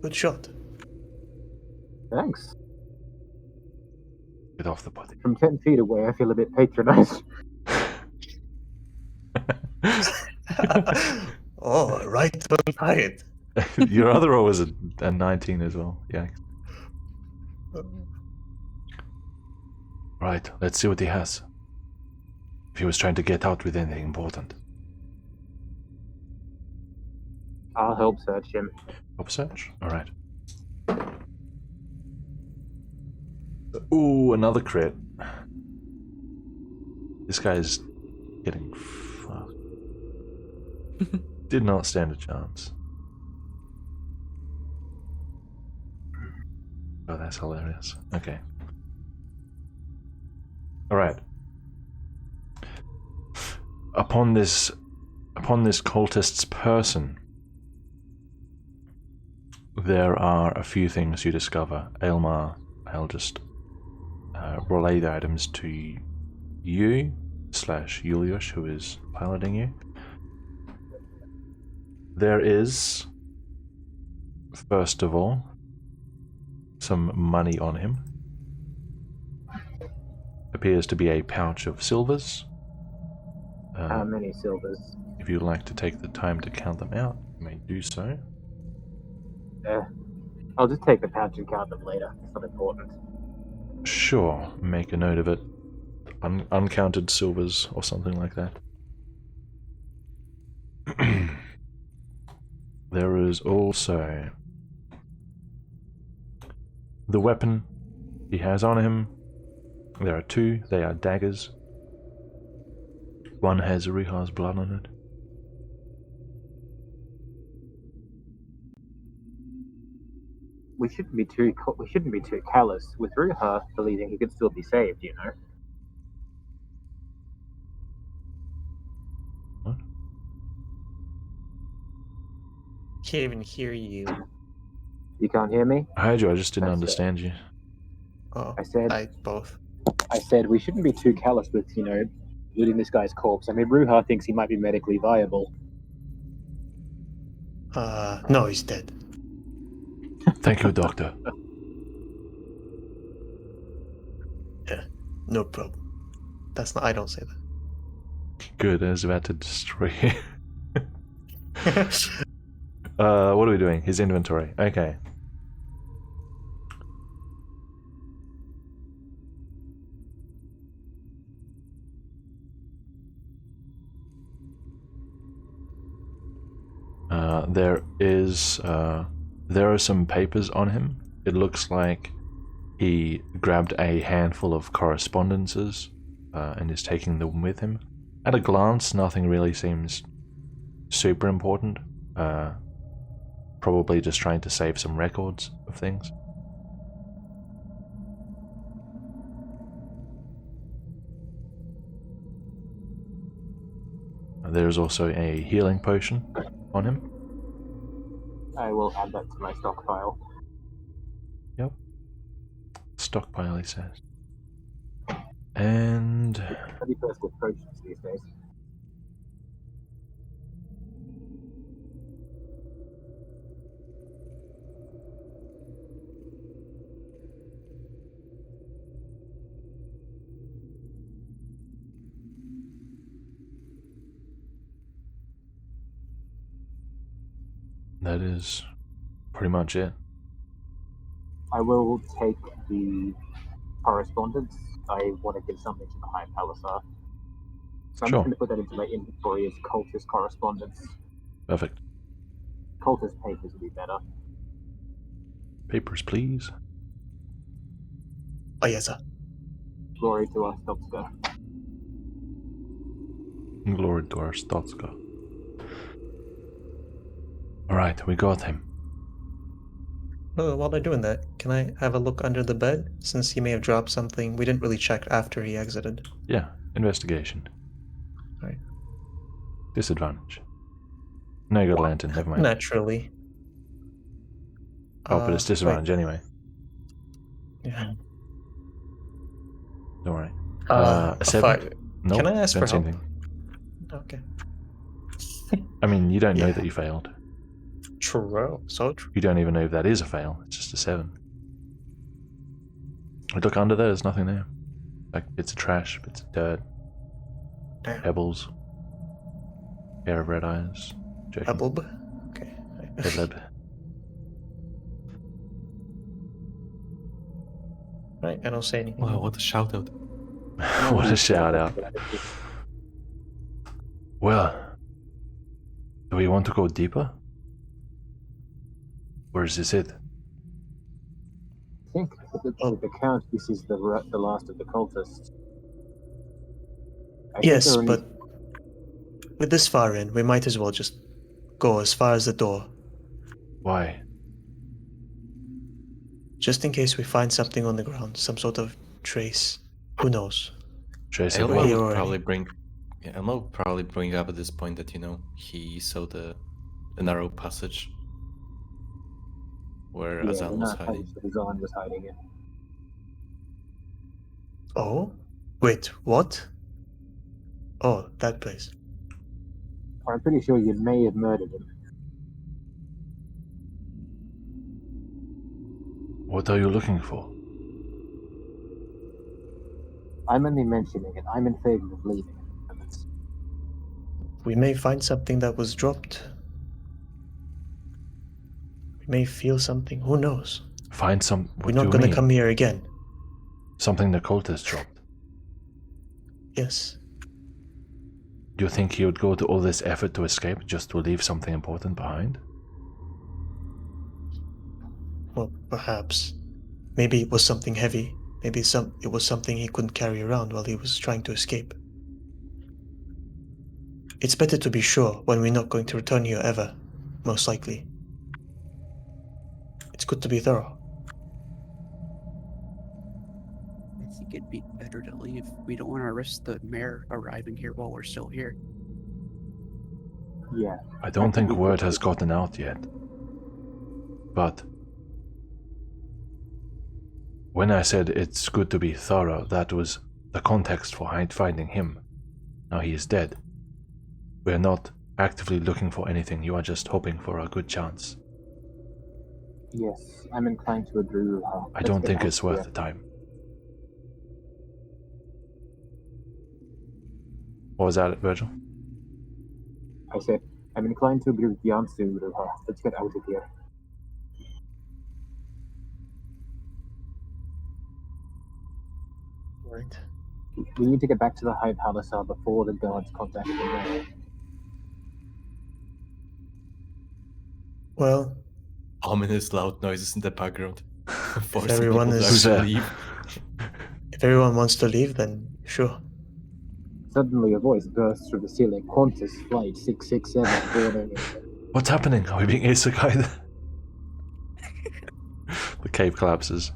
Speaker 2: Good shot.
Speaker 9: Thanks.
Speaker 3: Get off the body.
Speaker 9: From 10 feet away, I feel a bit patronized.
Speaker 2: Oh, right on target.
Speaker 3: Your other roll was a 19 as well. Yeah. Right, let's see what he has. If he was trying to get out with anything important.
Speaker 9: I'll help search him.
Speaker 3: Help search? Alright. Ooh, another crit. This guy's getting fucked. Did not stand a chance. Oh, that's hilarious. Okay. Alright. Upon this cultist's person, there are a few things you discover. Aylmar, I'll just relay the items to you / Julius, who is piloting you. There is, first of all, some money on him. Appears to be a pouch of silvers.
Speaker 9: How many silvers?
Speaker 3: If you'd like to take the time to count them out, you may do so.
Speaker 9: I'll just take the pouch and count them later. It's not important.
Speaker 3: Sure, make a note of it. Uncounted silvers or something like that. There is also the weapon he has on him. There are two. They are daggers. One has Riiga's blood on it.
Speaker 9: We shouldn't be too callous with Ruha believing he could still be saved. You know.
Speaker 3: What?
Speaker 2: Can't even hear you.
Speaker 9: You can't hear me?
Speaker 3: I heard you. I just didn't
Speaker 9: That's
Speaker 3: understand you.
Speaker 2: Oh,
Speaker 9: I said
Speaker 2: both.
Speaker 9: I said we shouldn't be too callous with, looting this guy's corpse. I mean, Ruha thinks he might be medically viable.
Speaker 2: No, he's dead.
Speaker 3: Thank you, Doctor.
Speaker 2: Yeah, no problem. I don't say that.
Speaker 3: Good, I was about to destroy you. What are we doing? His inventory. Okay. There are some papers on him. It looks like he grabbed a handful of correspondences and is taking them with him. At a glance, nothing really seems super important. Probably just trying to save some records of things. There's also a healing potion on him.
Speaker 9: I will add that to my stockpile.
Speaker 3: Yep. Stockpile, he says. And...
Speaker 9: Pretty first with potions these days.
Speaker 3: that is pretty much it.
Speaker 9: I will take the correspondence. I want to give something to the High Palisar. So I'm
Speaker 3: Sure.
Speaker 9: just going to put that into my inventory as cultist correspondence.
Speaker 3: Perfect.
Speaker 9: Cultist papers would be better.
Speaker 3: Papers, please.
Speaker 2: Oh, yes, sir.
Speaker 9: Glory to our Stopska.
Speaker 3: Glory to our Stotska. Alright, we got him.
Speaker 2: Oh, while they're doing that, can I have a look under the bed? Since he may have dropped something we didn't really check after he exited.
Speaker 3: Yeah, investigation.
Speaker 2: Right.
Speaker 3: Disadvantage. No, you got a lantern, never mind.
Speaker 2: Naturally.
Speaker 3: Oh, but it's disadvantage anyway.
Speaker 2: Yeah.
Speaker 3: Don't worry.
Speaker 2: A 5.
Speaker 3: Nope,
Speaker 2: Can I ask for
Speaker 3: don't see
Speaker 2: help?
Speaker 3: anything.
Speaker 2: Okay.
Speaker 3: I mean, you don't know
Speaker 2: Yeah.
Speaker 3: that you failed.
Speaker 2: True. So true.
Speaker 3: You don't even know if that is a fail. It's just a 7. I look under there, there's nothing there. Like bits of trash, bits of dirt,
Speaker 2: Damn.
Speaker 3: pebbles, pair of red eyes. Joking.
Speaker 2: Pebble. Okay.
Speaker 3: Headlab.
Speaker 2: Right, I don't say anything.
Speaker 4: Wow, what a shout out.
Speaker 3: What a shout out. Well, do we want to go deeper? Or is this it?
Speaker 9: think with the count, this is the last of the cultists. I think
Speaker 2: Yes,
Speaker 9: there are only-
Speaker 2: but with this far in, we might as well just go as far as the door,
Speaker 3: Why?
Speaker 2: just in case we find something on the ground, some sort of trace. Who knows?
Speaker 3: Trace
Speaker 4: Elmo
Speaker 3: away.
Speaker 2: Here
Speaker 4: would
Speaker 2: already.
Speaker 4: probably bring. Yeah, Elmo would probably bring up at this point that he saw the narrow passage where
Speaker 9: yeah,
Speaker 4: Azan
Speaker 9: the
Speaker 4: was
Speaker 9: night
Speaker 4: hiding.
Speaker 9: passage that Azan was hiding in.
Speaker 2: Oh? Wait, what? Oh, that place.
Speaker 9: I'm pretty sure you may have murdered him.
Speaker 3: What are you looking for?
Speaker 9: I'm only mentioning it. I'm in favor of leaving it.
Speaker 2: We may find something that was dropped. We may feel something. Who knows?
Speaker 3: Find some. What
Speaker 2: We're
Speaker 3: do
Speaker 2: not
Speaker 3: you
Speaker 2: gonna
Speaker 3: mean?
Speaker 2: come here again.
Speaker 3: Something the cultist dropped.
Speaker 2: Yes.
Speaker 3: Do you think he would go to all this effort to escape just to leave something important behind?
Speaker 2: Well, perhaps. Maybe it was something heavy. Maybe it was something he couldn't carry around while he was trying to escape. It's better to be sure when we're not going to return here ever, most likely. It's good to be thorough.
Speaker 6: I think it'd be better to leave. We don't want to risk the mayor arriving here while we're still here.
Speaker 9: Yeah.
Speaker 3: I don't think word has gotten out yet. But when I said it's good to be thorough, that was the context for finding him. Now he is dead. We're not actively looking for anything, you are just hoping for a good chance.
Speaker 9: Yes, I'm inclined to agree with her.
Speaker 3: I don't think it's worth the time. What was that, Virgil?
Speaker 9: I said, I'm inclined to agree with Jansu, Ruha. Let's get out of here.
Speaker 2: Right.
Speaker 9: We need to get back to the High Palace before the guards contact the mayor.
Speaker 2: Well,
Speaker 4: Ominous loud noises in the background, forcing
Speaker 2: everyone
Speaker 4: people to
Speaker 2: is-
Speaker 4: actually leave.
Speaker 2: if everyone wants to leave, then sure.
Speaker 9: Suddenly a voice bursts from the ceiling. Qantas Flight 667 boarding.
Speaker 3: What's happening? Are we being isekai'd? The cave collapses.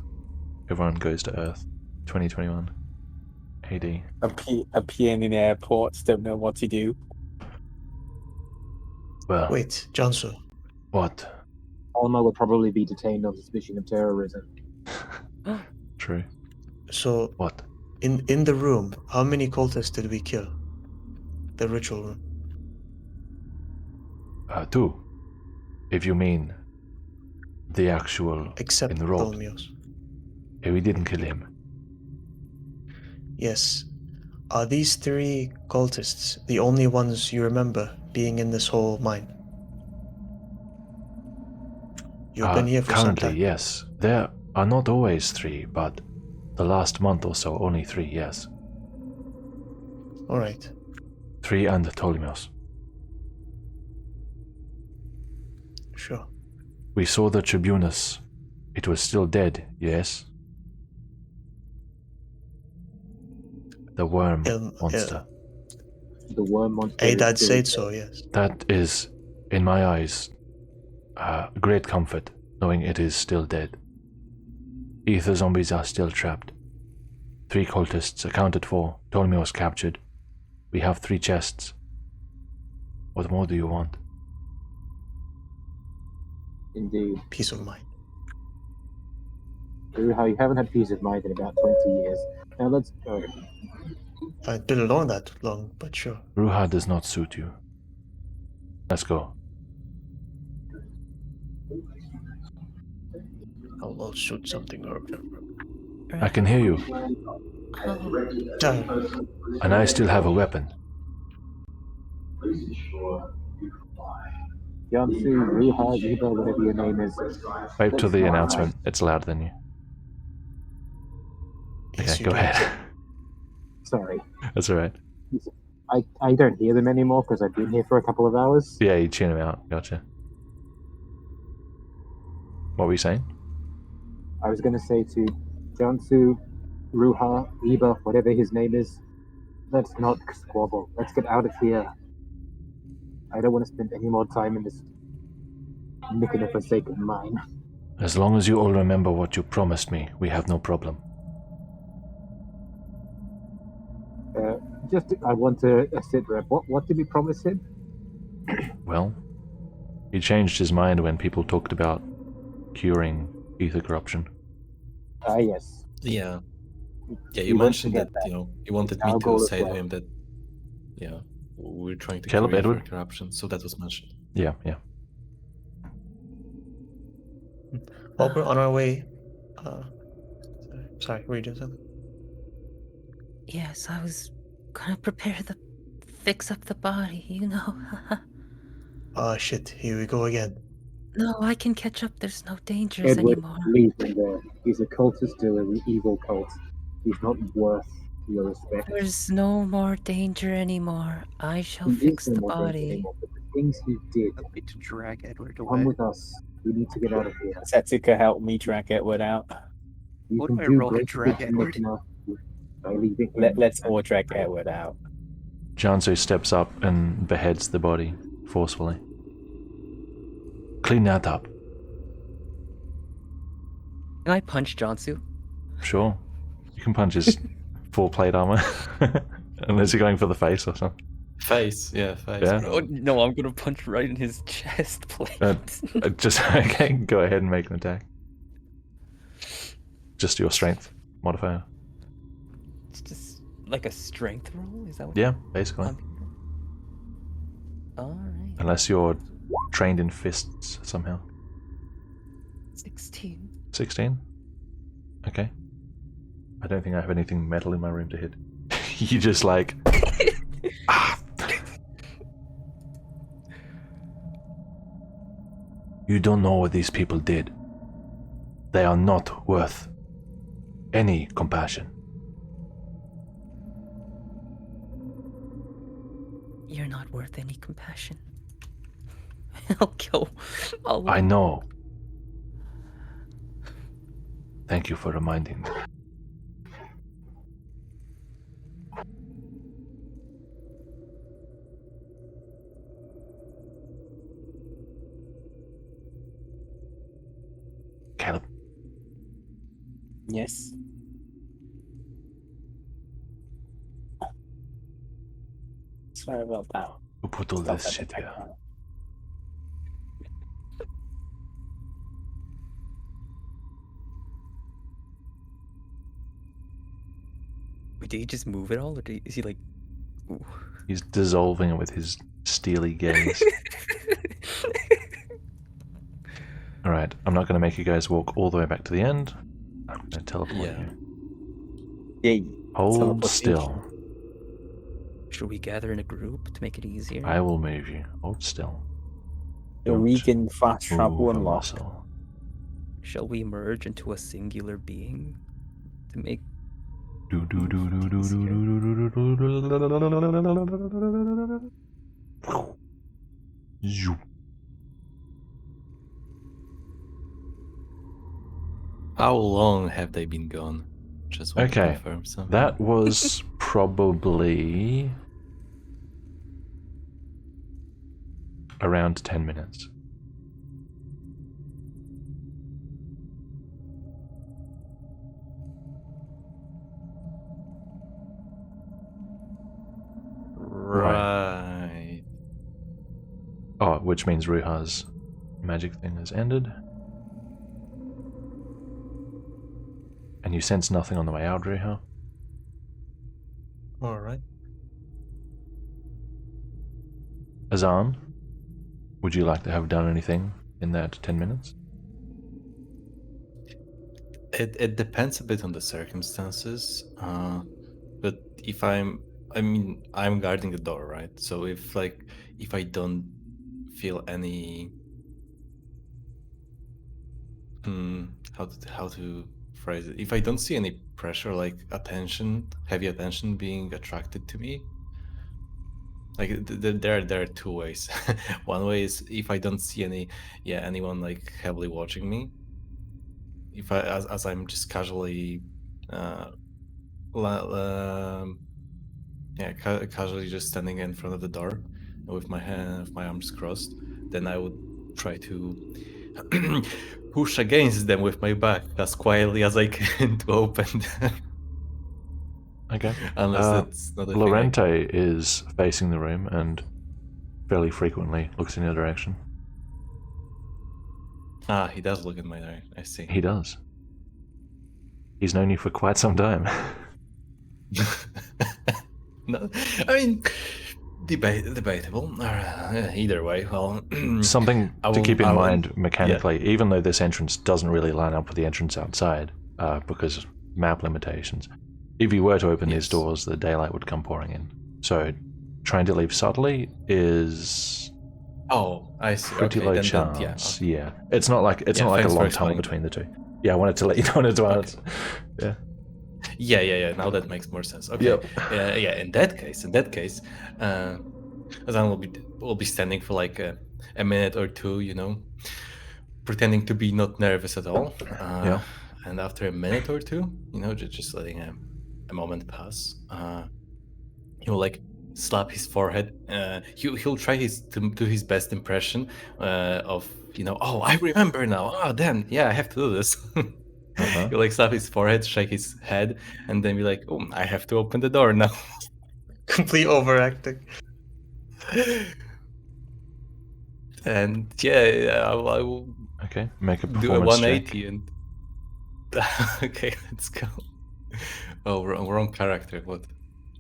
Speaker 3: Everyone goes to Earth. 2021 AD.
Speaker 7: Appear in the airports, don't know what to do.
Speaker 3: Well,
Speaker 2: Wait, Jansu.
Speaker 3: what?
Speaker 9: Alma will probably be detained on suspicion of terrorism.
Speaker 3: True.
Speaker 2: So,
Speaker 3: What?
Speaker 2: in the room, how many cultists did we kill? The ritual room.
Speaker 3: 2. If you mean the actual
Speaker 2: Except
Speaker 3: in the road.
Speaker 2: Tholmios.
Speaker 3: We didn't kill him.
Speaker 2: Yes. Are these 3 cultists the only ones you remember being in this whole mine? You've been here for some
Speaker 3: Currently,
Speaker 2: time.
Speaker 3: yes. There are not always 3, but the last month or so, only 3, yes.
Speaker 2: Alright.
Speaker 3: 3 and Ptolemos.
Speaker 2: Sure.
Speaker 3: We saw the Tribunus. It was still dead, yes? The worm monster.
Speaker 9: The worm monster.
Speaker 2: Adad said so, yes.
Speaker 3: That is, in my eyes, great comfort, knowing it is still dead. Ether zombies are still trapped. 3 cultists accounted for, Ptolemos captured. We have 3 chests. What more do you want?
Speaker 9: Indeed.
Speaker 2: Peace of mind.
Speaker 9: Ruha, you haven't had peace of mind in about 20 years. Now let's go.
Speaker 2: I've been alone that long, but sure.
Speaker 3: Ruha does not suit you. Let's go.
Speaker 2: I'll shoot something or...
Speaker 3: I can hear you, and I still have a weapon.
Speaker 9: Jansu, Ruha, Eva, whatever your name is.
Speaker 3: Wait to the announcement. It's louder than you.
Speaker 2: Yes,
Speaker 3: Okay,
Speaker 2: you
Speaker 3: go
Speaker 2: do.
Speaker 3: ahead.
Speaker 9: Sorry.
Speaker 3: That's alright.
Speaker 9: I don't hear them anymore because I've been here for a couple of hours.
Speaker 3: Yeah, you tune him out. Gotcha. What were you saying?
Speaker 9: I was going to say to Jansu, Ruha, Iba, whatever his name is, let's not squabble. Let's get out of here. I don't want to spend any more time in this nick in a forsaken mine.
Speaker 3: As long as you all remember what you promised me, we have no problem.
Speaker 9: I want to sit rep. What did we promise him?
Speaker 3: Well, he changed his mind when people talked about curing ether corruption.
Speaker 9: Ah, yes.
Speaker 4: Yeah. Yeah, you
Speaker 9: We won't
Speaker 4: mentioned that,
Speaker 9: forget that.
Speaker 4: you wanted
Speaker 9: It's
Speaker 4: me
Speaker 9: our
Speaker 4: to
Speaker 9: goal as
Speaker 4: say to
Speaker 9: well.
Speaker 4: him that, yeah, we're trying to
Speaker 3: Caleb,
Speaker 4: cure ether
Speaker 3: Edward?
Speaker 4: corruption, so that was mentioned.
Speaker 3: Yeah.
Speaker 2: While we're on our way, sorry, were you doing something?
Speaker 8: Yes, I was gonna fix up the body, you know.
Speaker 2: Oh shit, here we go again.
Speaker 8: No, I can catch up. There's no dangers
Speaker 9: Edward,
Speaker 8: anymore.
Speaker 9: leave him there. He's a cultist to an evil cult. He's not worth your respect.
Speaker 8: There's no more danger anymore. I shall
Speaker 9: He
Speaker 8: fix
Speaker 9: is no
Speaker 8: the
Speaker 9: more danger
Speaker 8: body.
Speaker 9: anymore, but the things he did.
Speaker 6: Help me to drag Edward
Speaker 9: Come
Speaker 6: away.
Speaker 9: with us. We need to get out of here.
Speaker 7: Setsuka helped me track Edward out.
Speaker 9: You
Speaker 6: What
Speaker 9: can
Speaker 6: do I
Speaker 9: do
Speaker 6: roll to
Speaker 9: great
Speaker 6: drag
Speaker 9: things in
Speaker 6: Edward?
Speaker 9: Nigma by leaving him.
Speaker 7: Let's all track Edward out.
Speaker 3: Jansu steps up and beheads the body forcefully. Clean that up.
Speaker 1: Can I punch Jansu?
Speaker 3: Sure. You can punch his full plate armor. Unless you're going for the face or something.
Speaker 4: Face, yeah, face.
Speaker 3: Yeah.
Speaker 1: Oh, no, I'm gonna punch right in his chest plate.
Speaker 3: Just okay, go ahead and make an attack. Just your strength modifier.
Speaker 1: It's just like a strength roll? Is that what
Speaker 3: Yeah, basically.
Speaker 1: Alright.
Speaker 3: Unless you're trained in fists somehow.
Speaker 1: 16.
Speaker 3: 16? Okay. I don't think I have anything metal in my room to hit. You just like... ah. You don't know what these people did. They are not worth any compassion.
Speaker 8: You're not worth any compassion. I'll kill all of
Speaker 3: I
Speaker 8: them.
Speaker 3: know. Thank you for reminding me. Caleb,
Speaker 7: Yes. Sorry about that.
Speaker 3: who put all
Speaker 7: Stop
Speaker 3: this
Speaker 7: that
Speaker 3: shit
Speaker 7: attack.
Speaker 3: here?
Speaker 1: Wait, did he just move it all? Or is he like... Ooh.
Speaker 3: He's dissolving it with his steely gaze. Alright, I'm not going to make you guys walk all the way back to the end. I'm going to teleport
Speaker 4: Yeah.
Speaker 3: you.
Speaker 7: Yay.
Speaker 3: Hold
Speaker 7: Teleportation.
Speaker 3: still.
Speaker 1: Should we gather in a group to make it easier?
Speaker 3: I will move you. Hold still.
Speaker 7: The
Speaker 3: Don't
Speaker 7: weekend fast travel
Speaker 3: move a
Speaker 7: unlocked.
Speaker 3: muscle.
Speaker 1: Shall we merge into a singular being to make...
Speaker 3: Do do do do do do do do do. Zoop.
Speaker 4: How long have they been gone? Just want to
Speaker 3: Okay,
Speaker 4: confirm something.
Speaker 3: that was probably around 10 minutes.
Speaker 4: Right.
Speaker 3: Oh, which means Ruha's magic thing has ended. And you sense nothing on the way out, Ruha?
Speaker 2: Alright.
Speaker 3: Azan, would you like to have done anything in that 10 minutes?
Speaker 4: It depends a bit on the circumstances. But if I'm guarding the door, right? So if I don't feel any how to phrase it, if I don't see any pressure, like heavy attention being attracted to me, like there are two ways. One way is if I don't see anyone like heavily watching me, if I as I'm just casually, la- casually just standing in front of the door with my arms crossed, then I would try to push against them with my back as quietly as I can to open them.
Speaker 3: Okay.
Speaker 4: Unless that's not a thing I
Speaker 3: Lorente is facing the room and fairly frequently looks in your direction.
Speaker 4: can. He does look in my direction. I see.
Speaker 3: He does. He's known you for quite some time.
Speaker 4: No, I mean, debatable. Either way, well,
Speaker 3: Something to keep in mind mechanically,
Speaker 4: yeah.
Speaker 3: even though this entrance doesn't really line up with the entrance outside because map limitations, if you were to open these
Speaker 4: Yes.
Speaker 3: doors, the daylight would come pouring in. So trying to leave subtly is
Speaker 4: Oh, I see.
Speaker 3: pretty
Speaker 4: Okay,
Speaker 3: low
Speaker 4: then,
Speaker 3: chance.
Speaker 4: yeah.
Speaker 3: Yeah, it's not like a
Speaker 4: Thanks
Speaker 3: long
Speaker 4: for
Speaker 3: tunnel
Speaker 4: explaining
Speaker 3: between the two. Yeah, I wanted to let you know in advance. Yeah.
Speaker 4: Yeah. Now that makes more sense. Okay.
Speaker 3: Yep.
Speaker 4: Yeah. In that case, Azan will be standing for like a minute or two, pretending to be not nervous at all.
Speaker 3: Yeah.
Speaker 4: And after a minute or two, just letting a moment pass, he'll like slap his forehead. He'll try to do his best impression of oh, I remember now. Oh, damn, yeah, I have to do this.
Speaker 3: Uh-huh.
Speaker 4: He'll like slap his forehead, shake his head, and then be like, oh, I have to open the door now.
Speaker 2: Complete overacting.
Speaker 4: And yeah, I will
Speaker 3: Okay, make a
Speaker 4: do a
Speaker 3: performance
Speaker 4: 180
Speaker 3: check.
Speaker 4: and okay, let's go. Oh, wrong character. What?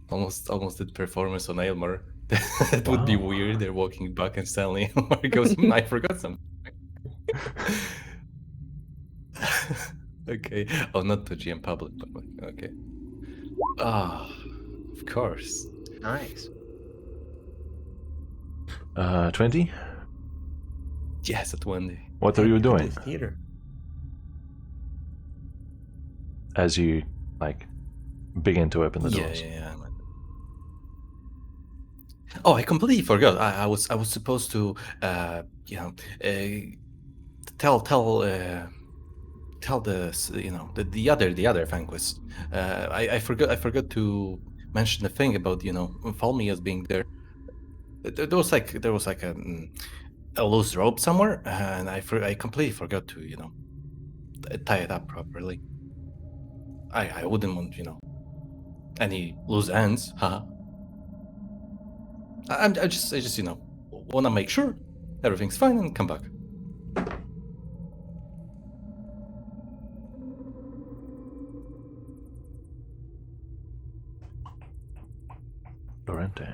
Speaker 4: Almost did performance on Aylmer. That would be
Speaker 3: Wow.
Speaker 4: weird. They're walking back and suddenly Aylmer goes, I forgot something. Okay. Oh, not to GM public, but okay. Of course.
Speaker 2: Nice.
Speaker 3: 20?
Speaker 4: Yes, at Wendy.
Speaker 3: What are you doing
Speaker 2: Theater.
Speaker 3: as you begin to open the doors?
Speaker 4: Yeah. Oh, I completely forgot. I was supposed to, tell the other Vanquish. I forgot to mention the thing about Falmias being there. There was like a loose rope somewhere, and I completely forgot to tie it up properly. I wouldn't want any loose ends, huh? I just want to make sure everything's fine and come back.
Speaker 3: Lorente.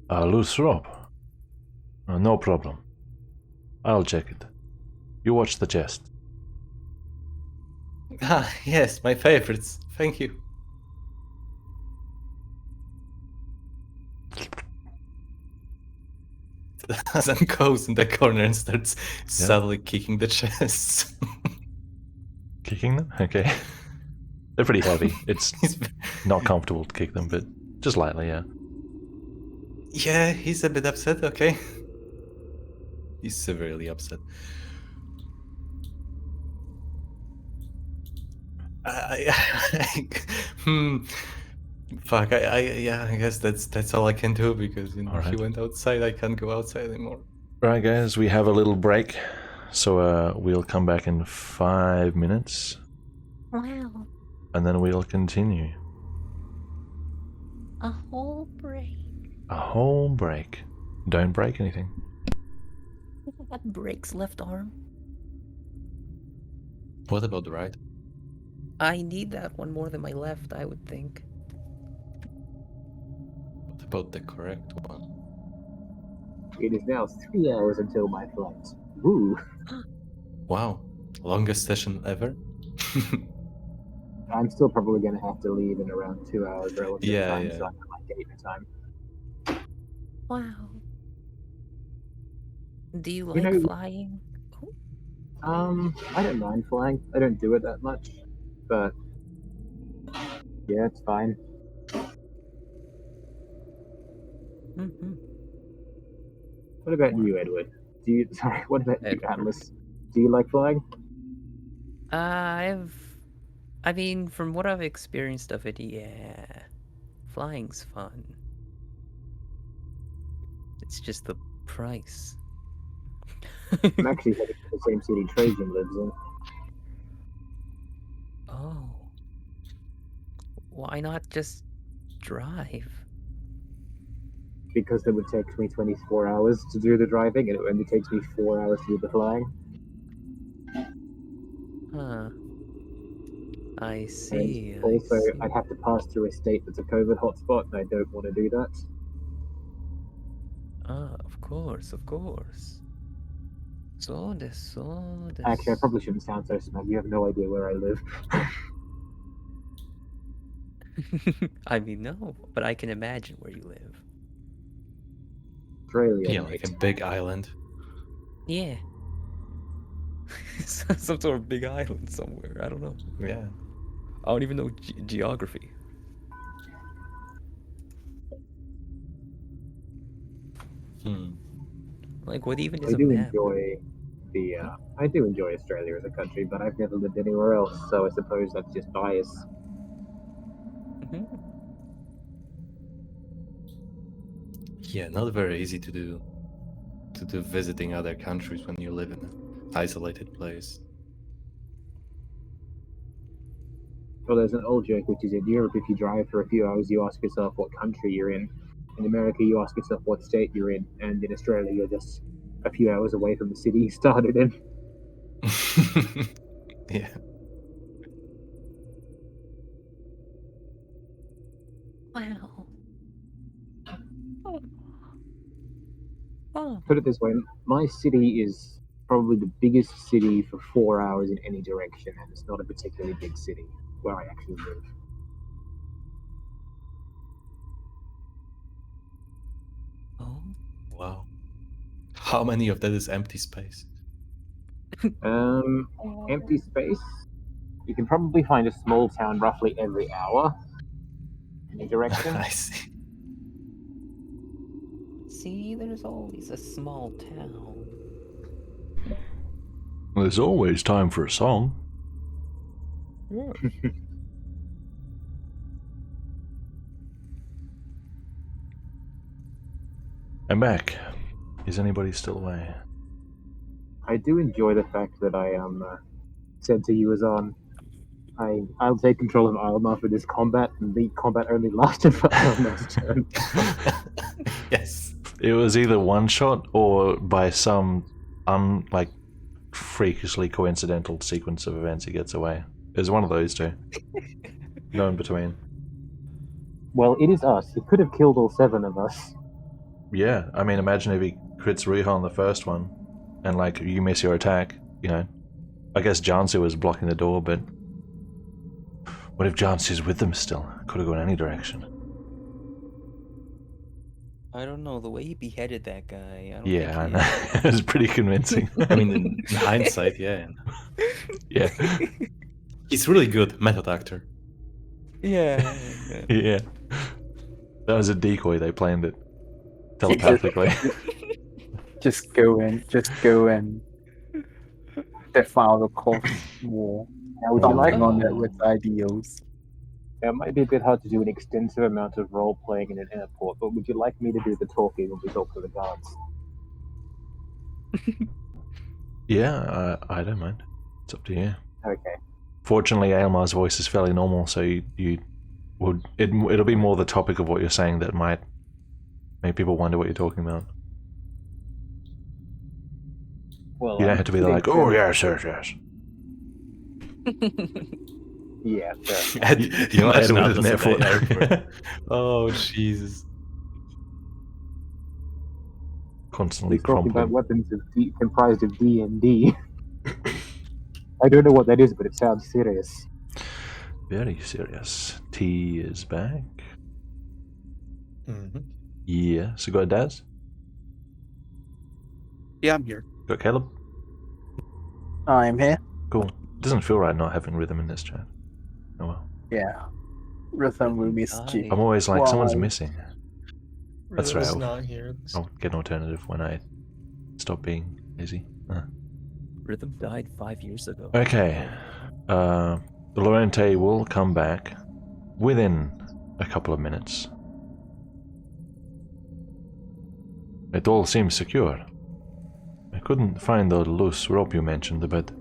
Speaker 3: A loose rope? No problem. I'll check it. You watch the chest.
Speaker 4: Yes, my favorites. Thank you. Hassan goes in the corner and starts sadly kicking the chests.
Speaker 3: Kicking them? Okay. They're pretty heavy. It's not comfortable to kick them, but just lightly, yeah.
Speaker 4: Yeah, he's a bit upset, okay. He's severely upset. Fuck, I guess that's all I can do because he went outside. I can't go outside anymore.
Speaker 3: Right, guys, we have a little break, so we'll come back in 5 minutes.
Speaker 8: Wow.
Speaker 3: And then we'll continue.
Speaker 8: A whole break.
Speaker 3: A whole break. Don't break anything.
Speaker 8: That breaks left arm.
Speaker 4: What about the right?
Speaker 1: I need that one more than my left, I would think.
Speaker 4: What about the correct one?
Speaker 9: It is now 3 hours until my flight. Woo!
Speaker 4: Wow, longest session ever.
Speaker 9: I'm still probably going to have to leave in around 2 hours relative
Speaker 4: Yeah,
Speaker 9: time,
Speaker 4: yeah.
Speaker 9: so I'm at my gate in time.
Speaker 8: Wow. Do you
Speaker 9: You
Speaker 8: like
Speaker 9: know-
Speaker 8: flying?
Speaker 9: I don't mind flying. I don't do it that much, but yeah, it's fine.
Speaker 8: Mm-hmm.
Speaker 9: What about you, Edward? Do you? Sorry, what about you,
Speaker 1: Edward.
Speaker 9: Atlas? Do you like flying?
Speaker 1: I mean, from what I've experienced of it, yeah. Flying's fun. It's just the price.
Speaker 9: I'm actually heading to the same city Trajan lives in.
Speaker 1: Oh. Why not just drive?
Speaker 9: Because it would take me 24 hours to do the driving, and it only takes me 4 hours to do the flying.
Speaker 1: Huh. I
Speaker 9: And
Speaker 1: see. I
Speaker 9: also,
Speaker 1: see.
Speaker 9: I'd have to pass through a state that's a COVID hotspot, and I don't want to do that.
Speaker 1: Ah, of course, of course. So this.
Speaker 9: Actually, I probably shouldn't sound so smug. You have no idea where I live.
Speaker 1: I mean, no, but I can imagine where you live.
Speaker 9: Australia,
Speaker 4: Yeah, like a
Speaker 9: mate.
Speaker 4: big island.
Speaker 1: Yeah. Some sort of big island somewhere. I don't know.
Speaker 4: Yeah.
Speaker 1: I don't even know geography.
Speaker 4: Hmm.
Speaker 1: Like, what even is
Speaker 9: I
Speaker 1: a
Speaker 9: do
Speaker 1: map?
Speaker 9: enjoy I do enjoy Australia as a country, but I've never lived anywhere else, so I suppose that's just bias.
Speaker 1: Mhm.
Speaker 4: Yeah, not very easy to do visiting other countries when you live in an isolated place.
Speaker 9: Well, there's an old joke which is in Europe, if you drive for a few hours, you ask yourself what country you're in. In America, you ask yourself what state you're in, and in Australia, you're just a few hours away from the city you started in.
Speaker 4: Yeah.
Speaker 8: Wow.
Speaker 1: Oh.
Speaker 9: Put it this way, my city is probably the biggest city for 4 hours in any direction, and it's not a particularly big city where I actually live.
Speaker 1: Oh.
Speaker 4: Wow. How many of that is empty space?
Speaker 9: Empty space. You can probably find a small town roughly every hour. Any direction.
Speaker 4: I see.
Speaker 1: See, there's always a small town.
Speaker 3: There's always time for a song.
Speaker 1: Yeah.
Speaker 3: I'm back. Is anybody still away?
Speaker 9: I do enjoy the fact that I said to you as on. I'll take control of Alma for this combat, and the combat only lasted for Alma's turn.
Speaker 4: Yes.
Speaker 3: It was either one shot or by some freakishly coincidental sequence of events he gets away. It was one of those two. No in between.
Speaker 9: Well, it is us. He could have killed all 7 of us.
Speaker 3: Yeah, I mean, imagine if he crits Riiga on the first one, and you miss your attack. You know, I guess Jansu was blocking the door, but what if Jansu's with them still? Could have gone any direction.
Speaker 1: I don't know, the way he beheaded that guy, I don't
Speaker 3: Yeah, I
Speaker 1: think
Speaker 3: know. It was pretty convincing.
Speaker 4: I mean, in hindsight, yeah.
Speaker 3: Yeah,
Speaker 4: He's really good method actor.
Speaker 1: Yeah.
Speaker 3: yeah. That was a decoy. They planned it telepathically.
Speaker 7: Just go in. Defile the cost war.
Speaker 9: Now, would you like?
Speaker 7: Something on it with ideals.
Speaker 9: It might be a bit hard to do an extensive amount of role playing in an airport, but would you like me to do the talking when we talk to the guards?
Speaker 3: Yeah, I don't mind. It's up to you.
Speaker 9: Okay.
Speaker 3: Fortunately, Aylmar's voice is fairly normal, so it'll be more the topic of what you're saying that might make people wonder what you're talking about.
Speaker 9: Well,
Speaker 3: You don't have to be like, oh yes.
Speaker 9: Yeah, sure.
Speaker 3: You're not
Speaker 4: Imagine
Speaker 3: Edward
Speaker 4: Atlas
Speaker 3: in
Speaker 4: at the
Speaker 3: airport.
Speaker 4: airport. Oh, Jesus.
Speaker 3: Constantly
Speaker 9: He's talking about
Speaker 3: crumpling.
Speaker 9: weapons comprised of DnD. I don't know what that is, but it sounds serious.
Speaker 3: Very serious. T is back.
Speaker 4: Mm-hmm.
Speaker 3: Yeah, so go ahead, Daz.
Speaker 6: Yeah, I'm here.
Speaker 3: Got Caleb?
Speaker 7: I'm here.
Speaker 3: Cool. Doesn't feel right not having rhythm in this chat. Oh well.
Speaker 7: Yeah. Rhythm will be stupid.
Speaker 3: I'm always like, someone's
Speaker 7: Why?
Speaker 3: missing. That's
Speaker 2: Rhythm
Speaker 3: right.
Speaker 2: is not here.
Speaker 3: I'll get an alternative when I stop being lazy.
Speaker 1: Rhythm died 5 years ago.
Speaker 3: Okay. Lorente will come back within a couple of minutes. It all seems secure. I couldn't find the loose rope you mentioned, but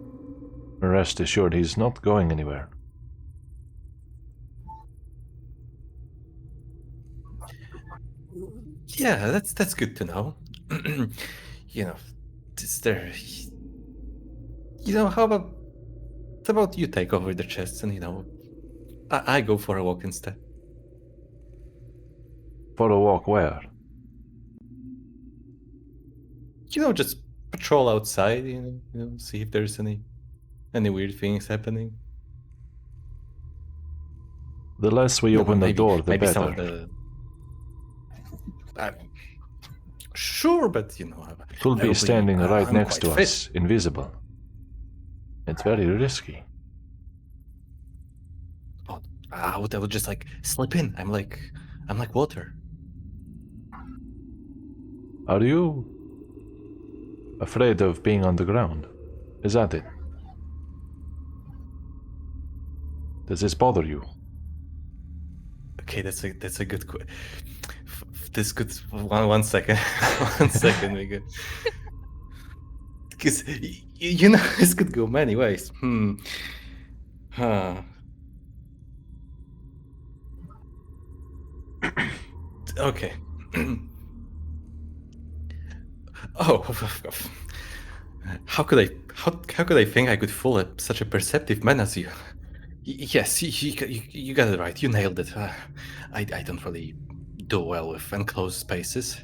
Speaker 3: rest assured he's not going anywhere.
Speaker 4: Yeah, that's good to know. You know, is there? You know, how about you take over the chests and I go for a walk instead.
Speaker 3: For a walk where?
Speaker 4: Just patrol outside. See if there's any weird things happening.
Speaker 3: The less we open the
Speaker 4: maybe,
Speaker 3: door, the
Speaker 4: maybe
Speaker 3: better.
Speaker 4: some of the. Sure, but
Speaker 3: Could be standing right
Speaker 4: I'm
Speaker 3: next
Speaker 4: quite
Speaker 3: to
Speaker 4: fit.
Speaker 3: us, invisible. It's very risky.
Speaker 4: Oh, I would just like slip in. I'm like water.
Speaker 3: Are you afraid of being on the ground? Is that it? Does this bother you?
Speaker 4: Okay, that's a good question. This could one second, 1 second, we go. Because this could go many ways. Huh. Okay. Oh, how could I think I could fool such a perceptive man as you? Yes, you got it right. You nailed it. I don't really do well with enclosed spaces.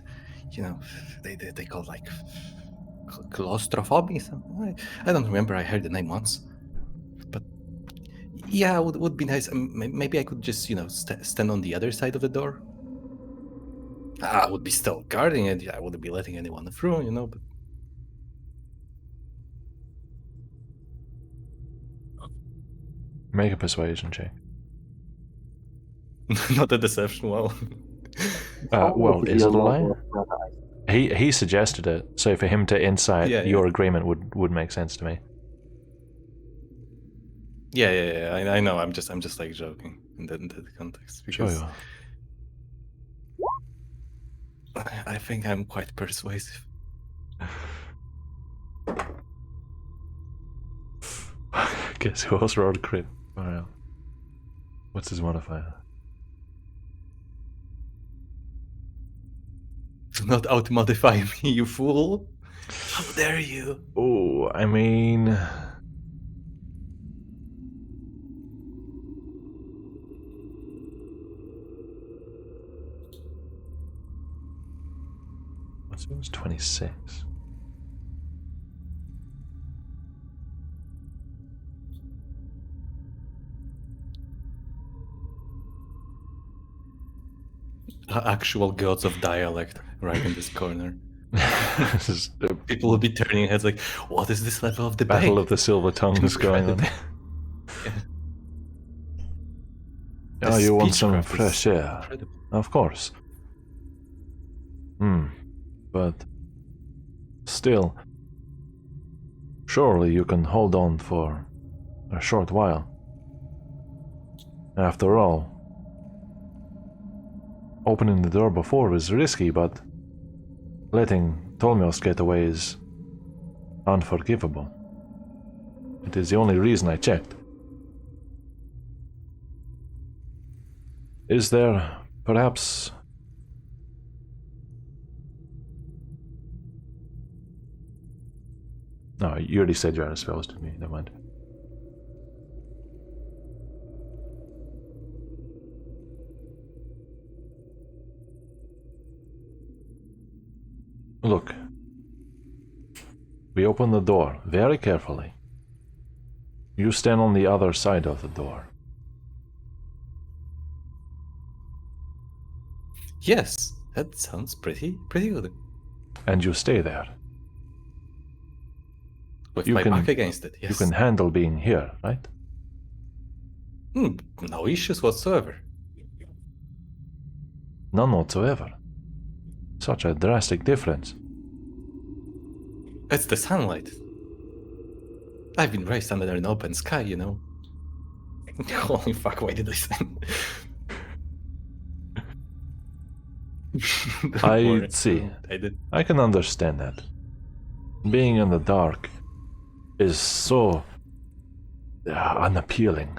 Speaker 4: They call it like claustrophobia. I don't remember. I heard the name once, but yeah, it would be nice. Maybe I could just stand on the other side of the door. I would be still guarding it. I wouldn't be letting anyone through. But
Speaker 3: Make a persuasion check.
Speaker 4: not a deception. Well,
Speaker 3: Well, is it a lie? He suggested it, so for him to incite your agreement would make sense to me.
Speaker 4: Yeah. I know. I'm just like joking in that context because
Speaker 3: Sure.
Speaker 4: I think I'm quite persuasive.
Speaker 3: Guess who else rolled a crit? Alright. What's his modifier?
Speaker 4: Do not out-modify me, you fool! How dare you!
Speaker 3: Oh, I mean... It was 26.
Speaker 4: Actual gods of dialect right in this corner.
Speaker 3: This is the
Speaker 4: People will be turning heads like, what is this level of debate?
Speaker 3: Battle of the Silver Tongues going on. Oh, you want some fresh air?
Speaker 4: Incredible.
Speaker 3: Of course. But still, surely you can hold on for a short while. After all, opening the door before was risky, but letting Tolmios get away is unforgivable. It is the only reason I checked. Is there perhaps... No, you already said you're out of spells to me, never mind. Look. We open the door very carefully. You stand on the other side of the door.
Speaker 4: Yes, that sounds pretty good.
Speaker 3: And you stay there.
Speaker 4: With
Speaker 3: You
Speaker 4: my
Speaker 3: can-
Speaker 4: back against it, yes.
Speaker 3: You can handle being here, right?
Speaker 4: No issues whatsoever.
Speaker 3: None whatsoever. Such a drastic difference.
Speaker 4: It's the sunlight. I've been raised under an open sky, you know. Holy fuck, why did I say Don't
Speaker 3: I
Speaker 4: worry,
Speaker 3: see.
Speaker 4: I did.
Speaker 3: I can understand that. Being in the dark is so unappealing.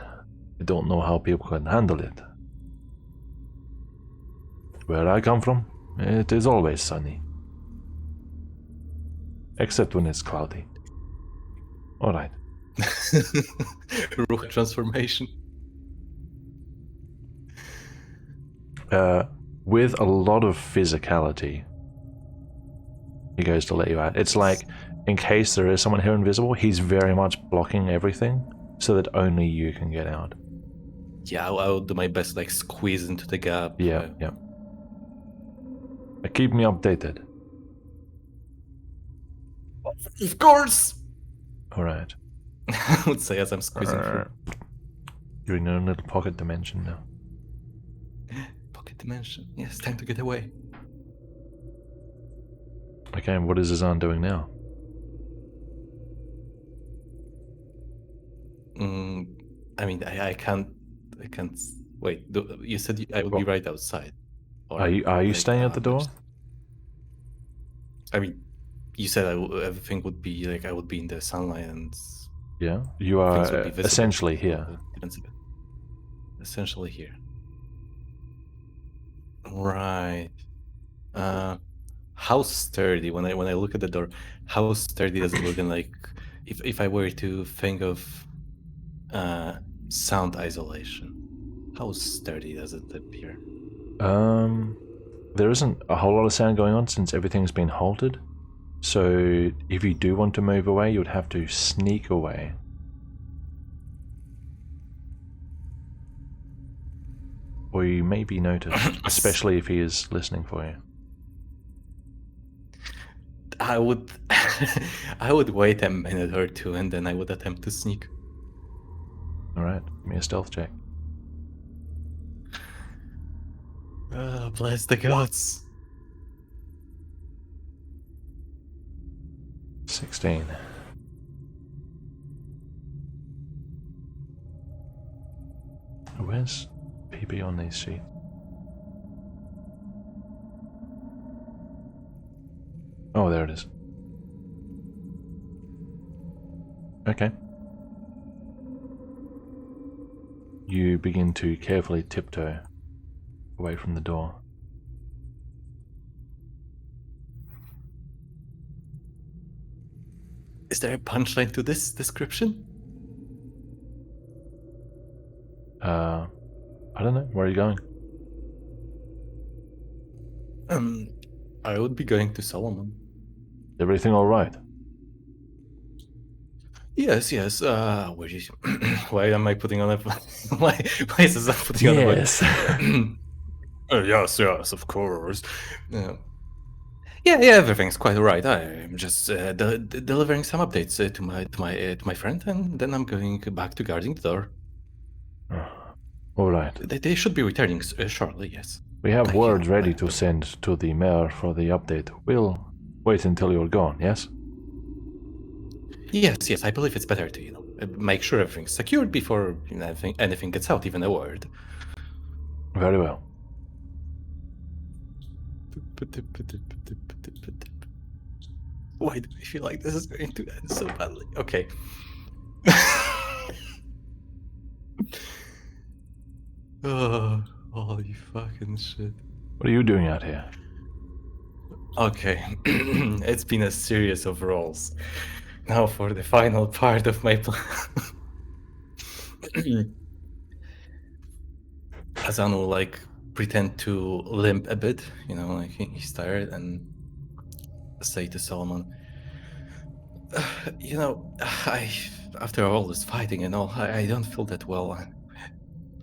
Speaker 3: I don't know how people can handle it. Where I come from, it is always sunny. Except when it's cloudy. Alright.
Speaker 4: Ruch transformation.
Speaker 3: With a lot of physicality, he goes to let you out. It's like, in case there is someone here invisible, he's very much blocking everything so that only you can get out.
Speaker 4: Yeah, I'll do my best, like squeeze into the gap.
Speaker 3: Yeah. Keep me updated.
Speaker 4: Of course.
Speaker 3: Alright.
Speaker 4: I would say as I'm squeezing through.
Speaker 3: You're in your own little pocket dimension now.
Speaker 4: Pocket dimension. Yes, time to get away.
Speaker 3: Okay, and what is Azan doing now?
Speaker 4: I mean, I can't. Wait, you said I would be right outside. Or,
Speaker 3: Are you
Speaker 4: like,
Speaker 3: staying at the door?
Speaker 4: I mean, you said everything would be like I would be in the sunlight and
Speaker 3: Yeah. You
Speaker 4: things
Speaker 3: are
Speaker 4: would be visible.
Speaker 3: essentially here.
Speaker 4: Essentially here. Right. How sturdy? When I look at the door, how sturdy does it look? And like, if I were to think of sound isolation, how sturdy does it appear?
Speaker 3: There isn't a whole lot of sound going on since everything's been halted. So if you do want to move away, you would have to sneak away. Or you may be noticed, especially if he is listening for you.
Speaker 4: I would I would wait a minute or two and then I would attempt to sneak.
Speaker 3: Alright, give me a stealth check.
Speaker 4: Bless the gods.
Speaker 3: 16. Where's PB on these sheets? Oh, there it is. Okay. You begin to carefully tiptoe away from the door.
Speaker 4: Is there a punchline to this description?
Speaker 3: I don't know. Where are you going?
Speaker 4: I would be going to Solomon.
Speaker 3: Everything all right?
Speaker 4: Yes. Where is why am I putting on a why is this putting on a
Speaker 3: Yes.
Speaker 4: Yes, of course. Yeah, everything's quite alright. I'm just delivering some updates to my friend, and then I'm going back to guarding the door.
Speaker 3: All right.
Speaker 4: They should be returning shortly. Yes.
Speaker 3: We have
Speaker 4: Thank you.
Speaker 3: word ready to send to the mayor for the update. We'll wait until you're gone, yes?
Speaker 4: Yes. I believe it's better to make sure everything's secured before anything gets out, even a word.
Speaker 3: Very well.
Speaker 4: Why do I feel like this is going to end so badly? Okay. Oh, holy fucking shit.
Speaker 3: What are you doing out here?
Speaker 4: Okay. It's been a series of rolls. Now for the final part of my plan. Azan will like pretend to limp a bit, like he's tired, and say to Solomon, I after all this fighting and all, I don't feel that well.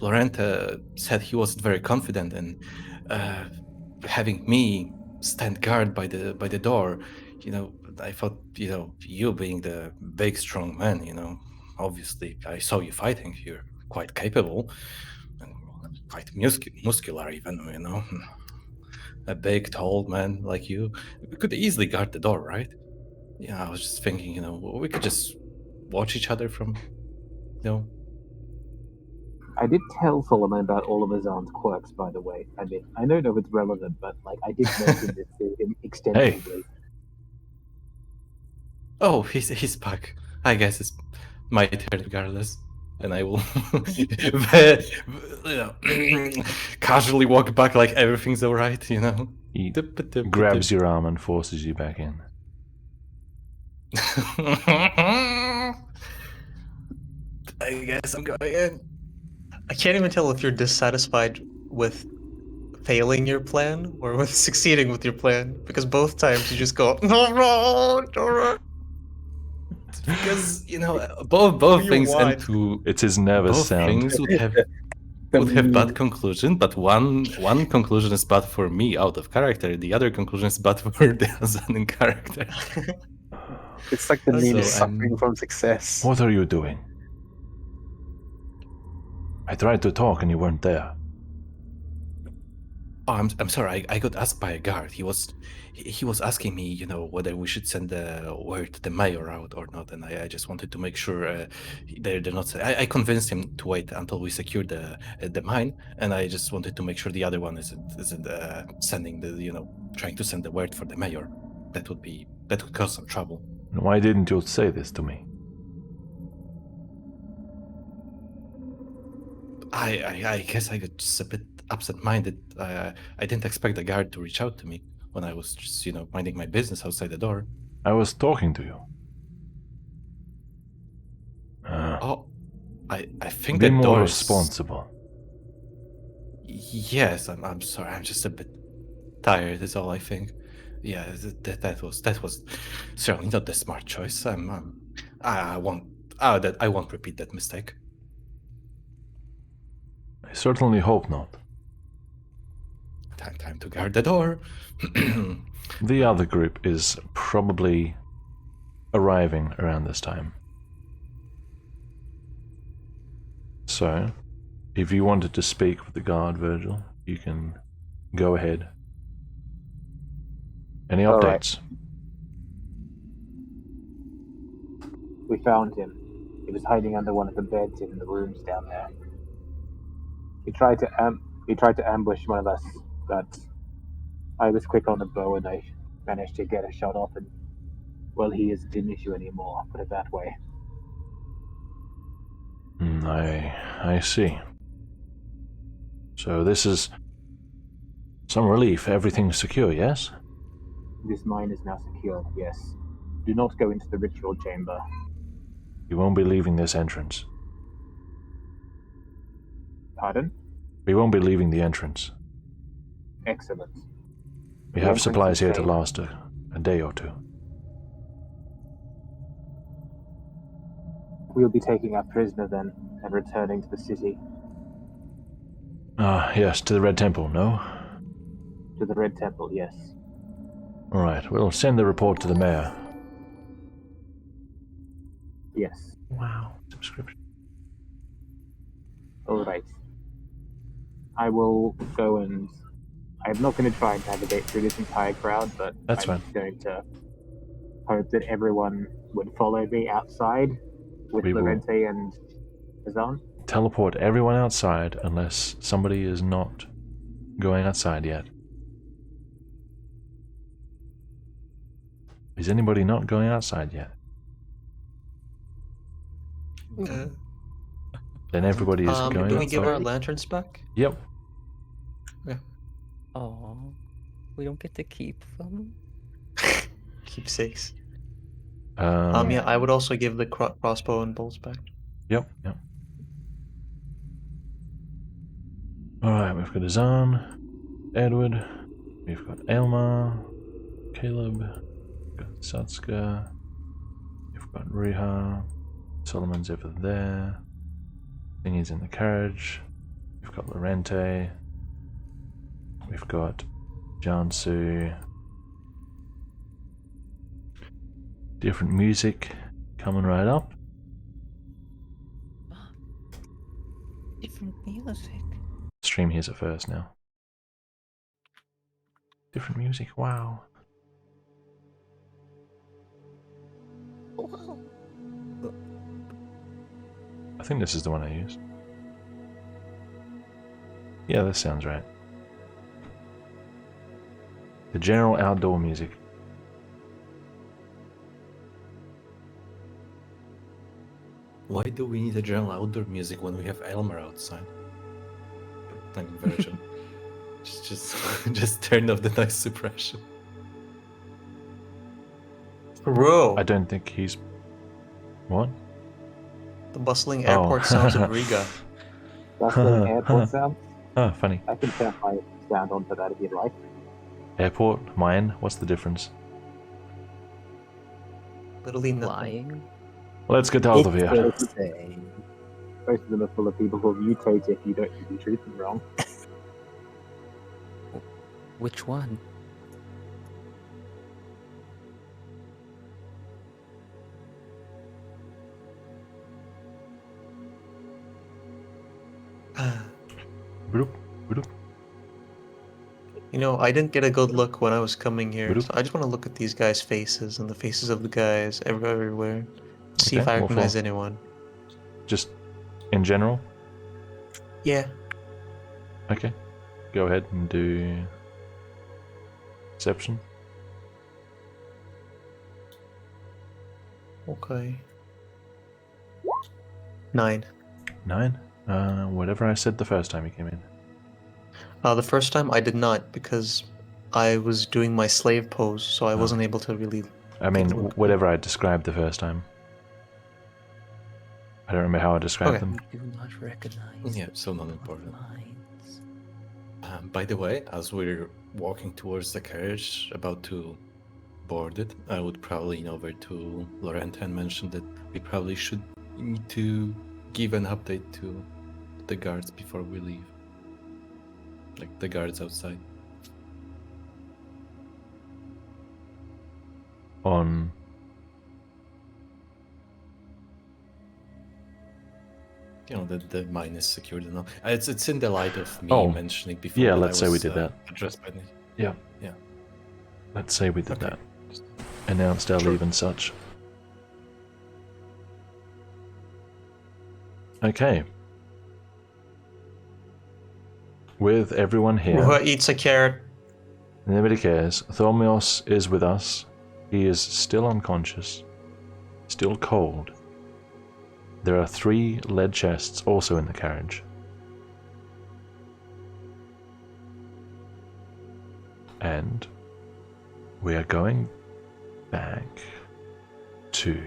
Speaker 4: Lorenta said he wasn't very confident in having me stand guard by the door. I thought, you being the big, strong man, obviously I saw you fighting. You're quite capable and quite muscular, even. A big, tall man like you could easily guard the door, right? Yeah, I was just thinking, we could just watch each other from,
Speaker 9: I did tell Solomon about all of his aunt's quirks, by the way. I mean, I don't know if it's relevant, but I did mention this to him extensively.
Speaker 4: Oh, he's back. I guess it's my turn regardless. And I will casually walk back like everything's alright,
Speaker 3: He grabs your arm and forces you back in.
Speaker 4: I guess I'm going in.
Speaker 2: I can't even tell if you're dissatisfied with failing your plan or with succeeding with your plan, because both times you just go, no.
Speaker 4: Because both things
Speaker 2: want?
Speaker 4: and two.
Speaker 3: It's his nervous
Speaker 4: Both
Speaker 3: sound.
Speaker 4: things would have bad conclusion, but one conclusion is bad for me out of character. The other conclusion is bad for the Azan in character.
Speaker 5: It's like the meme is
Speaker 4: So,
Speaker 5: suffering from success.
Speaker 3: What are you doing? I tried to talk and you weren't there.
Speaker 4: Oh, I'm sorry. I got asked by a guard. He was asking me, whether we should send the word to the mayor out or not, and I just wanted to make sure they're not. I convinced him to wait until we secure the mine, and I just wanted to make sure the other one isn't sending trying to send the word for the mayor. That would cause some trouble.
Speaker 3: Why didn't you say this to me?
Speaker 4: I guess I got just a bit absent-minded. I didn't expect the guard to reach out to me when I was just, minding my business outside the door.
Speaker 3: I was talking to you.
Speaker 4: I think
Speaker 3: Be
Speaker 4: the
Speaker 3: more
Speaker 4: door
Speaker 3: responsible.
Speaker 4: Yes, I'm sorry. I'm just a bit tired. Is all I think. Yeah, that was certainly not the smart choice. I won't repeat that mistake.
Speaker 3: I certainly hope not.
Speaker 4: Time to guard the door.
Speaker 3: The other group is probably arriving around this time. So, if you wanted to speak with the guard, Virgil, you can go ahead. Any
Speaker 9: All right.
Speaker 3: updates?
Speaker 9: We found him. He was hiding under one of the beds in the rooms down there. He tried to ambush one of us, but I was quick on the bow and I managed to get a shot off, and well, he isn't an issue anymore, put it that way.
Speaker 3: I see. So this is some relief. Everything's secure, yes?
Speaker 9: This mine is now secure, yes. Do not go into the ritual chamber.
Speaker 3: You won't be leaving this entrance.
Speaker 9: Pardon?
Speaker 3: We won't be leaving the entrance.
Speaker 9: Excellent.
Speaker 3: We
Speaker 9: The
Speaker 3: have
Speaker 9: entrance
Speaker 3: supplies
Speaker 9: is
Speaker 3: here to
Speaker 9: safe.
Speaker 3: last a day or two.
Speaker 9: We'll be taking our prisoner then, and returning to the city.
Speaker 3: Yes, to the Red Temple, no?
Speaker 9: To the Red Temple, yes.
Speaker 3: Alright, we'll send the report to the mayor.
Speaker 9: Yes.
Speaker 3: Wow. Subscription.
Speaker 9: Alright. I will go and... I'm not going to try and navigate through this entire crowd, but
Speaker 3: That's
Speaker 9: I'm
Speaker 3: fine.
Speaker 9: going to hope that everyone would follow me outside with
Speaker 3: We will.
Speaker 9: Lorente and Azan.
Speaker 3: Teleport everyone outside unless somebody is not going outside yet. Is anybody not going outside yet? Then everybody is going
Speaker 2: Do we give our
Speaker 3: outside.
Speaker 2: lanterns back?
Speaker 3: Yep.
Speaker 1: Oh, we don't get to keep them.
Speaker 2: Keepsakes.
Speaker 3: Um,
Speaker 2: Yeah, I would also give the crossbow and bolts back.
Speaker 3: Yep. Alright, we've got Azan, Edward, we've got Elmar, Caleb, we've got Satsuka, we've got Riha, Solomon's over there, Thingy's in the carriage, we've got Lorente, we've got Jansu, Different music coming right up.
Speaker 8: Different music.
Speaker 3: Stream hears it first now. Different music, wow.
Speaker 8: Whoa.
Speaker 3: I think this is the one I used. Yeah, this sounds right. The general outdoor music.
Speaker 4: Why do we need a general outdoor music when we have Elmer outside? An inversion. just turn off the noise suppression.
Speaker 2: Bro,
Speaker 3: I don't think he's... What?
Speaker 2: the bustling airport sounds of Riga.
Speaker 9: Bustling airport sound.
Speaker 3: Oh, funny.
Speaker 9: I can turn my sound onto that if you'd like.
Speaker 3: Airport, mine, what's the difference?
Speaker 2: Literally nothing.
Speaker 1: Flying.
Speaker 3: Let's get out of here.
Speaker 7: It's the same.
Speaker 9: Most of them are full of people who mutate if you don't usually treat them wrong.
Speaker 1: Which one?
Speaker 3: Bloop, bloop.
Speaker 2: You know, I didn't get a good look when I was coming here.
Speaker 3: Bloop.
Speaker 2: So I just want to look at these guys' faces and the faces of the guys everywhere. See if
Speaker 3: Okay,
Speaker 2: I
Speaker 3: we'll
Speaker 2: recognize
Speaker 3: follow.
Speaker 2: anyone.
Speaker 3: Just in general?
Speaker 2: Yeah.
Speaker 3: Okay. Go ahead and do Perception.
Speaker 2: Okay. 9.
Speaker 3: 9. Whatever I said the first time you came in.
Speaker 2: The first time I did not because I was doing my slave pose, so I wasn't able to really.
Speaker 3: I mean,
Speaker 2: Take a look.
Speaker 3: whatever I described the first time. I don't remember how I described
Speaker 2: Okay.
Speaker 3: them.
Speaker 1: We do not recognize.
Speaker 4: Yeah, so not
Speaker 1: our
Speaker 4: important.
Speaker 1: minds.
Speaker 4: By the way, as we're walking towards the carriage, about to board it, I would probably lean over to Lorenta and mention that we probably should need to give an update to the guards before we leave. Like the guards outside.
Speaker 3: On...
Speaker 4: You know, that the mine is secured and all. It's in the light of me
Speaker 3: Oh,
Speaker 4: mentioning before.
Speaker 3: yeah,
Speaker 4: that I
Speaker 3: let's say we
Speaker 4: was,
Speaker 3: did that.
Speaker 4: Addressed by the...
Speaker 3: Yeah.
Speaker 4: Yeah.
Speaker 3: Let's say we did
Speaker 4: Okay.
Speaker 3: that. Announced our
Speaker 2: Sure.
Speaker 3: leave and such. Okay. With everyone here,
Speaker 2: Who eats a carrot?
Speaker 3: nobody cares. Thormios is with us. He is still unconscious, still cold. There are 3 lead chests also in the carriage. And we are going back to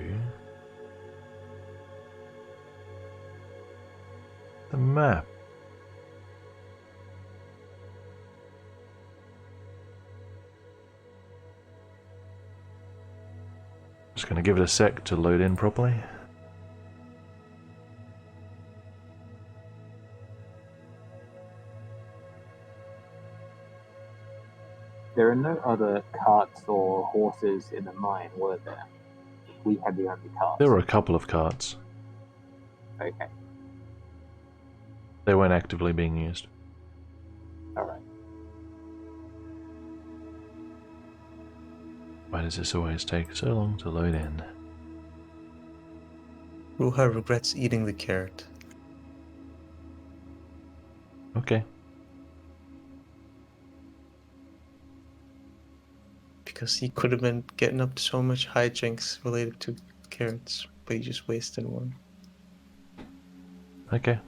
Speaker 3: the map. Just going to give it a sec to load in properly.
Speaker 9: There are no other carts or horses in the mine, were there? We had the only carts.
Speaker 3: There were a couple of carts.
Speaker 9: Okay,
Speaker 3: They weren't actively being used.
Speaker 9: alright.
Speaker 3: Why does this always take so long to load in?
Speaker 2: Ruha regrets eating the carrot.
Speaker 3: Okay.
Speaker 2: Because he could have been getting up to so much hijinks related to carrots, but he just wasted one.
Speaker 3: Okay.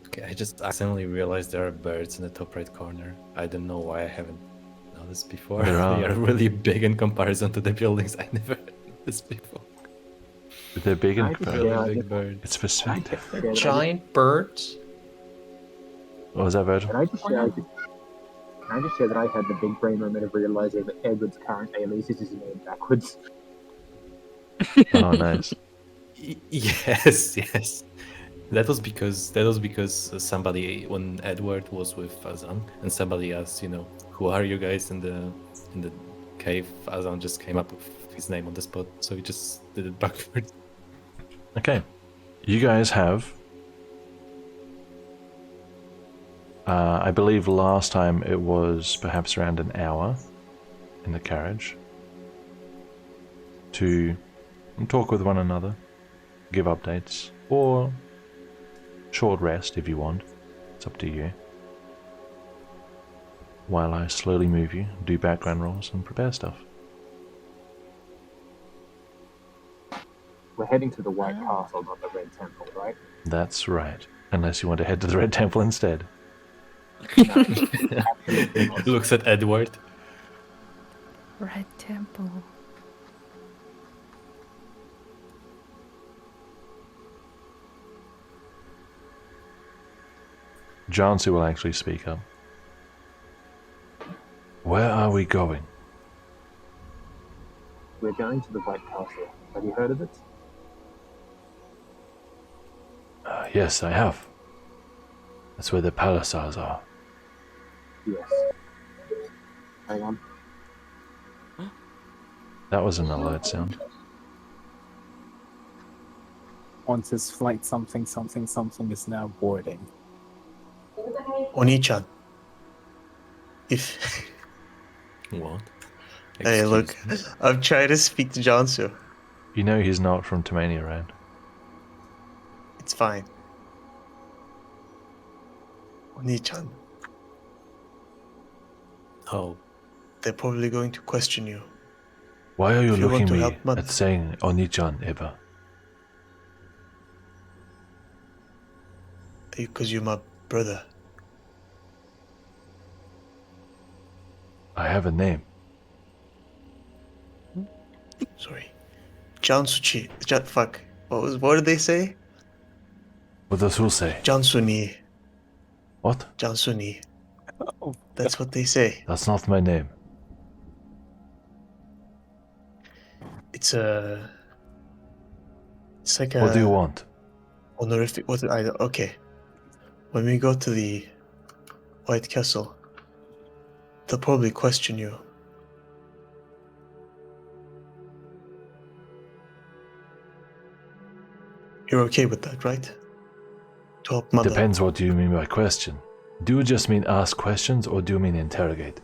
Speaker 4: Okay, I just accidentally realized there are birds in the top right corner. I don't know why I haven't noticed before.
Speaker 3: There are.
Speaker 4: They are really big in comparison to the buildings. I never noticed before.
Speaker 3: They're big and
Speaker 9: I just
Speaker 4: Really
Speaker 9: realized
Speaker 4: big birds.
Speaker 3: it's for
Speaker 9: Can I
Speaker 3: sweet.
Speaker 9: just share that
Speaker 2: Giant birds?
Speaker 3: What was that, Virgil?
Speaker 9: Can I just share that I had the big brain moment of realizing that Edward's current alias is his name backwards?
Speaker 3: Oh, nice.
Speaker 4: Yes, yes. That was because somebody, when Edward was with Azan, and somebody asked, who are you guys in the cave? Azan just came up with his name on the spot, so he just did it backwards.
Speaker 3: Okay. You guys have... I believe last time it was perhaps around an hour in the carriage to talk with one another, give updates, or short rest if you want. It's up to you. While I slowly move you, do background rolls, and prepare stuff.
Speaker 9: We're heading to the White Castle, not the Red Temple, right?
Speaker 3: That's right. Unless you want to head to the Red Temple instead.
Speaker 9: Absolutely not.
Speaker 4: Looks at Edward.
Speaker 8: Red Temple.
Speaker 3: Jansu will actually speak up. Where are we going?
Speaker 9: We're going to the White Castle. Have you heard of it?
Speaker 3: Yes, I have. That's where the Palisades are.
Speaker 9: Yes. Hang on.
Speaker 3: That was an alert sound.
Speaker 7: Once his flight something is now boarding.
Speaker 2: Oni-chan. If
Speaker 4: What?
Speaker 2: hey, look,
Speaker 4: Excuse me?
Speaker 2: I'm trying to speak to Jansu.
Speaker 3: You know he's not from Tomania, right?
Speaker 2: It's fine. Oni-chan,
Speaker 4: Oh,
Speaker 2: they're probably going to question you.
Speaker 3: Why are you
Speaker 2: If you want
Speaker 3: looking
Speaker 2: to
Speaker 3: me
Speaker 2: help Mud-
Speaker 3: at saying Oni-chan ever?
Speaker 2: Because you're my brother.
Speaker 3: I have a name.
Speaker 2: Sorry. Jansuchi. Fuck. What did they say?
Speaker 3: What does who say?
Speaker 2: Jansuni.
Speaker 3: What?
Speaker 2: Jansuni.
Speaker 7: Oh,
Speaker 2: That's what they say.
Speaker 3: That's not my name.
Speaker 2: It's a. It's like a.
Speaker 3: What do you want?
Speaker 2: Honorific. Okay. When we go to the White Castle, they'll probably question you. You're okay with that, right? To help Mother.
Speaker 3: Depends what you mean by question. Do you just mean ask questions or do you mean interrogate?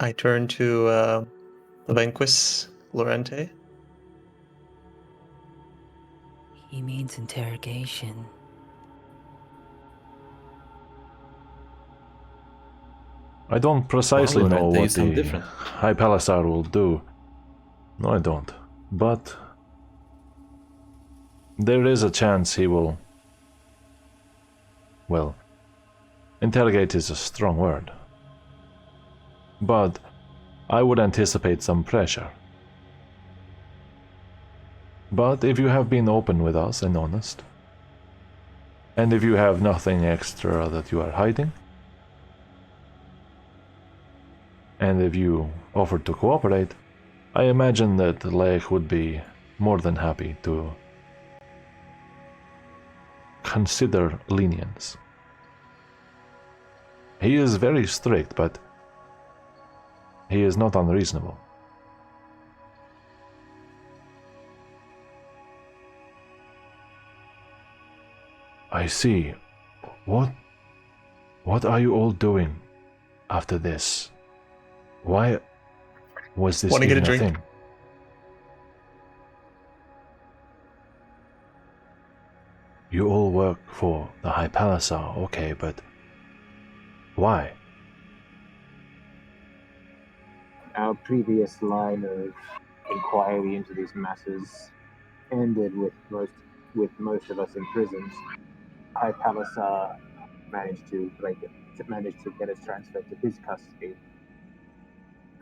Speaker 2: I turn to the Vanquis Lorente.
Speaker 8: He means interrogation.
Speaker 3: I don't precisely
Speaker 4: Well,
Speaker 3: know
Speaker 4: Lorente, you
Speaker 3: what
Speaker 4: sound
Speaker 3: the
Speaker 4: different.
Speaker 3: High Palisade will do. No, I don't. But there is a chance he will... Well, interrogate is a strong word. But I would anticipate some pressure. But if you have been open with us and honest, and if you have nothing extra that you are hiding, and if you offer to cooperate, I imagine that Lech would be more than happy to consider lenience. He is very strict, but he is not unreasonable. I see. What are you all doing after this? Why was this
Speaker 2: Wanna get
Speaker 3: even
Speaker 2: a
Speaker 3: a
Speaker 2: drink?
Speaker 3: thing? You all work for the High Palisade, okay, but why?
Speaker 9: Our previous line of inquiry into these matters ended with most of us imprisoned. High Palisade managed to get us transferred to his custody,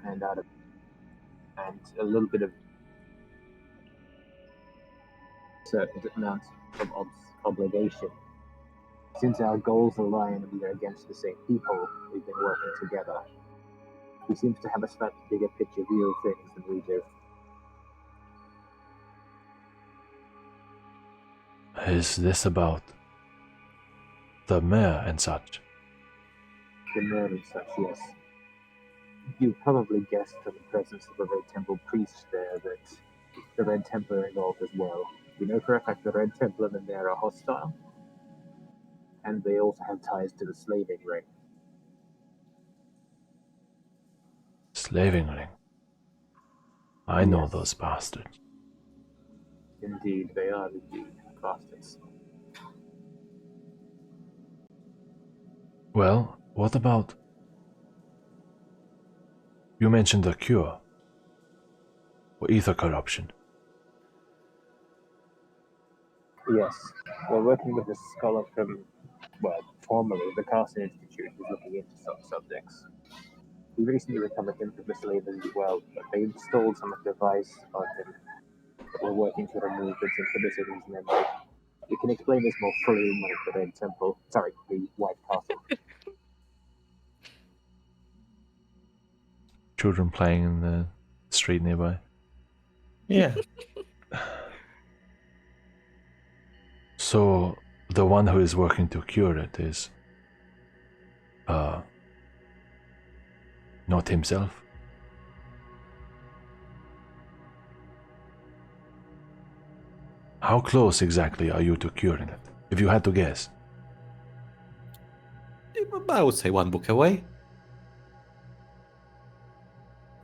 Speaker 9: and a little bit of certain amount of obligation. Since our goals align and we are against the same people, we've been working together. He seems to have a slightly bigger picture view of things than we do.
Speaker 3: Is this about the mayor and such?
Speaker 9: the moon and such, yes. You probably guessed from the presence of the Red Temple priest there that the Red Temple are involved as well. We know for a fact the Red Temple and there are hostile, and they also have ties to the slaving ring.
Speaker 3: Slaving ring. I know
Speaker 9: Yes.
Speaker 3: those bastards.
Speaker 9: Indeed, they are indeed bastards.
Speaker 3: Well, what about... You mentioned a cure for ether corruption.
Speaker 9: Yes, we're working with a scholar from, well, formerly the Carson Institute, who's looking into some subjects. We recently recovered him from the slavers as well, but they installed some device on him that we're working to remove that's inhibited his memory. You can explain this more fully in one of the Red Temple, sorry, the White Castle.
Speaker 3: Children playing in the street nearby.
Speaker 2: Yeah.
Speaker 3: So, the one who is working to cure it is... not himself? How close exactly are you to curing it, if you had to guess?
Speaker 4: I would say 1 book away.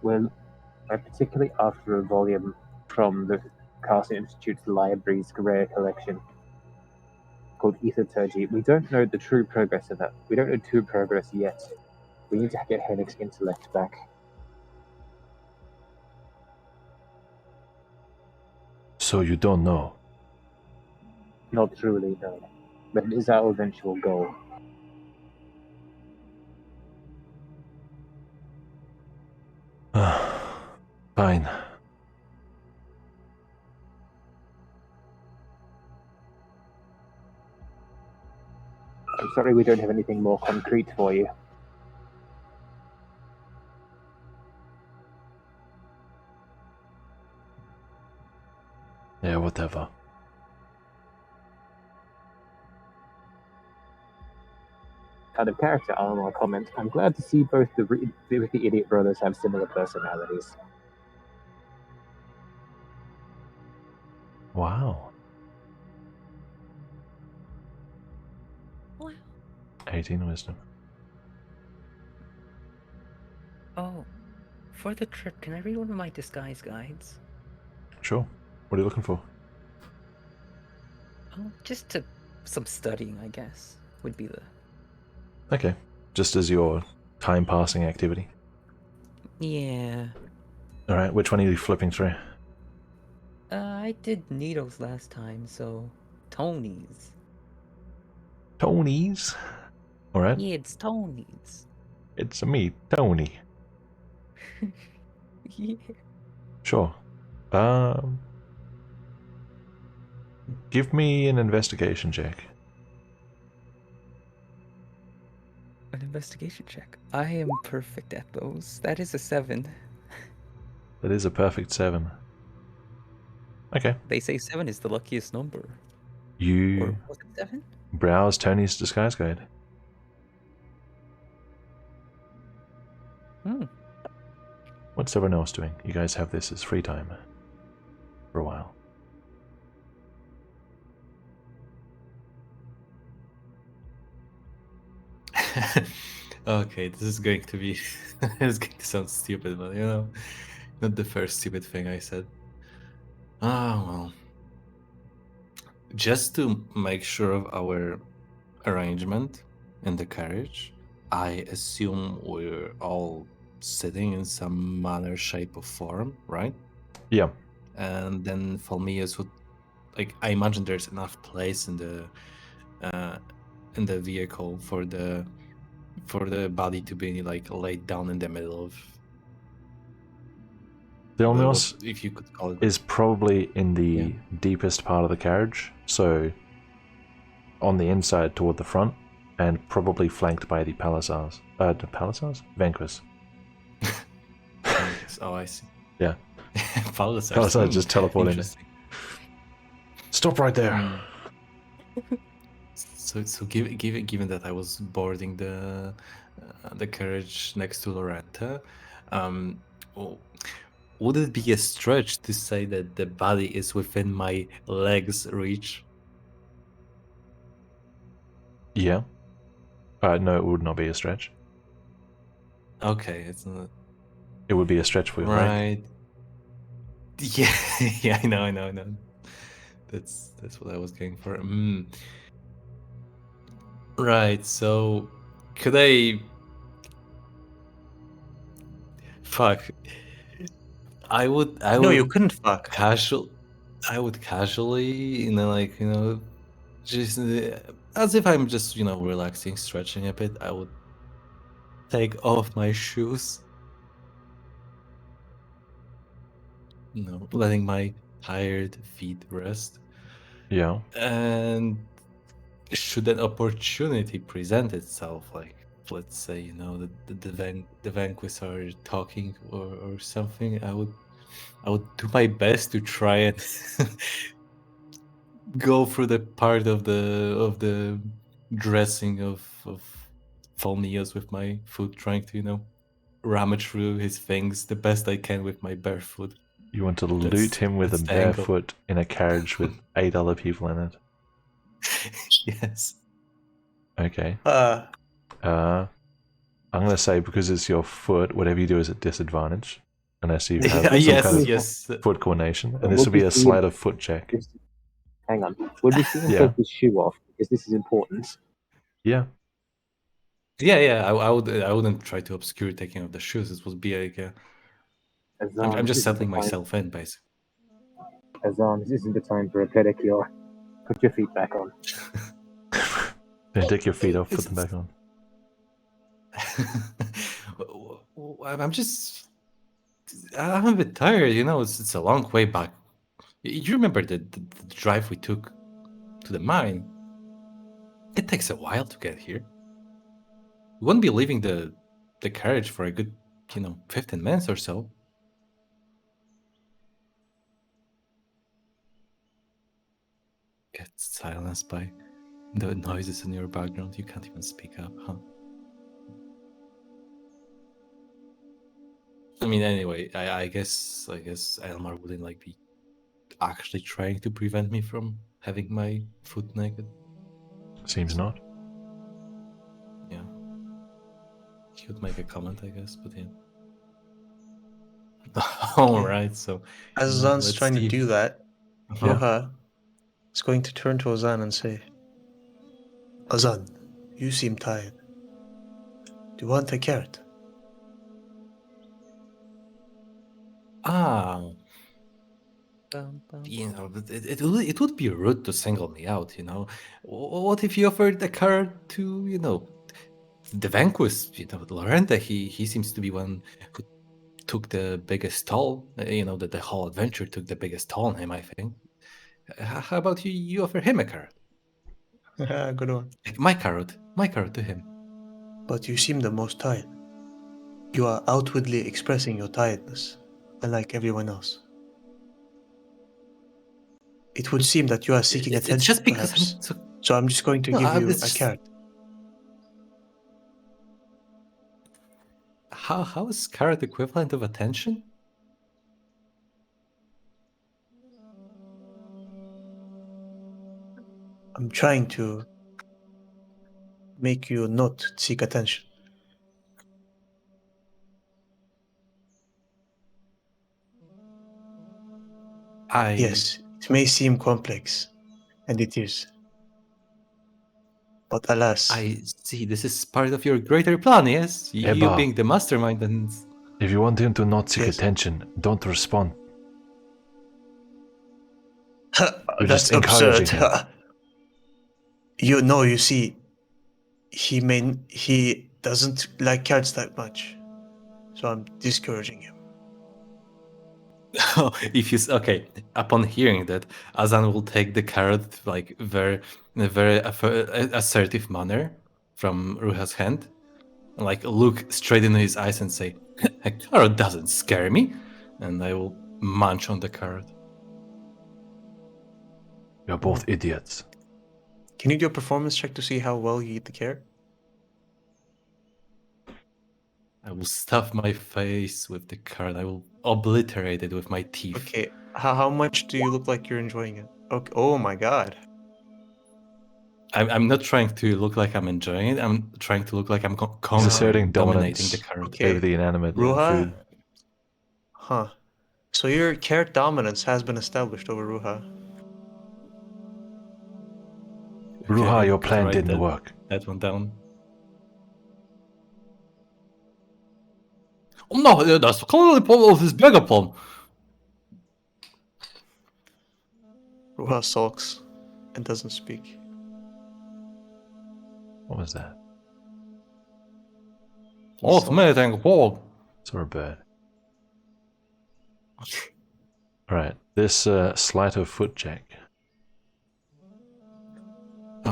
Speaker 9: Well, I'm particularly after a volume from the Carson Institute's library's rare collection called Etherturgy. We don't know the true progress of that. We don't know true progress yet. We need to get Hennick's intellect back.
Speaker 3: So you don't know?
Speaker 9: Not truly, no. But it is our eventual goal.
Speaker 3: Fine.
Speaker 9: I'm sorry we don't have anything more concrete for you.
Speaker 3: Yeah, whatever.
Speaker 9: Out of character, I'll comment. I'm glad to see both the Idiot Brothers have similar personalities.
Speaker 3: Wow.
Speaker 8: Wow.
Speaker 3: 18 wisdom.
Speaker 1: Oh, for the trip, can I read one of my disguise guides?
Speaker 3: Sure. What are you looking for?
Speaker 1: Oh, just to some studying, I guess, would be the...
Speaker 3: Okay. Just as your time passing activity.
Speaker 1: Yeah.
Speaker 3: Alright, which one are you flipping through?
Speaker 1: I did needles last time, so Tony's.
Speaker 3: Tony's? Alright.
Speaker 1: Yeah, it's Tony's.
Speaker 3: It's me, Tony.
Speaker 1: Yeah.
Speaker 3: Sure. Give me an investigation check.
Speaker 1: An investigation check. I am perfect at those. That is a 7.
Speaker 3: That is a perfect 7. Okay.
Speaker 1: They say 7 is the luckiest number. Or
Speaker 3: You
Speaker 1: was it 7?
Speaker 3: browse Tony's disguise guide.
Speaker 1: Hmm.
Speaker 3: What's everyone else doing? You guys have this as free time for a while.
Speaker 4: Okay, this is going to be it's going to sound stupid, but you know, not the first stupid thing I said. Ah, well. Just to make sure of our arrangement in the carriage, I assume we're all sitting in some manner, shape, or form, right?
Speaker 3: Yeah.
Speaker 4: And then Falmius would, like, I imagine there's enough place in the vehicle for the body to be like laid down in the middle of
Speaker 3: The Omnios
Speaker 4: if you could call it.
Speaker 3: is probably in the deepest part of the carriage, so on the inside toward the front, and probably flanked by the Palisars. The Palisars? Vanquish.
Speaker 4: Oh, I see.
Speaker 3: Yeah.
Speaker 4: Palisars.
Speaker 3: Palisars just teleport in.
Speaker 4: Interesting.
Speaker 3: Stop right there.
Speaker 4: So given that I was boarding the the carriage next to Lorenta. Oh, would it be a stretch to say that the body is within my legs' reach?
Speaker 3: Yeah. No, it would not be a stretch.
Speaker 4: Okay, it's not
Speaker 3: It would be a stretch for your leg.
Speaker 4: right. Yeah, yeah, I know. That's what I was going for. Right. So, could I? Fuck. I would.
Speaker 2: No, you couldn't fuck.
Speaker 4: I would casually, just as if I'm just, relaxing, stretching a bit. I would take off my shoes, letting my tired feet rest.
Speaker 3: Yeah.
Speaker 4: And should an opportunity present itself, like let's say, the vanquish are talking or something, I would do my best to try and go through the part of the dressing of Falnios with my foot, trying to, rummage through his things the best I can with my bare foot.
Speaker 3: You want to loot him with a
Speaker 4: that's the angle.
Speaker 3: barefoot in a carriage with 8 other people in it.
Speaker 4: Yes.
Speaker 3: Okay. I'm going to say, because it's your foot, whatever you do is at disadvantage. Unless you have some kind of
Speaker 4: yes.
Speaker 3: foot coordination. And this will be a sleight of foot check.
Speaker 9: Hang on. Would we see him
Speaker 3: Yeah.
Speaker 9: take his shoe off? Because this is important.
Speaker 3: Yeah.
Speaker 4: Yeah. I wouldn't try to obscure taking off the shoes. It would be like I'm just settling myself in, basically.
Speaker 9: Azan, this isn't the time for a pedicure. Put your feet back on.
Speaker 3: Then take your feet off, put them back on.
Speaker 4: I'm a bit tired, it's a long way back. You remember the drive we took to the mine? It takes a while to get here. We won't be leaving the carriage for a good, 15 minutes or so. Get silenced by the noises in your background. You can't even speak up, huh? I mean, anyway, I guess Elmar wouldn't be actually trying to prevent me from having my foot naked.
Speaker 3: Seems not.
Speaker 4: Yeah. He would make a comment, I guess, but yeah. Alright, so
Speaker 2: As Azan's
Speaker 4: let's
Speaker 2: trying to
Speaker 4: see.
Speaker 2: do that,
Speaker 4: Uh-huh.
Speaker 2: Roha is going to turn to Azan and say, Azan, you seem tired. Do you want a carrot?
Speaker 4: But it would be rude to single me out, What if you offered a card to, the vanquish, Lorenta? He seems to be one who took the biggest toll, that the whole adventure took the biggest toll on him, I think. How about you offer him a card?
Speaker 2: Good one.
Speaker 4: Like my carrot to him.
Speaker 2: But you seem the most tired. You are outwardly expressing your tiredness, unlike everyone else. It would seem that you are seeking attention,
Speaker 4: It's just because
Speaker 2: perhaps.
Speaker 4: I'm
Speaker 2: So I'm just going to
Speaker 4: No,
Speaker 2: give you
Speaker 4: it's
Speaker 2: a
Speaker 4: just-
Speaker 2: carrot.
Speaker 4: How is carrot equivalent of attention?
Speaker 2: I'm trying to make you not seek attention. Yes, it may seem complex, and it is. But alas,
Speaker 4: I see. This is part of your greater plan, yes? You
Speaker 3: Eba.
Speaker 4: being the mastermind and...
Speaker 3: If you want him to not seek
Speaker 2: Yes.
Speaker 3: attention, don't respond. You're
Speaker 2: that's
Speaker 3: just encouraging
Speaker 2: absurd. You see, he doesn't like carrots that much, so I'm discouraging him.
Speaker 4: Okay, upon hearing that, Azan will take the carrot in a very assertive manner from Ruha's hand, and look straight into his eyes and say, "A carrot doesn't scare me," and I will munch on the carrot.
Speaker 3: You're both idiots.
Speaker 2: Can you do a performance check to see how well you eat the carrot?
Speaker 4: I will stuff my face with the card. I will obliterate it with my teeth.
Speaker 2: Okay, how much do you look like you're enjoying it? Okay. Oh my god.
Speaker 4: I'm not trying to look like I'm enjoying it. I'm trying to look like I'm
Speaker 3: He's asserting
Speaker 4: dominating the
Speaker 3: dominance
Speaker 4: card.
Speaker 2: Okay.
Speaker 3: over the inanimate
Speaker 2: Ruha?
Speaker 3: food.
Speaker 2: Huh. So your carrot dominance has been established over Ruha.
Speaker 3: Ruha,
Speaker 4: I
Speaker 3: your
Speaker 4: could
Speaker 3: plan
Speaker 4: write
Speaker 3: didn't work.
Speaker 4: That one down. Oh no, that's clearly part of his bigger plan.
Speaker 2: Ruha sulks and doesn't speak.
Speaker 3: What was that?
Speaker 4: Oh,
Speaker 2: sulks.
Speaker 4: amazing, Paul.
Speaker 3: Saw a bird. Alright, this sleight of foot check.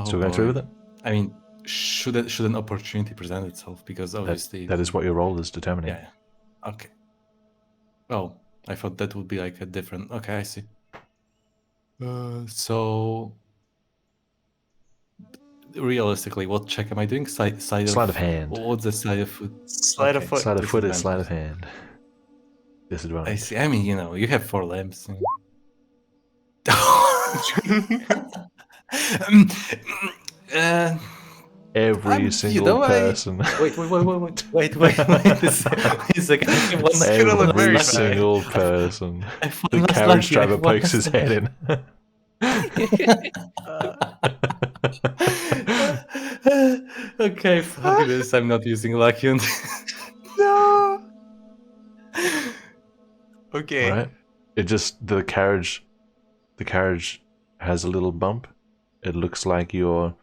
Speaker 3: So we're going through with it?
Speaker 4: I mean, should an opportunity present itself? Because obviously
Speaker 3: That is what your role is determining.
Speaker 4: Yeah. Okay. Oh, I thought that would be like a different. Okay, I see. So realistically, what check am I doing? Sleight
Speaker 3: of hand.
Speaker 4: What's the sleight of foot?
Speaker 2: Sleight of foot.
Speaker 3: Sleight of foot is sleight of
Speaker 4: Disadvantage.
Speaker 3: hand. Disadvantage.
Speaker 4: I see. I mean, you have 4 limbs.
Speaker 3: Every single person.
Speaker 4: Wait. Wait a second.
Speaker 3: Every single person. The carriage driver pokes his head in.
Speaker 4: Okay, fuck this. I'm not using lucky on
Speaker 2: No. Okay.
Speaker 3: Right? It just the carriage has a little bump. It looks like you're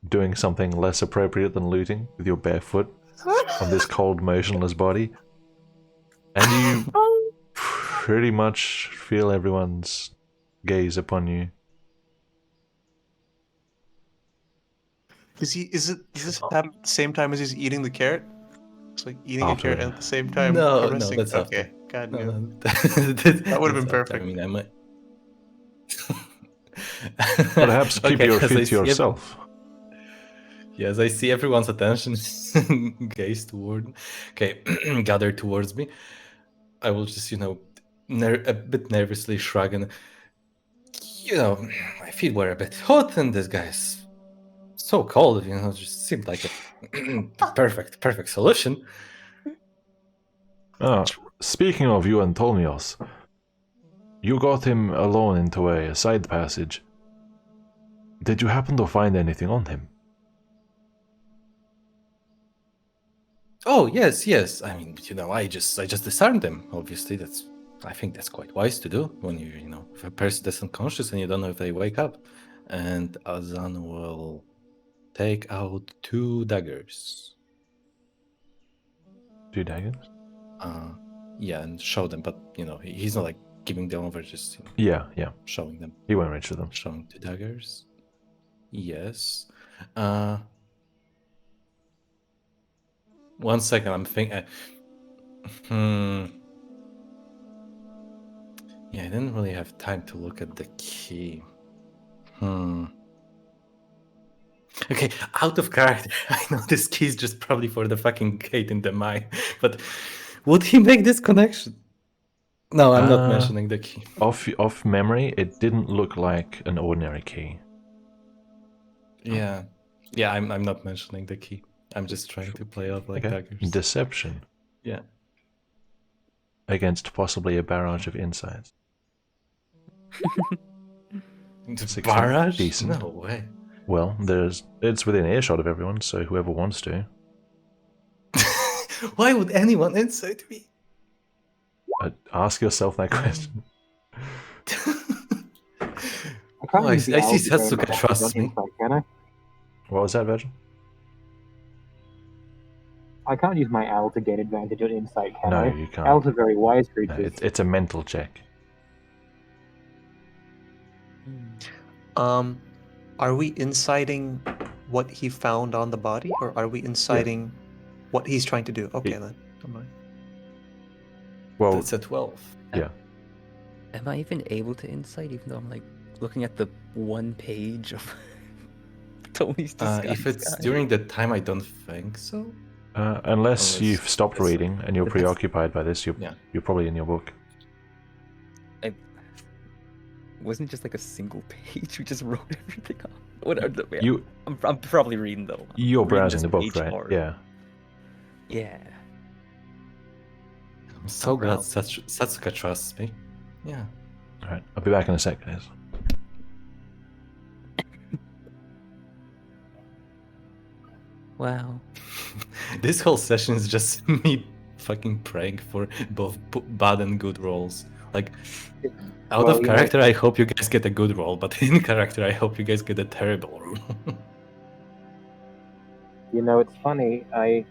Speaker 3: doing something less appropriate than looting with your bare foot on this cold, motionless body. And you pretty much feel everyone's gaze upon you.
Speaker 2: Is this happen at the same time as he's eating the carrot? It's like eating a carrot and at the same time
Speaker 4: No,
Speaker 2: caressing.
Speaker 4: that's
Speaker 2: okay.
Speaker 4: after.
Speaker 2: God,
Speaker 4: No,
Speaker 2: no.
Speaker 4: no,
Speaker 2: That would have been
Speaker 4: that's after.
Speaker 2: perfect.
Speaker 4: I mean, I might.
Speaker 3: Perhaps keep your
Speaker 4: as I
Speaker 3: feet to
Speaker 4: see
Speaker 3: yourself.
Speaker 4: Yes, I see everyone's attention gaze toward. Okay, gather towards me. I will just, a bit nervously shrug and, my feet were a bit hot, and this guy's so cold. Just seemed like a perfect solution.
Speaker 3: Speaking of you and Tolmios, you got him alone into a side passage. Did you happen to find anything on him?
Speaker 4: Oh yes. I mean, I just disarmed him. Obviously, I think that's quite wise to do when if a person is unconscious and you don't know if they wake up. And Azan will take out 2 daggers.
Speaker 3: 2 daggers?
Speaker 4: Yeah, and show them, but he's not like giving them over, just
Speaker 3: Yeah.
Speaker 4: showing them.
Speaker 3: He won't reach to them.
Speaker 4: Showing 2 daggers. Yes. 1 second, I'm thinking. Yeah, I didn't really have time to look at the key. Okay, out of character. I know this key is just probably for the fucking gate in the mine, but would he make this connection? No, I'm not mentioning the key.
Speaker 3: Off memory, it didn't look like an ordinary key.
Speaker 4: Yeah, I'm not mentioning the key. I'm just trying to play off like daggers.
Speaker 3: Deception.
Speaker 4: Yeah.
Speaker 3: Against possibly a barrage of insights.
Speaker 4: Barrage?
Speaker 3: Decent.
Speaker 4: No way.
Speaker 3: Well, it's within earshot of everyone, so whoever wants to.
Speaker 4: Why would anyone insult me?
Speaker 3: Ask yourself that question.
Speaker 4: I see Satsuka trusts me.
Speaker 9: Can I?
Speaker 3: What was that, Virgin?
Speaker 9: I can't use my owl to gain advantage on insight, can I?
Speaker 3: No, you can't.
Speaker 9: Owls are very wise
Speaker 3: No,
Speaker 9: creatures.
Speaker 3: it's a mental check.
Speaker 2: Are we inciting what he found on the body, or are we inciting what he's trying to do? Okay, then. Never mind.
Speaker 3: Well,
Speaker 4: That's a 12.
Speaker 3: Yeah.
Speaker 1: Am I even able to insight, even though I'm like looking at the 1 page of Tony's disguise
Speaker 4: If it's
Speaker 1: guide?
Speaker 4: during the time, I don't think so.
Speaker 3: Unless you've stopped
Speaker 4: that's-
Speaker 3: reading and you're
Speaker 4: but that's-
Speaker 3: preoccupied by this, you're
Speaker 4: Yeah.
Speaker 3: probably in your book.
Speaker 1: Wasn't just like a single page. We just wrote everything up. What are the, yeah,
Speaker 3: You
Speaker 1: I'm probably reading though.
Speaker 3: you're
Speaker 1: Reading
Speaker 3: browsing
Speaker 1: this
Speaker 3: the book,
Speaker 1: page
Speaker 3: right?
Speaker 1: hard.
Speaker 3: Yeah.
Speaker 1: Yeah.
Speaker 4: I'm so glad
Speaker 1: Wow.
Speaker 4: Satsuka trusts me. Yeah.
Speaker 3: All right. I'll be back in a sec, guys.
Speaker 1: Wow.
Speaker 4: This whole session is just me fucking praying for both bad and good rolls. Like, out
Speaker 9: Well,
Speaker 4: of
Speaker 9: you know-
Speaker 4: character, I hope you guys get a good roll, but in character, I hope you guys get a terrible roll.
Speaker 9: You know, it's funny. I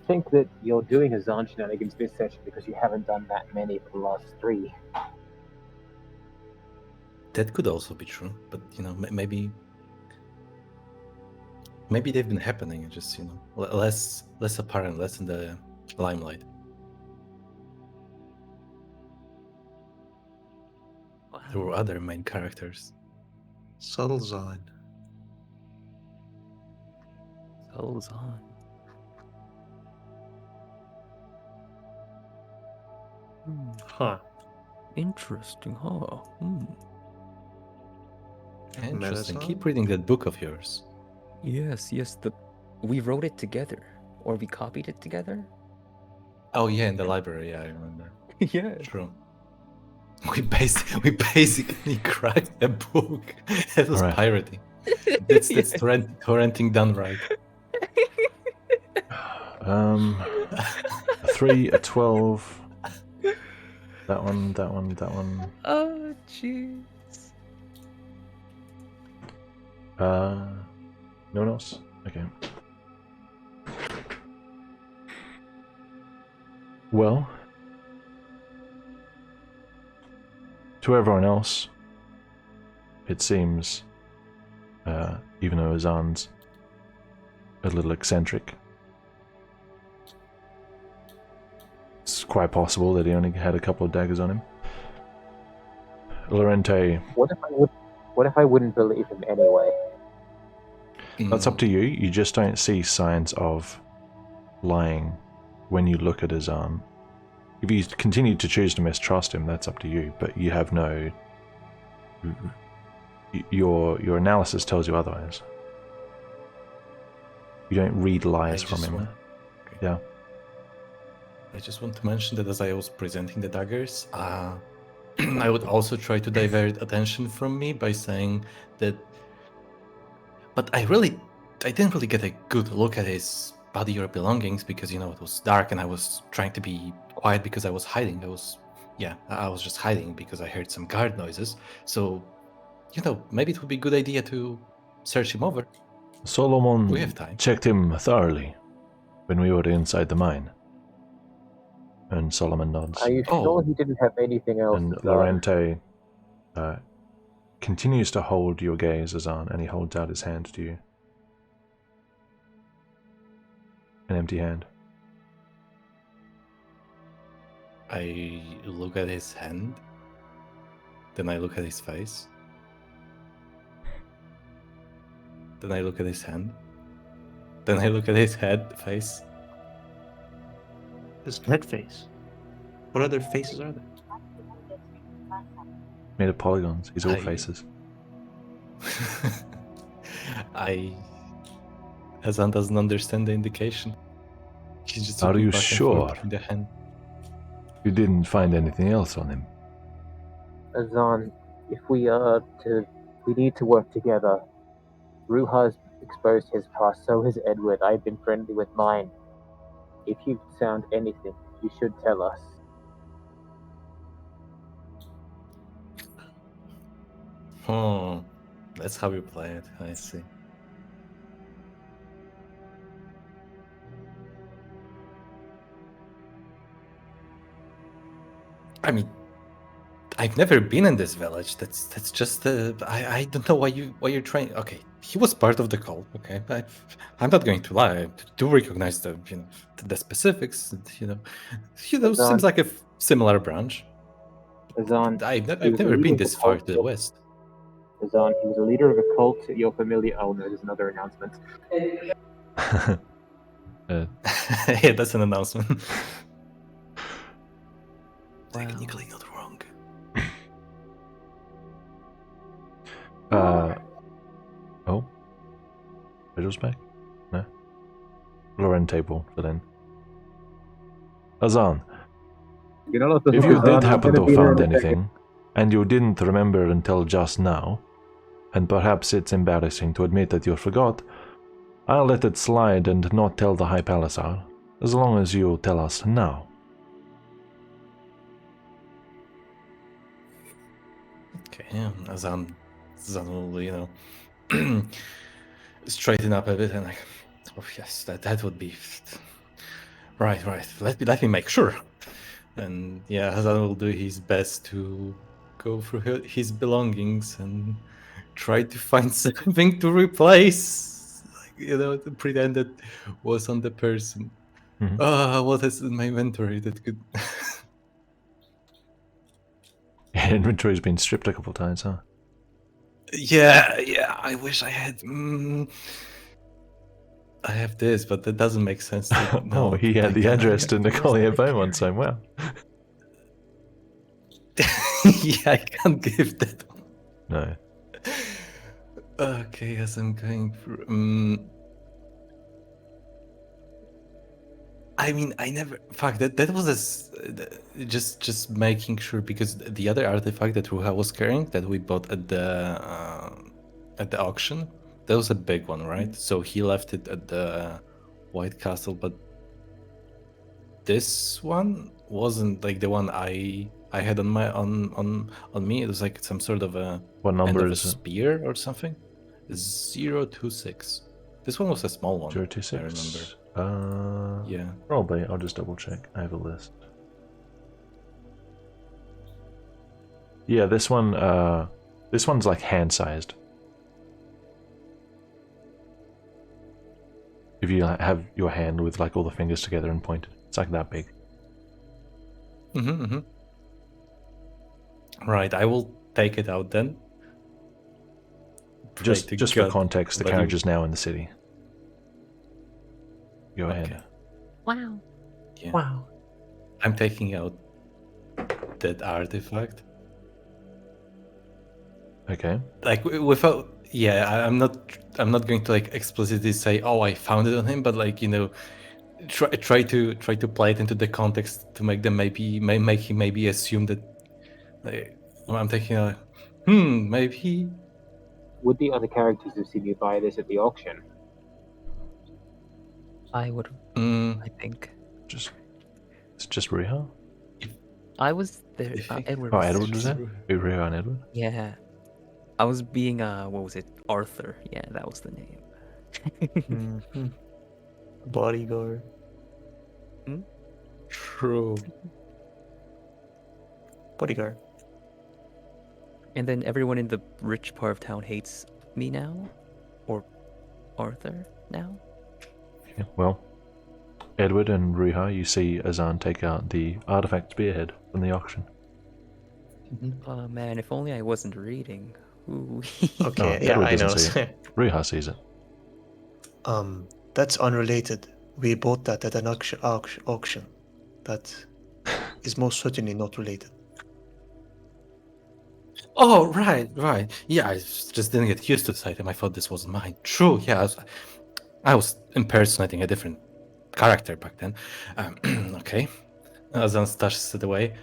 Speaker 9: think that you're doing Hazan shenanigans this session because you haven't done that many for the last 3.
Speaker 4: That could also be true, but you know, maybe they've been happening, just you know, less apparent, less in the limelight. There were other main characters.
Speaker 2: Subtle's on.
Speaker 1: Souls on.
Speaker 2: Huh.
Speaker 1: Interesting, huh?
Speaker 4: Interesting.
Speaker 2: Medicine?
Speaker 4: Keep reading that book of yours.
Speaker 1: Yes, yes. We wrote it together, or we copied it together.
Speaker 4: Oh yeah, in the library. Yeah, I remember.
Speaker 1: Yeah.
Speaker 4: True. We basically cracked a book. That was
Speaker 3: Alright.
Speaker 4: pirating. That's
Speaker 1: Yeah.
Speaker 4: torrenting done right.
Speaker 3: A 3, a 12. That one.
Speaker 1: Oh, jeez.
Speaker 3: No one else? Okay. Well, to everyone else, it seems, even though Azan's a little eccentric, it's quite possible that he only had a couple of daggers on him. Lorente,
Speaker 9: What if I wouldn't believe him anyway?
Speaker 3: that's up to you. You just don't see signs of lying when you look at Azan. If you continue to choose to mistrust him, that's up to you, but you have no... Your analysis tells you otherwise. You don't read lies from him. Yeah.
Speaker 4: I just want to mention that as I was presenting the daggers, I would also try to divert attention from me by saying that. But I didn't really get a good look at his body or belongings because, you know, it was dark and I was trying to be quiet because I was hiding. I was just hiding because I heard some guard noises. So, you know, maybe it would be a good idea to search him over.
Speaker 3: Solomon
Speaker 4: We have time.
Speaker 3: checked him thoroughly when we were inside the mine. And Solomon nods.
Speaker 9: Are you sure he didn't have anything else?
Speaker 3: And
Speaker 9: Azan?
Speaker 3: Lorente continues to hold your gaze, Azan, and he holds out his hand to you. An empty hand.
Speaker 4: I look at his hand, then I look at his face, then I look at his hand, then I look at his face.
Speaker 2: His head face. What other faces are there?
Speaker 3: Made of polygons. He's all
Speaker 4: I-
Speaker 3: faces.
Speaker 4: Hazan doesn't understand the indication. She's just
Speaker 3: Are
Speaker 4: looking
Speaker 3: you
Speaker 4: back and
Speaker 3: sure?
Speaker 4: forth between the hand.
Speaker 3: You didn't find anything else on him.
Speaker 9: Azan, if we need to work together. Ruha's exposed his past, so has Edward. I've been friendly with mine. If you found anything, you should tell us.
Speaker 4: Oh, that's how you play it. I see. I mean, I've never been in this village. That's just I don't know why you're trying. Okay, he was part of the cult. Okay, I'm not going to lie. I do recognize the specifics. Seems like a similar branch.
Speaker 9: Azan,
Speaker 4: I've
Speaker 9: he was
Speaker 4: never
Speaker 9: a
Speaker 4: been
Speaker 9: leader
Speaker 4: this
Speaker 9: of a
Speaker 4: far
Speaker 9: cult.
Speaker 4: to the west.
Speaker 9: Azan, he was a leader of a cult. You're familiar. Oh no, there's another announcement.
Speaker 4: Yeah, that's an announcement.
Speaker 8: Wow.
Speaker 4: Technically not wrong.
Speaker 3: Oh, Vigil's back? No. Lorente will fill in. Azan,
Speaker 9: You're not allowed to
Speaker 3: if
Speaker 9: hook
Speaker 3: you
Speaker 9: us
Speaker 3: did
Speaker 9: on, I'm
Speaker 3: happen
Speaker 9: gonna
Speaker 3: to
Speaker 9: be
Speaker 3: have
Speaker 9: there
Speaker 3: found
Speaker 9: in a second.
Speaker 3: anything, and you didn't remember until just now, and perhaps it's embarrassing to admit that you forgot, I'll let it slide and not tell the High Palisar, as long as you tell us now.
Speaker 4: Okay, yeah, Azan will, straighten up a bit and like, oh yes, that would be right. Let me make sure. And yeah, Azan will do his best to go through his belongings and try to find something to replace, to pretend that was on the person.
Speaker 3: Mhm.
Speaker 4: What is in my inventory that could?
Speaker 3: Inventory's been stripped a couple times, huh?
Speaker 4: Yeah. I wish I had. I have this, but that doesn't make sense.
Speaker 3: Oh, he had the address to Nicole Beaumont, so well.
Speaker 4: Yeah, I can't give that one.
Speaker 3: No.
Speaker 4: Okay, as I'm going through. I mean, I never. Fuck that was just making sure, because the other artifact that Ruha was carrying that we bought at the auction, that was a big one, right? So he left it at the White Castle, but this one wasn't like the one I had on my on me. It was like some sort of a
Speaker 3: What
Speaker 4: end
Speaker 3: number
Speaker 4: of a
Speaker 3: is it?
Speaker 4: spear or something. 026. This one was a small one.
Speaker 3: 026?
Speaker 4: I remember. Yeah.
Speaker 3: Probably. I'll just double check. I have a list. Yeah, this one's like hand-sized. If you have your hand with like all the fingers together and pointed, it's like that big.
Speaker 4: Right, I will take it out then. Pray to
Speaker 3: Just for
Speaker 4: God
Speaker 3: context, the
Speaker 4: that
Speaker 3: carriage
Speaker 4: you-
Speaker 3: is now in the city. Go
Speaker 4: Okay.
Speaker 3: ahead.
Speaker 8: Wow.
Speaker 4: Yeah.
Speaker 1: Wow.
Speaker 4: I'm taking out that artifact.
Speaker 3: Okay.
Speaker 4: Like without, yeah, I'm not going to like explicitly say, oh, I found it on him, but like try to play it into the context to make them make him maybe assume that like, I'm taking a maybe.
Speaker 9: Would the other characters have seen you buy this at the auction?
Speaker 1: I would.
Speaker 4: Mm,
Speaker 1: I think
Speaker 3: It's just Riha?
Speaker 1: I was there.
Speaker 4: I think-
Speaker 1: Edward.
Speaker 3: Oh,
Speaker 1: Was
Speaker 3: Edward
Speaker 1: there.
Speaker 3: was there? Riha and Edward?
Speaker 1: Yeah. I was being what was it? Arthur. Yeah, that was the name.
Speaker 2: Mhm. Bodyguard.
Speaker 4: True.
Speaker 2: Bodyguard.
Speaker 1: And then everyone in the rich part of town hates me now, or Arthur now.
Speaker 3: Yeah, well, Edward and Riha, you see Azan take out the artifact spearhead from the auction.
Speaker 1: Oh man, if only I wasn't reading. Ooh.
Speaker 2: Okay,
Speaker 3: Oh,
Speaker 2: yeah,
Speaker 3: Edward
Speaker 2: I
Speaker 3: doesn't
Speaker 2: know.
Speaker 3: see it. Riha sees it.
Speaker 2: That's unrelated. We bought that at an auction. That is most certainly not related.
Speaker 4: Oh, right. Yeah, I just didn't get used to this item. I thought this was mine. True, yeah. I was impersonating a different character back then. Okay. Azan stashes it away.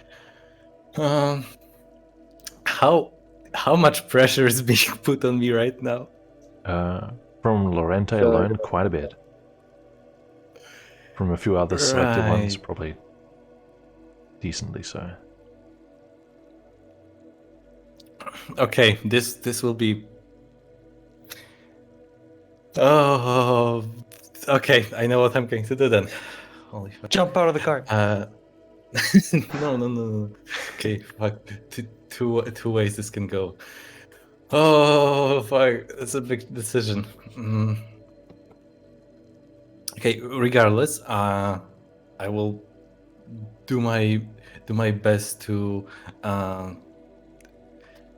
Speaker 4: How much pressure is being put on me right now?
Speaker 3: From Lorente alone, quite a bit. From a few other selected ones,
Speaker 4: Right.
Speaker 3: probably decently so.
Speaker 4: Okay, this will be. Oh, okay. I know what I'm going to do then. Holy fuck.
Speaker 2: Jump out of the car.
Speaker 4: No. Okay, fuck. Two ways this can go. Oh, fuck. It's a big decision. Okay, regardless, I will do my best to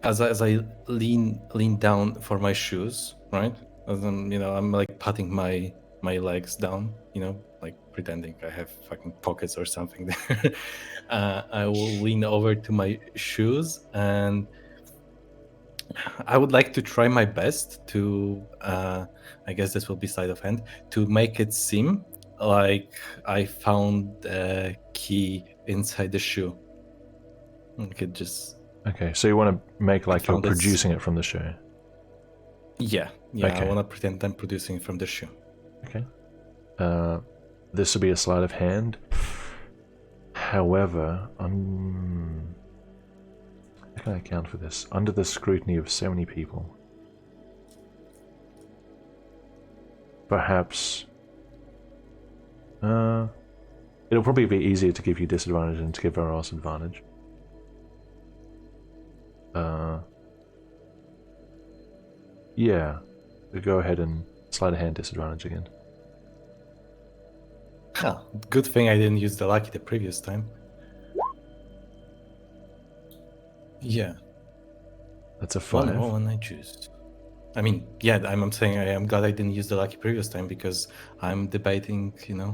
Speaker 4: as I lean down for my shoes, right? As I'm like patting my legs down, like pretending I have fucking pockets or something there. I will lean over to my shoes, and I would like to try my best to, I guess this will be sleight of hand, to make it seem like I found a key inside the shoe. I could just,
Speaker 3: Okay, so you want to make like you're
Speaker 4: found this-
Speaker 3: producing it from the shoe.
Speaker 4: yeah, I
Speaker 3: Okay.
Speaker 4: want to pretend I'm producing it from the shoe.
Speaker 3: Okay. This will be a sleight of hand. However, how can I account for this? Under the scrutiny of so many people, perhaps it'll probably be easier to give you disadvantage than to give everyone else advantage. Yeah, we'll go ahead and sleight of hand disadvantage again.
Speaker 4: Huh, good thing I didn't use the lucky the previous time. Yeah.
Speaker 3: That's a
Speaker 4: Well,
Speaker 3: 5.
Speaker 4: no, when I choose. I mean, yeah, I'm saying I'm glad I didn't use the lucky previous time because I'm debating,
Speaker 3: You're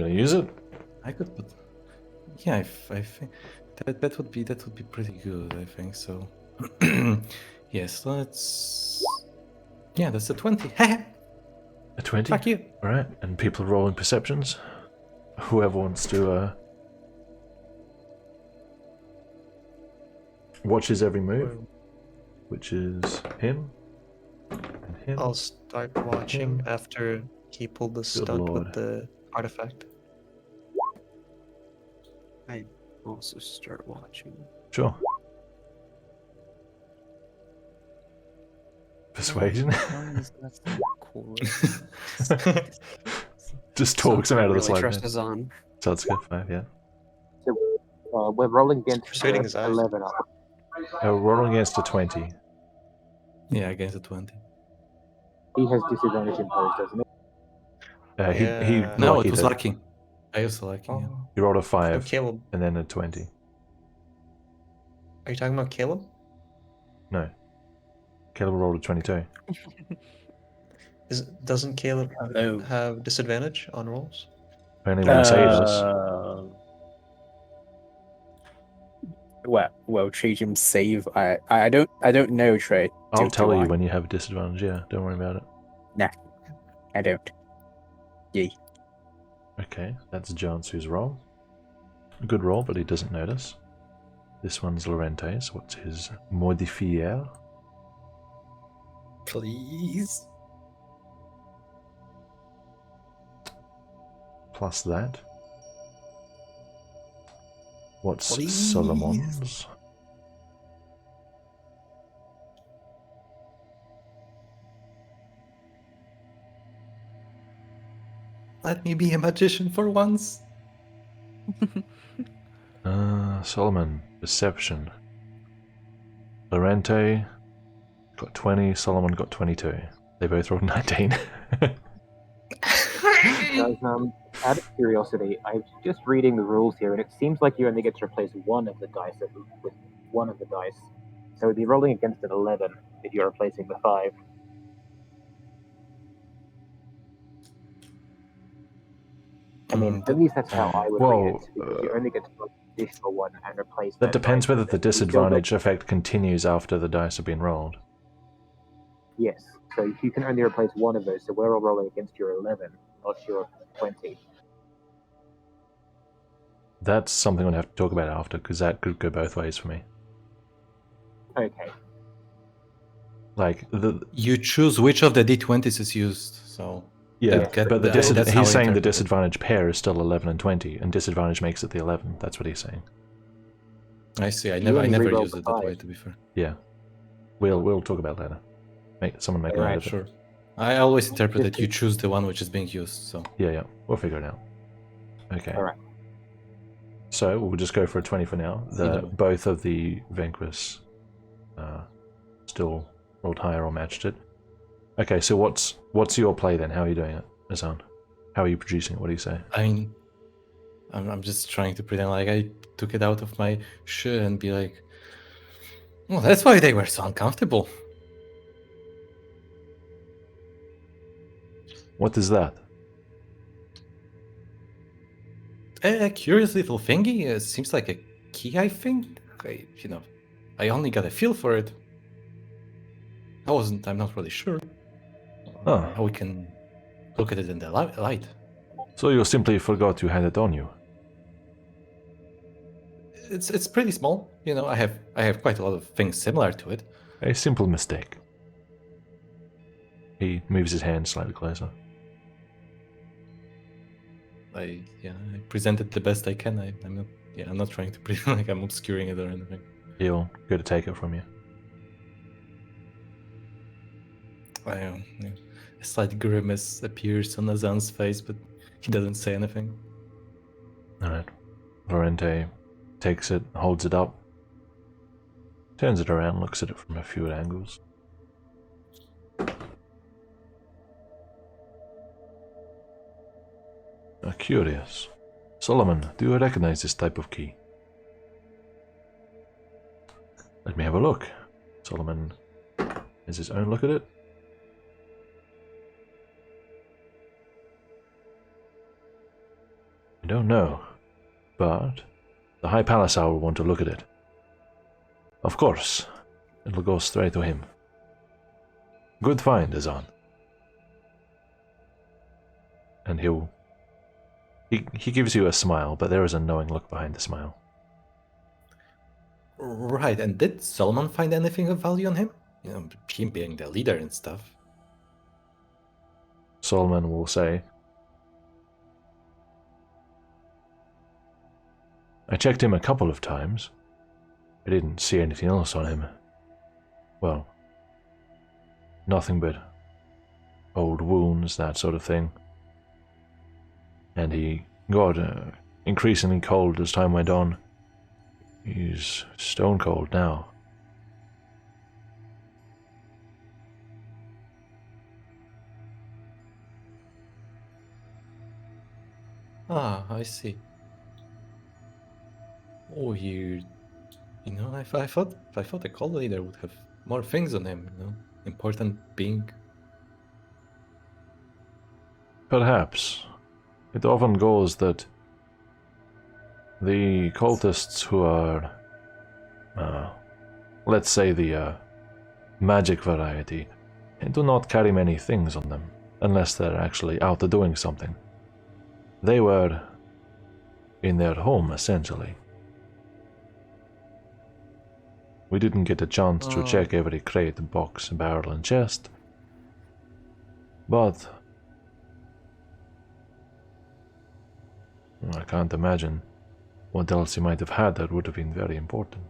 Speaker 3: gonna use it?
Speaker 4: I could put. Yeah, I think that would be pretty good. I think so. Yes, let's. Yeah, that's a 20.
Speaker 3: A 20?
Speaker 4: Fuck you.
Speaker 3: Alright, and people are rolling perceptions. Whoever wants to watches every move, which is him and him.
Speaker 2: I'll start watching after he pulled the stunt
Speaker 3: lord.
Speaker 2: with the artifact.
Speaker 6: I also start watching.
Speaker 3: Sure. Persuasion.
Speaker 6: That's the chorus.
Speaker 3: Just talks him out of the
Speaker 6: really
Speaker 3: slide.
Speaker 6: trust is on.
Speaker 3: So it's good, 5, yeah.
Speaker 9: So we're rolling against
Speaker 2: Persuading his eyes.
Speaker 9: 11 up.
Speaker 3: Rolling against a 20.
Speaker 4: Yeah, against a 20.
Speaker 9: He has disadvantage imposed, doesn't he?
Speaker 3: He
Speaker 2: Yeah.
Speaker 4: No,
Speaker 3: luckied
Speaker 4: it was
Speaker 3: it.
Speaker 4: lucky. I was lucky. Yeah.
Speaker 2: Oh.
Speaker 3: He rolled a
Speaker 2: Oh,
Speaker 3: 5
Speaker 2: Caleb.
Speaker 3: and then a 20.
Speaker 2: Are you talking about Caleb?
Speaker 3: No. Caleb rolled a 22.
Speaker 2: Doesn't Caleb
Speaker 7: Hello.
Speaker 2: have disadvantage on rolls?
Speaker 3: Only when you say he does.
Speaker 7: Well, treat him save. I don't know, Trey.
Speaker 3: I'll
Speaker 7: Do
Speaker 3: tell
Speaker 7: I?
Speaker 3: you when you have a disadvantage, yeah. Don't worry about it.
Speaker 7: Nah, I don't. Yay.
Speaker 3: Okay, that's Jansu's roll. A good roll, but he doesn't notice. This one's Lorente's. What's his modifier?
Speaker 4: Please.
Speaker 3: Plus that. What's
Speaker 4: Please.
Speaker 3: Solomon's?
Speaker 4: Let me be a magician for once.
Speaker 3: Solomon, perception. Lorente got 20, Solomon got 22. They both rolled 19.
Speaker 9: Guys, out of curiosity, I'm just reading the rules here, and it seems like you only get to replace one of the dice with one of the dice. So we'd be rolling against an 11 if you're replacing the 5. I mean, at least that's how I would read it, because you only get to roll an additional one and replace
Speaker 3: That depends
Speaker 9: dice
Speaker 3: whether
Speaker 9: with
Speaker 3: the
Speaker 9: it. You still
Speaker 3: disadvantage
Speaker 9: get-
Speaker 3: effect continues after the dice have been rolled.
Speaker 9: Yes, so you can only replace one of those, so we're all rolling against your 11, not your 20.
Speaker 3: That's something we'll have to talk about after, because that could go both ways for me.
Speaker 9: Okay.
Speaker 3: Like,
Speaker 4: You choose which of the d20s is used, so...
Speaker 3: yeah,
Speaker 4: That-
Speaker 3: but the
Speaker 4: that's how I
Speaker 3: he's saying the
Speaker 4: interpret it.
Speaker 3: disadvantage pair is still 11 and 20, and disadvantage makes it the 11. That's what he's saying.
Speaker 4: I see. I
Speaker 9: You
Speaker 4: never
Speaker 9: only reroll
Speaker 4: used
Speaker 9: the
Speaker 4: it that way,
Speaker 9: five.
Speaker 4: to be fair.
Speaker 3: Yeah. We'll talk about that later. Someone make a note
Speaker 9: Alright,
Speaker 3: of it.
Speaker 4: Sure. I always interpret that
Speaker 9: Just-
Speaker 4: you choose the one which is being used, so...
Speaker 3: Yeah, we'll figure it out. Okay.
Speaker 9: Alright.
Speaker 3: So we'll just go for a 20 for now.
Speaker 4: Either way.
Speaker 3: Both of the Vanquish still rolled higher or matched it. Okay, so what's your play then? How are you doing it, Azan? How are you producing it? What do you say?
Speaker 4: I mean... I'm just trying to pretend like I took it out of my shoe and be like... Well, that's why they were so uncomfortable.
Speaker 3: What is that?
Speaker 4: A curious little thingy. Seems like a key, I think. I only got a feel for it. I'm not really sure.
Speaker 3: Ah.
Speaker 4: How we can look at it in the light.
Speaker 3: So you simply forgot you had it on you.
Speaker 4: It's pretty small. I have quite a lot of things similar to it.
Speaker 3: A simple mistake. He moves his hand slightly closer.
Speaker 4: I present it the best I can. I'm not trying to pretend like I'm obscuring it or anything.
Speaker 3: He'll go to take it from you.
Speaker 4: A slight grimace appears on Azan's face, but he doesn't say anything.
Speaker 3: Alright. Lorente takes it, holds it up, turns it around, looks at it from a few angles. Curious. Solomon, do you recognize this type of key? Let me have a look. Solomon has his own look at it. I don't know, but the High Palace Hour will want to look at it. Of course, it'll go straight to him. Good find, Azan. And he gives you a smile, but there is a knowing look behind the smile.
Speaker 4: Right, and did Solomon find anything of value on him? Him being the leader and stuff.
Speaker 3: Solomon will say, I checked him a couple of times. I didn't see anything else on him. Well, nothing but old wounds, that sort of thing. And he got increasingly cold as time went on. He's stone cold now.
Speaker 4: Ah, I see. Oh, I thought the cult leader would have more things on him. Important being.
Speaker 3: Perhaps. It often goes that the cultists who are, let's say the magic variety, do not carry many things on them, unless they're actually out doing something. They were in their home, essentially. We didn't get a chance to check every crate, box, barrel, and chest, but I can't imagine what else he might have had that would have been very important.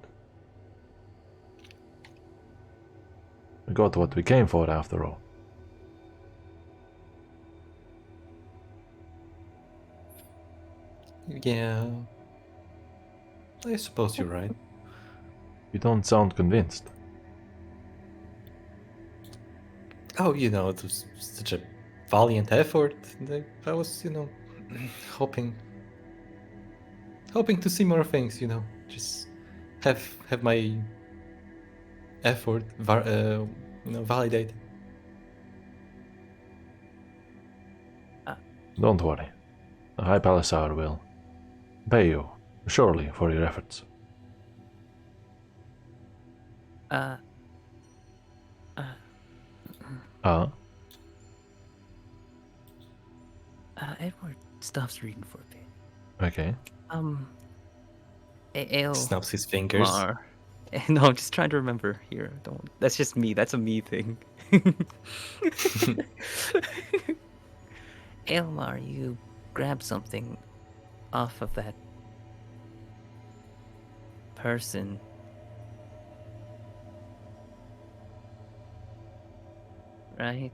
Speaker 3: We got what we came for, after all.
Speaker 4: Yeah, I suppose you're right.
Speaker 3: You don't sound convinced.
Speaker 4: Oh, it was such a valiant effort. I was, hoping to see more things. Just have my effort, validated.
Speaker 3: Don't worry. The High Palisar will pay you, surely, for your efforts.
Speaker 8: Edward stops reading for a bit.
Speaker 3: Okay.
Speaker 8: Ale.
Speaker 4: Snaps his fingers.
Speaker 1: Mar. No, I'm just trying to remember here. Don't. That's just me. That's a me thing.
Speaker 8: Elmar, you grab something off of that person. Right?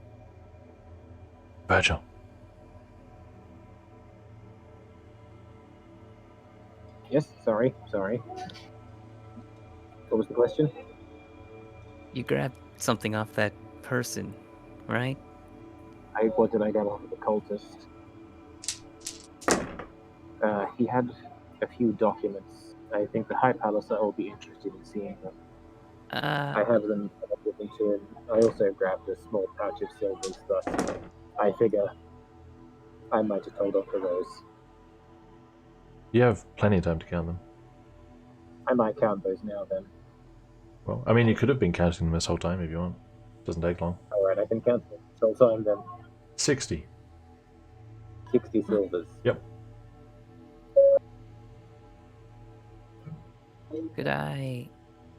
Speaker 3: Virgil.
Speaker 9: Yes, sorry. What was the question?
Speaker 8: You grabbed something off that person, right?
Speaker 9: What did I grab off of the cultist? He had a few documents. I think the High Palisar will be interested in seeing them. I have them given to him. I also grabbed a small pouch of silvers, but I figure I might just hold off for those.
Speaker 3: You have plenty of time to count them.
Speaker 9: I might count those now then.
Speaker 3: Well, I mean, you could have been counting them this whole time if you want. Doesn't take long.
Speaker 9: Alright, I can count them this whole time then.
Speaker 3: 60.
Speaker 9: 60 silvers.
Speaker 3: Yep.
Speaker 8: Could I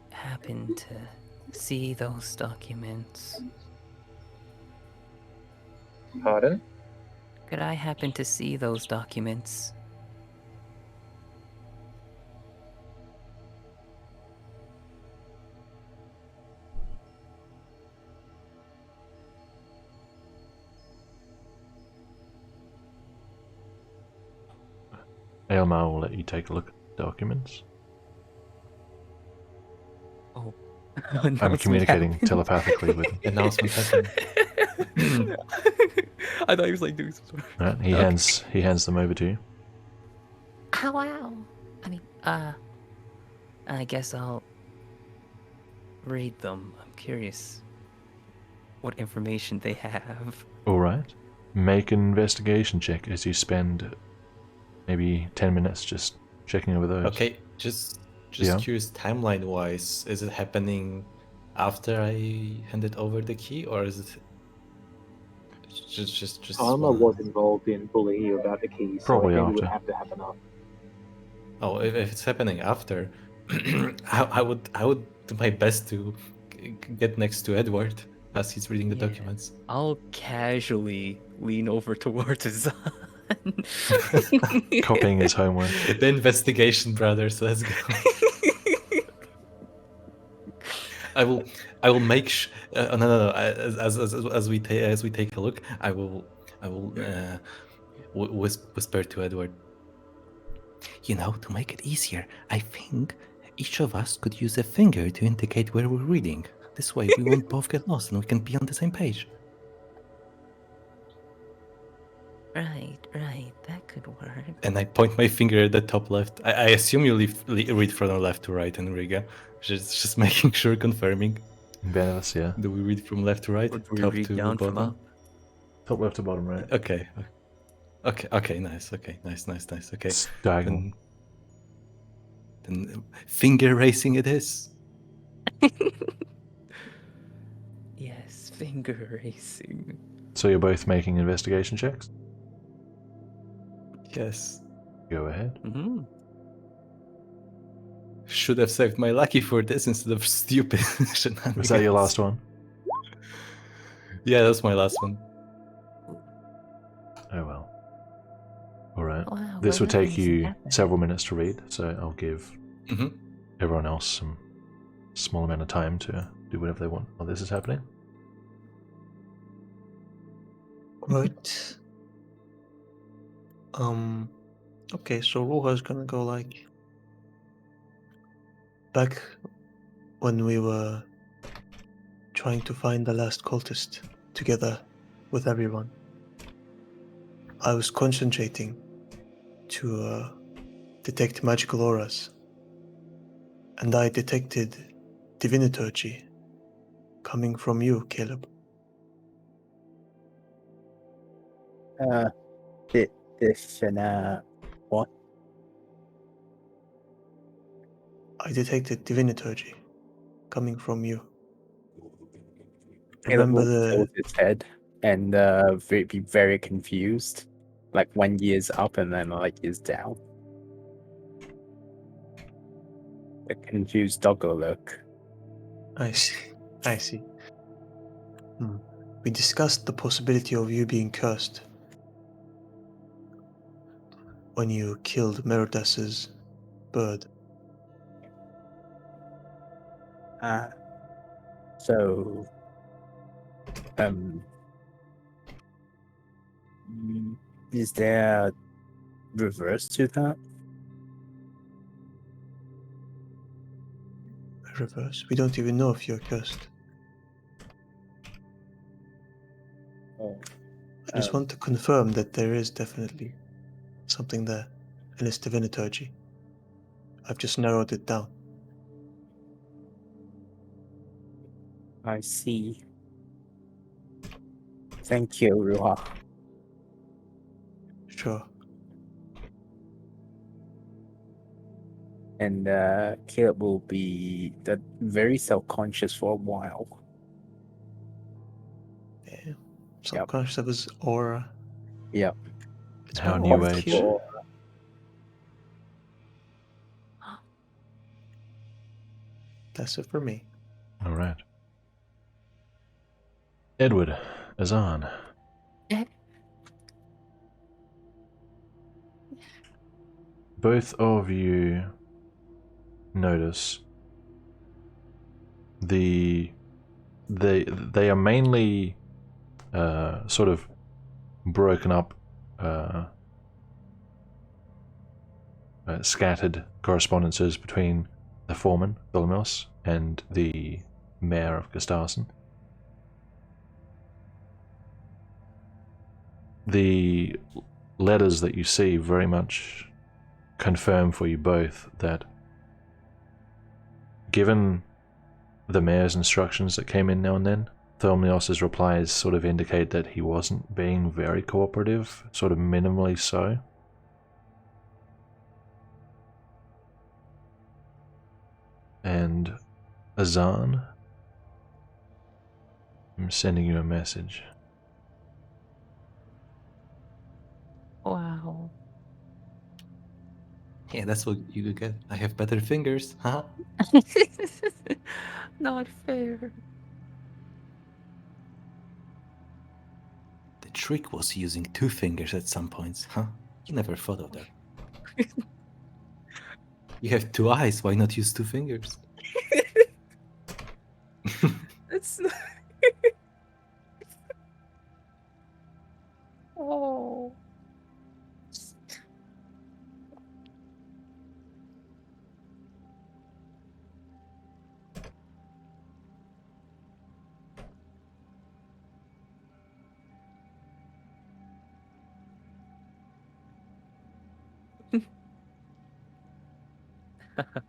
Speaker 8: happen to see those documents?
Speaker 9: Pardon?
Speaker 8: Could I happen to see those documents?
Speaker 3: Aylmar will let you take a look at the documents.
Speaker 8: Oh.
Speaker 3: I'm communicating telepathically with him.
Speaker 4: Announcement happened.
Speaker 1: I thought he was like doing some sort of...
Speaker 3: Right, he hands them over to you.
Speaker 8: Ow, ow. I mean, I guess I'll read them. I'm curious what information they have.
Speaker 3: All right. Make an investigation check as you spend maybe 10 minutes just checking over those.
Speaker 4: Okay, just
Speaker 3: Yeah.
Speaker 4: curious, timeline-wise, is it happening after I handed over the key, or is it just
Speaker 9: Alma
Speaker 4: one-
Speaker 9: was involved in bullying you about the keys, so
Speaker 3: Probably
Speaker 9: I think it would
Speaker 3: after.
Speaker 9: have to happen after.
Speaker 4: Oh, if it's happening after, I would do my best to get next to Edward as he's reading the
Speaker 1: Yeah.
Speaker 4: documents.
Speaker 1: I'll casually lean over towards his son.
Speaker 3: Copying his homework.
Speaker 4: The investigation brothers, let's go. I will make no. As we take a look, I will whisper to Edward. You know, to make it easier, I think each of us could use a finger to indicate where we're reading. This way, we won't both get lost, and we can be on the same page.
Speaker 8: Right, that could work.
Speaker 4: And I point my finger at the top left. I assume you read from left to right in Riga. Just making sure, confirming.
Speaker 3: Benelux, yeah.
Speaker 4: Do we read from left to right?
Speaker 1: Or do we
Speaker 4: top
Speaker 1: read
Speaker 4: to
Speaker 1: down
Speaker 4: bottom?
Speaker 1: from up?
Speaker 3: Top left to bottom right.
Speaker 4: Okay. Nice. Okay, nice. Okay.
Speaker 3: It's diagonal.
Speaker 4: Then finger racing it is.
Speaker 1: Yes, finger racing.
Speaker 3: So you're both making investigation checks?
Speaker 4: Yes.
Speaker 3: Go ahead.
Speaker 1: Mm-hmm.
Speaker 4: Should have saved my lucky for this instead of stupid shenanigans.
Speaker 3: Was that your last one?
Speaker 4: Yeah, that's my last one.
Speaker 3: Oh well. Alright.
Speaker 8: Wow,
Speaker 3: This will
Speaker 8: what
Speaker 3: take
Speaker 8: amazing
Speaker 3: you
Speaker 8: happened.
Speaker 3: several minutes to read, so I'll give
Speaker 4: Mm-hmm.
Speaker 3: everyone else some small amount of time to do whatever they want while this is happening.
Speaker 2: Right. Okay, so Roha's gonna go like back when we were trying to find the last cultist together with everyone. I was concentrating to detect magical auras, and I detected diviniturgy coming from you, Caleb.
Speaker 7: What?
Speaker 2: I detected diviniturgy coming from you.
Speaker 7: Caleb
Speaker 2: Remember
Speaker 7: will
Speaker 2: the
Speaker 7: tilt his head and be very confused. Like 1 year's up and then like is down. A confused doggo look.
Speaker 2: I see. We discussed the possibility of you being cursed when you killed Merodas's bird.
Speaker 7: So is there a reverse to that?
Speaker 2: Reverse. We don't even know if you're cursed. I just want to confirm that there is definitely something there, and it's diviniturgy. I've just narrowed it down.
Speaker 7: I see. Thank you, Ruha.
Speaker 2: Sure.
Speaker 7: And Caleb will be very self-conscious for a while.
Speaker 2: Yeah. Self-conscious of his aura.
Speaker 7: Yep.
Speaker 2: It's
Speaker 3: How
Speaker 2: been a
Speaker 3: new
Speaker 2: while.
Speaker 3: age.
Speaker 7: Or-
Speaker 2: That's it for me.
Speaker 3: All right. Edward, Azan. Both of you notice they are mainly sort of broken up, scattered correspondences between the foreman, Tholomos, and the mayor of Gustarsen. The letters that you see very much confirm for you both that, given the mayor's instructions that came in now and then, Tholomos's replies sort of indicate that he wasn't being very cooperative, sort of minimally so. And Azan, I'm sending you a message.
Speaker 8: Wow.
Speaker 4: Yeah, that's what you get. I have better fingers, huh?
Speaker 8: Not fair.
Speaker 4: The trick was using 2 fingers at some points, huh? You never thought of that. You have 2 eyes, why not use 2 fingers?
Speaker 8: It's not... Oh.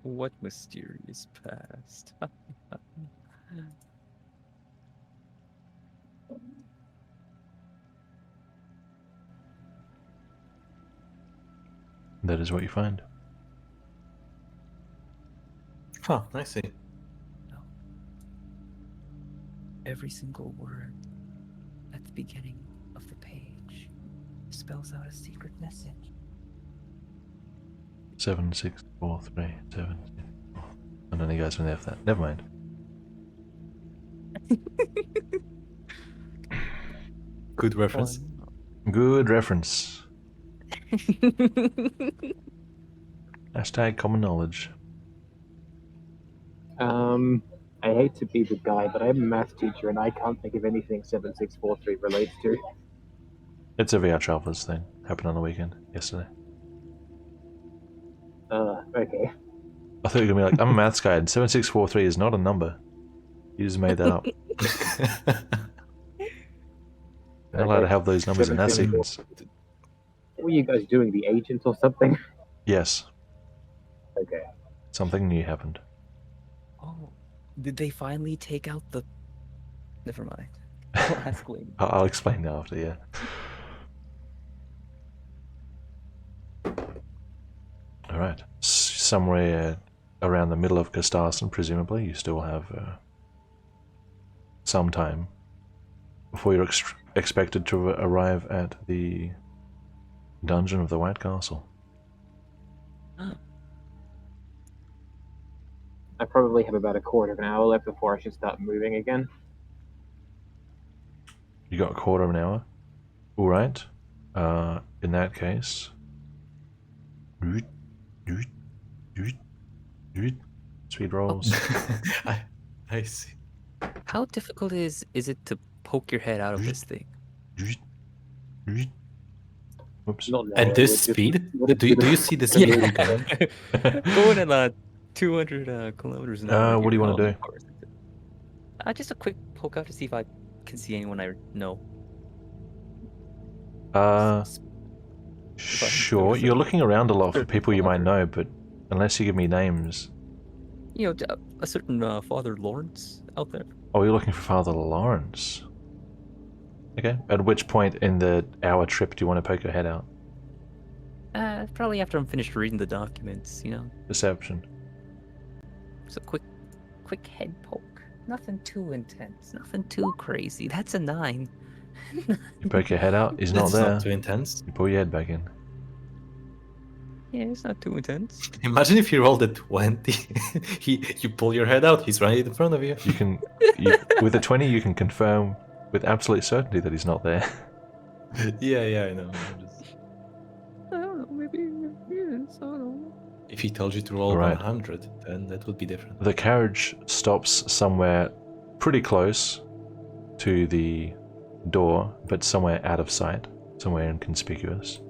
Speaker 1: What mysterious past?
Speaker 3: That is what you find.
Speaker 4: Huh, I see.
Speaker 1: Every single word at the beginning of the page spells out a secret message.
Speaker 3: 7643 and then he goes from there for that. Never mind.
Speaker 4: Good reference.
Speaker 3: Good reference. Hashtag common knowledge.
Speaker 9: I hate to be the guy, but I'm a math teacher and I can't think of anything 7643 relates to.
Speaker 3: It's a VR Travelers thing. Happened on the weekend, yesterday.
Speaker 9: Okay.
Speaker 3: I thought you were going to be like, I'm a maths guy, and 7643 is not a number. You just made that up. You're not allowed to have those numbers in that sequence.
Speaker 9: What were you guys doing, the agent or something?
Speaker 3: Yes,
Speaker 9: Okay.
Speaker 3: something new happened.
Speaker 1: Oh, did they finally take out the... Never mind. I'll ask later.
Speaker 3: I'll explain that after, yeah. Alright. Somewhere around the middle of Gustarsen, presumably, you still have some time before you're expected to arrive at the dungeon of the White Castle.
Speaker 9: I probably have about a quarter of an hour left before I should start moving again.
Speaker 3: You got a quarter of an hour? Alright. In that case... Speed rolls.
Speaker 4: I see.
Speaker 1: How difficult is it to poke your head out of this thing?
Speaker 3: Whoops.
Speaker 9: Not now,
Speaker 4: At
Speaker 9: it
Speaker 4: this
Speaker 9: would just-
Speaker 4: speed?
Speaker 9: would
Speaker 4: Do
Speaker 9: it-
Speaker 4: you see the speed we're going?
Speaker 1: Going at 200 kilometers an hour.
Speaker 3: What do you want to do?
Speaker 1: Just a quick poke out to see if I can see anyone I know.
Speaker 3: Sure. You're looking around a lot for people you might know, but unless you give me names...
Speaker 1: You know, a certain Father Lawrence out there.
Speaker 3: Oh, you're looking for Father Lawrence. Okay. At which point in the hour trip do you want to poke your head out?
Speaker 1: Probably after I'm finished reading the documents, you know.
Speaker 3: Perception.
Speaker 1: Just a quick head poke. Nothing too intense. Nothing too crazy. That's a 9.
Speaker 3: You poke your head out. He's not
Speaker 4: It's
Speaker 3: there.
Speaker 4: not too intense.
Speaker 3: You pull your head back in.
Speaker 1: Yeah, it's not too intense.
Speaker 4: Imagine if you rolled a 20. You pull your head out, he's right in front of you.
Speaker 3: You can, with a 20, you can confirm with absolute certainty that he's not there.
Speaker 4: Yeah, I know.
Speaker 1: I don't know, maybe it is. I don't know.
Speaker 4: If he told you to roll
Speaker 3: Right.
Speaker 4: 100, then that would be different.
Speaker 3: The carriage stops somewhere pretty close to the door, but somewhere out of sight, somewhere inconspicuous.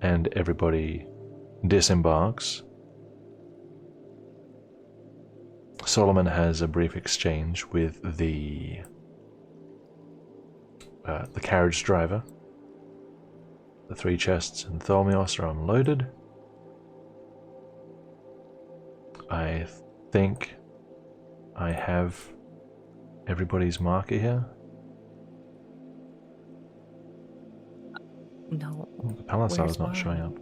Speaker 3: And everybody disembarks. Solomon has a brief exchange with the carriage driver. The 3 chests and Tholmios are unloaded. I think I have everybody's marker here.
Speaker 1: No.
Speaker 3: The Palasar
Speaker 1: Where's
Speaker 3: is not
Speaker 1: mine?
Speaker 3: showing up.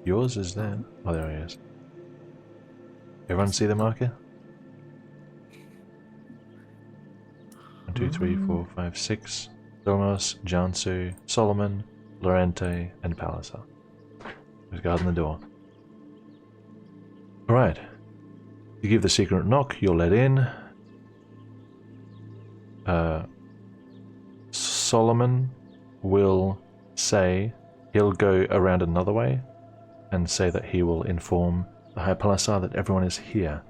Speaker 3: Yours is there. Oh, there he is. Everyone see the marker? 1, 2, 3, 4, 5, 6. Tholmios, Jansu, Solomon, Lorente, and Palasar. Who's guarding the door? Alright. You give the secret knock, you're let in. Solomon will say he'll go around another way and say that he will inform the High Palasar that everyone is here.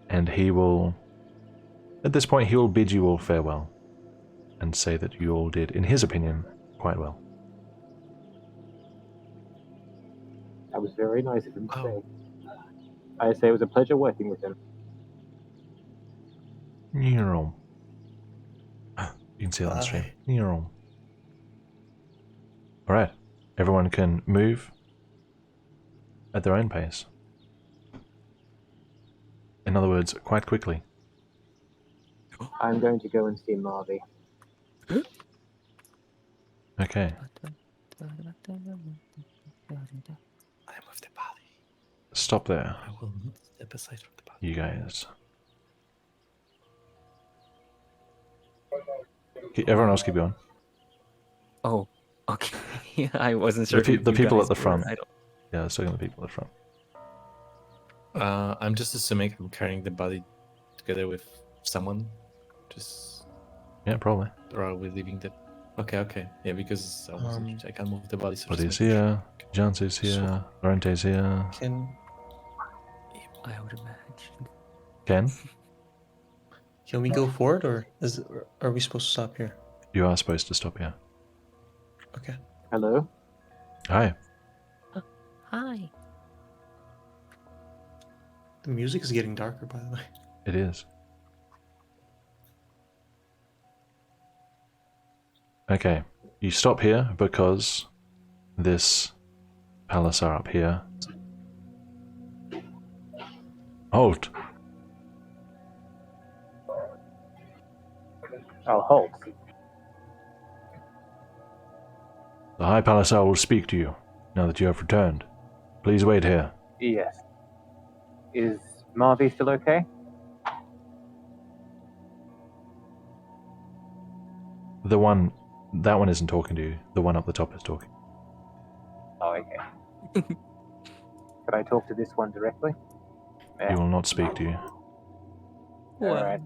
Speaker 3: And he will, at this point, he will bid you all farewell and say that you all did, in his opinion, quite well.
Speaker 9: That was very nice of him to
Speaker 4: Oh.
Speaker 9: say. I say it was a pleasure working with him.
Speaker 3: You can see that on stream. Alright, everyone can move at their own pace. In other words, quite quickly.
Speaker 9: I'm going to go and see Marvy.
Speaker 3: Okay,
Speaker 4: I am with the body.
Speaker 3: stop there,
Speaker 4: I will not step aside from the body.
Speaker 3: you guys. Everyone else keep going.
Speaker 1: Oh, okay. Yeah, I wasn't sure.
Speaker 3: The
Speaker 1: who you
Speaker 3: people
Speaker 1: guys
Speaker 3: at the
Speaker 1: were.
Speaker 3: front.
Speaker 1: I don't.
Speaker 3: Yeah, let's look at the people at the front.
Speaker 4: I'm just assuming I'm carrying the body together with someone. Just,
Speaker 3: Yeah, probably.
Speaker 4: or are we leaving the? Okay. Yeah, because I can't move the body. So just
Speaker 3: Body's
Speaker 4: making sure.
Speaker 3: here, Jansu's here, Lorente's here.
Speaker 2: Can
Speaker 1: I would imagine.
Speaker 3: Ken,
Speaker 2: we go forward, or are we supposed to stop here?
Speaker 3: you are supposed to stop here.
Speaker 2: Okay.
Speaker 9: Hello?
Speaker 3: Hi.
Speaker 8: Hi.
Speaker 2: The music is getting darker, by the way.
Speaker 3: It is. Okay, you stop here because this Palasar up here. Halt!
Speaker 9: Oh, halt.
Speaker 3: The High Palasar will speak to you now that you have returned. Please wait here.
Speaker 9: Yes. Is Marvy still okay?
Speaker 3: That one isn't talking to you. The one up the top is talking.
Speaker 9: Oh, okay. Could I talk to this one directly?
Speaker 3: He will not speak to you.
Speaker 9: Alright.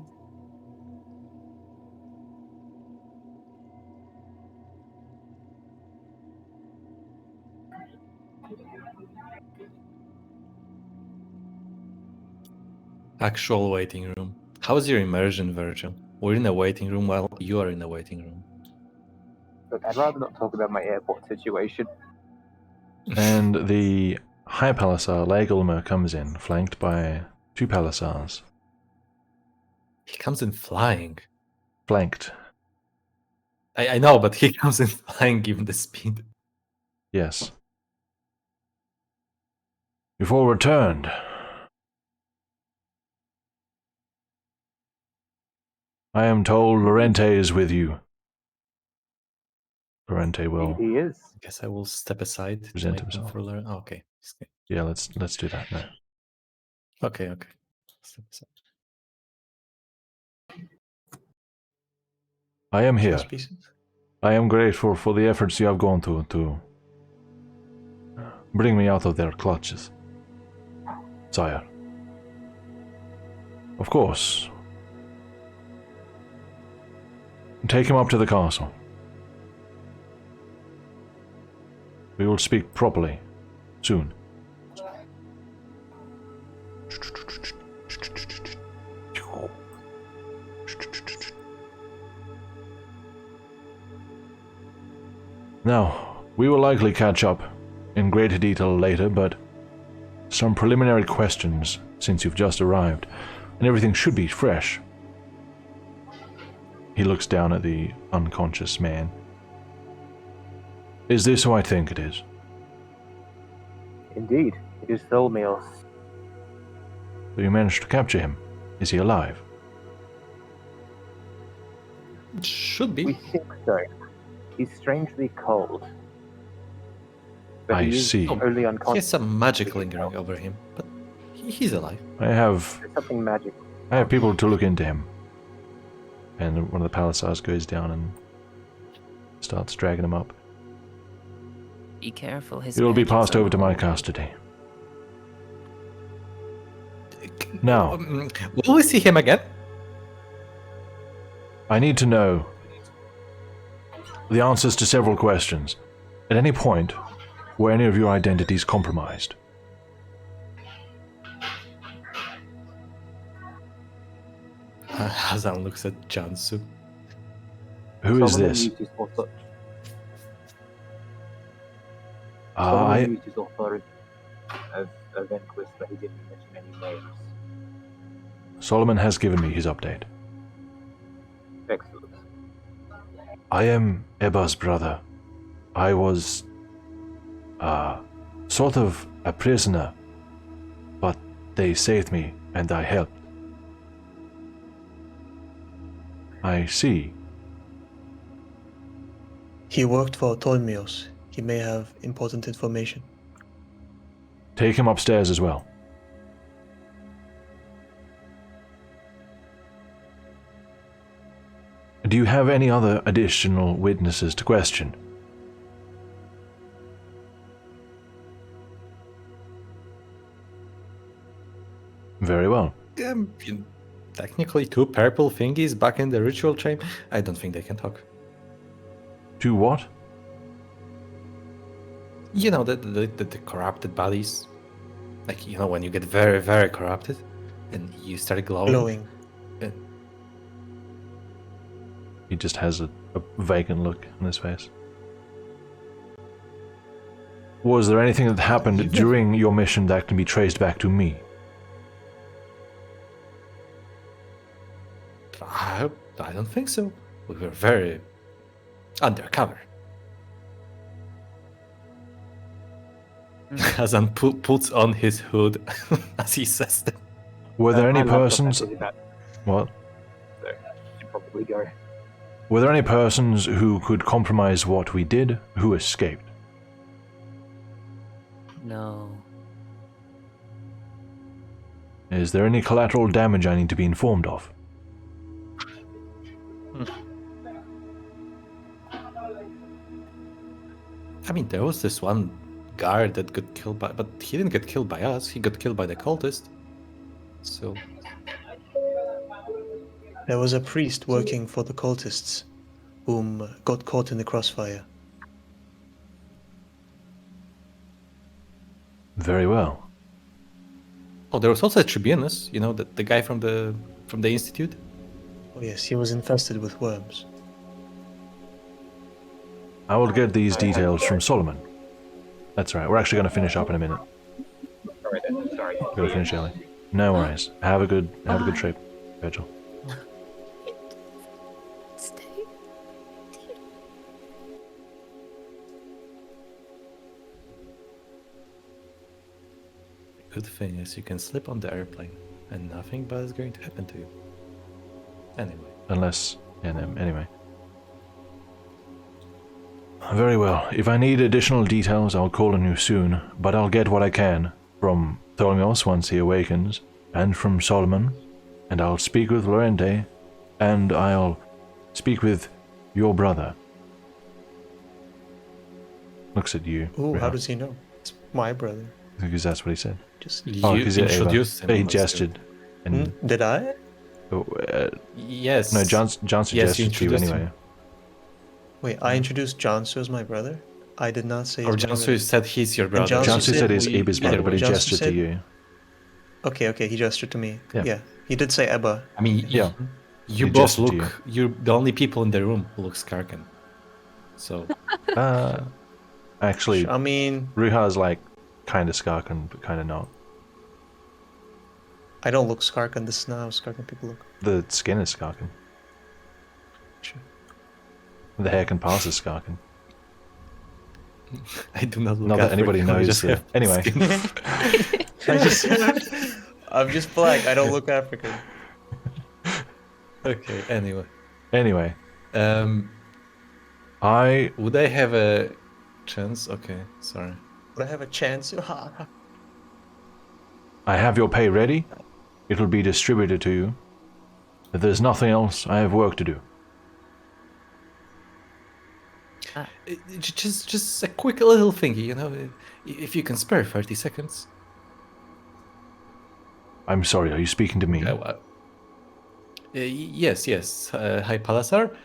Speaker 4: Actual waiting room. How's your immersion, Virgil? We're in a waiting room while you are in a waiting room.
Speaker 9: Look, I'd rather not talk about my airport situation.
Speaker 3: And the High Palasar, Leigulmer, comes in, flanked by 2 Palasars.
Speaker 4: He comes in flying.
Speaker 3: Flanked.
Speaker 4: I know, but he comes in flying given the speed.
Speaker 3: Yes. You've all returned. I am told Lorente is with you. Lorente will.
Speaker 9: He is.
Speaker 4: Guess I will step aside to
Speaker 3: Present
Speaker 4: make room
Speaker 3: himself.
Speaker 4: for Lauren. Oh, okay.
Speaker 3: Yeah, let's do that now.
Speaker 4: Okay. Step aside.
Speaker 3: I am here.
Speaker 2: Chess pieces.
Speaker 3: I am grateful for the efforts you have gone to bring me out of their clutches, sire. Of course. Take him up to the castle. We will speak properly soon. Now, we will likely catch up in greater detail later, but some preliminary questions since you've just arrived, and everything should be fresh. He looks down at the unconscious man. Is this who I think it is?
Speaker 9: Indeed, it is Tholmios.
Speaker 3: So you managed to capture him. Is he alive?
Speaker 4: Should
Speaker 9: We
Speaker 4: be.
Speaker 9: think so. He's strangely cold. But
Speaker 3: I
Speaker 9: he is
Speaker 3: see.
Speaker 9: only
Speaker 4: He
Speaker 9: unconscious.
Speaker 4: has some magic lingering over him, but he's alive.
Speaker 3: I have
Speaker 9: There's something magic.
Speaker 3: people to look into him. And one of the palisades goes down and starts dragging him up.
Speaker 8: Be careful, his
Speaker 3: He will be
Speaker 8: magic's
Speaker 3: passed over to my
Speaker 8: unholy.
Speaker 3: custody. Now,
Speaker 4: Will we see him again?
Speaker 3: I need to know the answers to several questions. At any point, were any of your identities compromised?
Speaker 4: Hazan looks at Jansu.
Speaker 3: Who is
Speaker 9: Solomon
Speaker 3: this?
Speaker 9: used his
Speaker 3: I
Speaker 9: Solomon used his authority as a vanquist, but he didn't mention any names.
Speaker 3: Solomon has given me his update.
Speaker 9: Excellent.
Speaker 3: I am Ebba's brother. I was sort of a prisoner, but they saved me and I helped. I see.
Speaker 2: He worked for Tolmios. He may have important information.
Speaker 3: Take him upstairs as well. Do you have any other additional witnesses to question? Very well.
Speaker 4: Technically, two purple thingies back in the ritual chamber. I don't think they can talk.
Speaker 3: To what?
Speaker 4: You know, the corrupted bodies. Like, you know, when you get very, very corrupted and you start glowing.
Speaker 2: Glowing.
Speaker 3: He just has a vacant look on his face. Was there anything that happened during your mission that can be traced back to me?
Speaker 4: I don't think so. We were very undercover. Hazan puts on his hood as he says that.
Speaker 3: Were there any
Speaker 9: My laptop
Speaker 3: persons...
Speaker 9: actually did that,
Speaker 3: What?
Speaker 9: so should probably go.
Speaker 3: Were there any persons who could compromise what we did who escaped?
Speaker 8: No.
Speaker 3: Is there any collateral damage I need to be informed of?
Speaker 4: I mean, there was this one guard that got killed by, but he didn't get killed by us. He got killed by the cultist. So
Speaker 2: There was a priest working for the cultists whom got caught in the crossfire.
Speaker 3: Very well.
Speaker 4: oh, there was also a tribunus. You know, the guy from the institute.
Speaker 2: Oh yes, he was infested with worms.
Speaker 3: I will get these details from Solomon. That's right, we're actually going to finish up in a minute.
Speaker 9: Alright then, sorry.
Speaker 3: We're going to finish early. No worries. Have a good trip, Virgil.
Speaker 8: Stay.
Speaker 4: Good thing is you can sleep on the airplane, and nothing bad is going to happen to you. Anyway.
Speaker 3: Unless... Yeah, no, anyway. Very well. If I need additional details, I'll call on you soon, but I'll get what I can from Tholmios once he awakens, and from Solomon, and I'll speak with Lorente, and I'll speak with your brother. Looks at you.
Speaker 2: Ooh, how
Speaker 3: Reha,
Speaker 2: does he know? It's my brother.
Speaker 3: because that's what he said.
Speaker 2: Just
Speaker 4: You
Speaker 3: 'cause yeah, Ava.
Speaker 4: introduced him.
Speaker 3: He
Speaker 4: Oscar.
Speaker 3: gestured. And
Speaker 2: Did I?
Speaker 4: Yes.
Speaker 3: no, John
Speaker 4: Yes, you
Speaker 3: suggested to you
Speaker 4: introduced him.
Speaker 3: anyway.
Speaker 2: Wait, I introduced Jansu as my brother? I did not say
Speaker 4: Or
Speaker 2: he's my
Speaker 4: Jansu
Speaker 2: brother.
Speaker 4: said he's your brother.
Speaker 2: Jansu
Speaker 3: Jansu said he's
Speaker 4: We-
Speaker 3: Eba's
Speaker 4: either
Speaker 3: brother, but he
Speaker 4: way.
Speaker 2: Jansu
Speaker 3: gestured to
Speaker 2: said-
Speaker 3: you.
Speaker 2: Okay, he gestured to me.
Speaker 3: Yeah.
Speaker 2: Yeah. He did say Eba.
Speaker 4: I mean,
Speaker 3: Yeah.
Speaker 4: you
Speaker 3: He
Speaker 4: both
Speaker 3: gestured to
Speaker 4: look. You're the only people in the room who look Skarkan. So
Speaker 3: Actually,
Speaker 2: I mean,
Speaker 3: Ruha's like kind of Skarkan, but kind of not.
Speaker 2: I don't look Skarkan. This is not how Skarkan people look.
Speaker 3: The skin is Skarkan.
Speaker 2: Sure.
Speaker 3: The hair can pass as Skarkan.
Speaker 4: I do not look.
Speaker 3: Not that anybody
Speaker 4: African, I
Speaker 3: knows
Speaker 4: just
Speaker 3: the-
Speaker 4: have
Speaker 3: anyway.
Speaker 4: skin.
Speaker 2: I'm just black. I don't look African.
Speaker 4: Okay. Anyway,
Speaker 3: Anyway,
Speaker 4: um,
Speaker 3: I
Speaker 4: would I have a chance? Okay, sorry.
Speaker 2: Would I have a chance?
Speaker 3: have your pay ready. It'll be distributed to you. If there's nothing else, I have work to do.
Speaker 4: Just a quick little thingy, you know, if you can spare 30 seconds.
Speaker 3: I'm sorry, are you speaking to me?
Speaker 4: Yes. Hi, Palasar.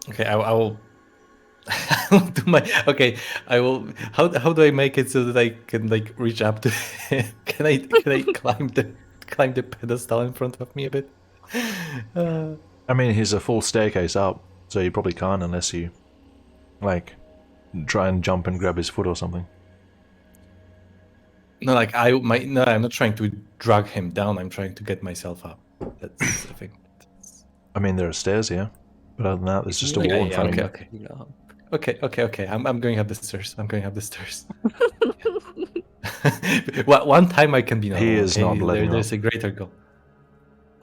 Speaker 4: Okay, I will. I'll do my. Okay, I will. How do I make it so that I can like reach up to? Can I climb the pedestal in front of me a bit?
Speaker 3: I mean, he's a full staircase up, so you probably can't unless you, like, try and jump and grab his foot or something.
Speaker 4: No, like no, I'm not trying to drag him down. I'm trying to get myself up. That's the thing.
Speaker 3: I mean, there are stairs here, but other than that, there's just a
Speaker 4: Yeah,
Speaker 3: wall in
Speaker 4: yeah,
Speaker 3: front
Speaker 4: okay,
Speaker 3: of you.
Speaker 4: Okay. I'm going up the stairs. Well, one time I can be.
Speaker 3: He is not letting
Speaker 4: There's a greater goal.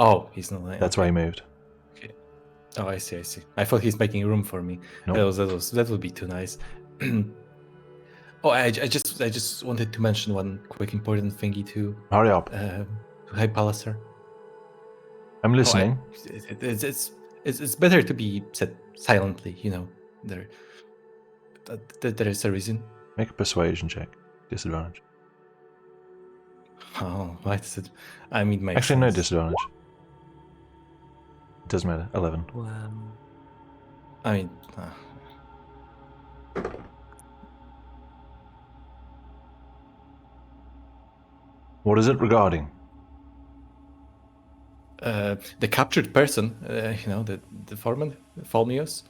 Speaker 4: Oh, he's not.
Speaker 3: That's why he moved.
Speaker 4: Oh, I see. I thought he's making room for me.
Speaker 3: Nope.
Speaker 4: That would be too nice. Oh, I just wanted to mention one quick important thingy too.
Speaker 3: Hurry up.
Speaker 4: Hi, Palasar.
Speaker 3: I'm listening.
Speaker 4: It's better to be said silently, you know. There is a reason.
Speaker 3: Make a persuasion check. Disadvantage.
Speaker 4: Oh, why is it? I mean, my
Speaker 3: Actually, no disadvantage. Doesn't matter. 11.
Speaker 1: Wow.
Speaker 4: I mean,
Speaker 3: What is it regarding?
Speaker 4: the captured person, you know, the foreman, Falmios.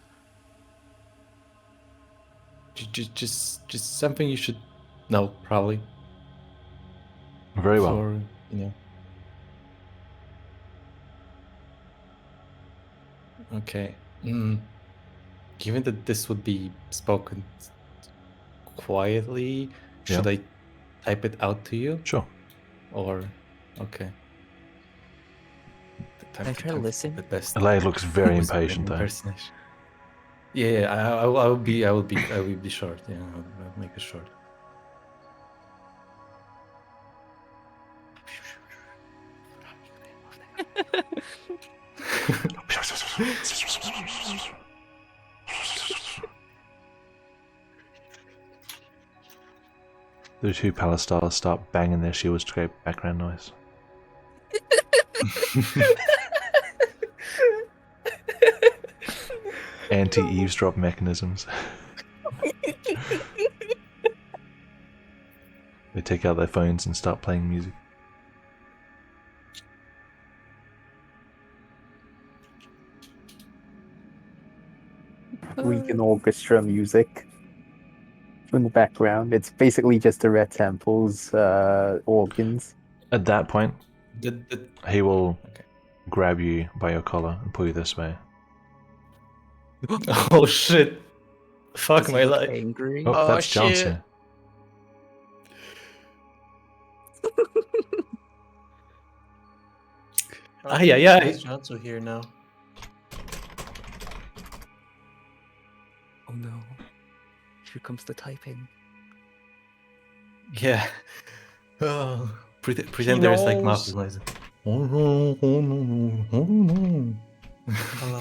Speaker 4: Just something you should know, probably.
Speaker 3: Very well.
Speaker 4: For, you know. Okay. Given that this would be spoken quietly, should I type it out to you?
Speaker 3: Sure.
Speaker 4: Or okay.
Speaker 1: Can I try to listen?
Speaker 4: The best.
Speaker 3: Elaine looks very
Speaker 4: was an
Speaker 3: impatient though.
Speaker 4: impersonation. Yeah, I will be short. Yeah, I'll make it short.
Speaker 3: The two Palestars start banging their shields to create background noise. Anti-eavesdrop mechanisms. They take out their phones and start playing music.
Speaker 7: Greek orchestra music in the background. It's basically just the Red Temple's organs.
Speaker 3: At that point,
Speaker 4: The-
Speaker 3: he will
Speaker 4: Okay.
Speaker 3: grab you by your collar and pull you this way.
Speaker 4: Oh shit! Fuck
Speaker 1: Is he,
Speaker 4: my
Speaker 1: like,
Speaker 4: life.
Speaker 1: Angry.
Speaker 3: Oh, that's
Speaker 2: shit.
Speaker 3: Johnson.
Speaker 4: Ay, ay, ay.
Speaker 2: Is Jansu here now?
Speaker 1: no. Here comes the typing.
Speaker 4: Yeah. Oh, pretend there's like
Speaker 2: knows.
Speaker 4: muffled noise. Oh no, oh no, oh no.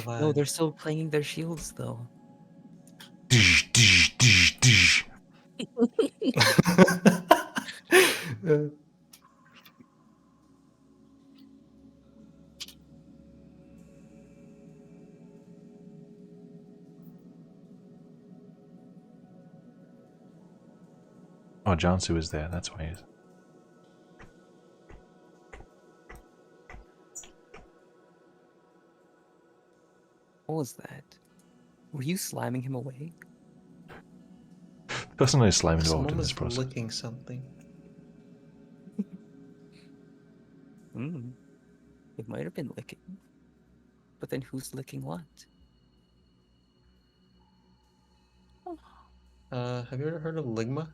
Speaker 1: No, they're still playing their shields though.
Speaker 3: Dish, dish, dish, dish. Oh, Jansu is there. That's why he's.
Speaker 1: What was that? Were you slamming him away?
Speaker 3: Doesn't no slime involved
Speaker 2: Someone
Speaker 3: in this
Speaker 2: was
Speaker 3: process.
Speaker 2: licking something.
Speaker 1: Hmm. It might have been licking. But then who's licking what?
Speaker 2: Have you ever heard of Ligma?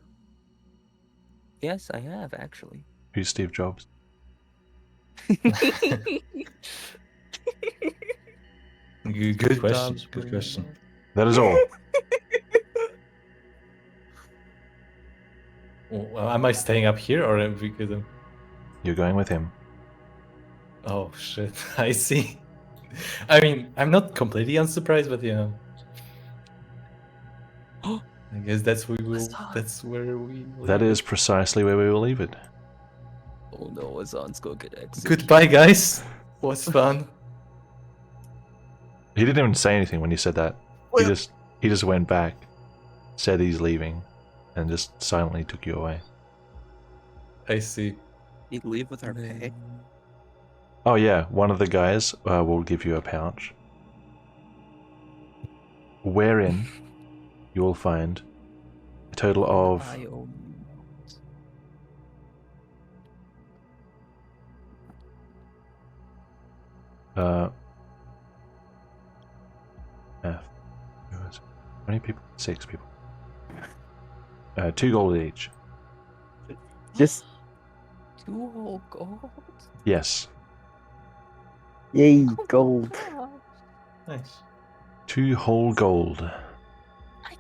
Speaker 1: Yes, I have actually.
Speaker 3: Who's Steve Jobs?
Speaker 4: Good question.
Speaker 2: Dobbs
Speaker 4: Good
Speaker 2: were
Speaker 4: question.
Speaker 2: Ligma.
Speaker 3: That is all.
Speaker 4: Well, am I staying up here or because I'm...
Speaker 3: You're going with him.
Speaker 4: Oh shit! I see. I mean, I'm not completely unsurprised, but you know, I guess that's we will. That's where we.
Speaker 3: That
Speaker 4: leave
Speaker 3: is
Speaker 4: it.
Speaker 3: precisely where we will leave it.
Speaker 1: Oh no, Azan's gonna get executed.
Speaker 4: Goodbye, guys. Was fun.
Speaker 3: He didn't even say anything when you said that.
Speaker 2: Well-
Speaker 3: He just went back, said he's leaving, and just silently took you away.
Speaker 4: I see.
Speaker 6: You leave with our pay.
Speaker 3: Oh yeah, one of the guys will give you a pouch, wherein you will find a total of
Speaker 1: I own
Speaker 3: How many people? 6 people. 2 gold each.
Speaker 7: Just
Speaker 1: 2 whole gold.
Speaker 3: Yes,
Speaker 7: yay, gold.
Speaker 4: Nice.
Speaker 3: 2 whole gold.
Speaker 8: I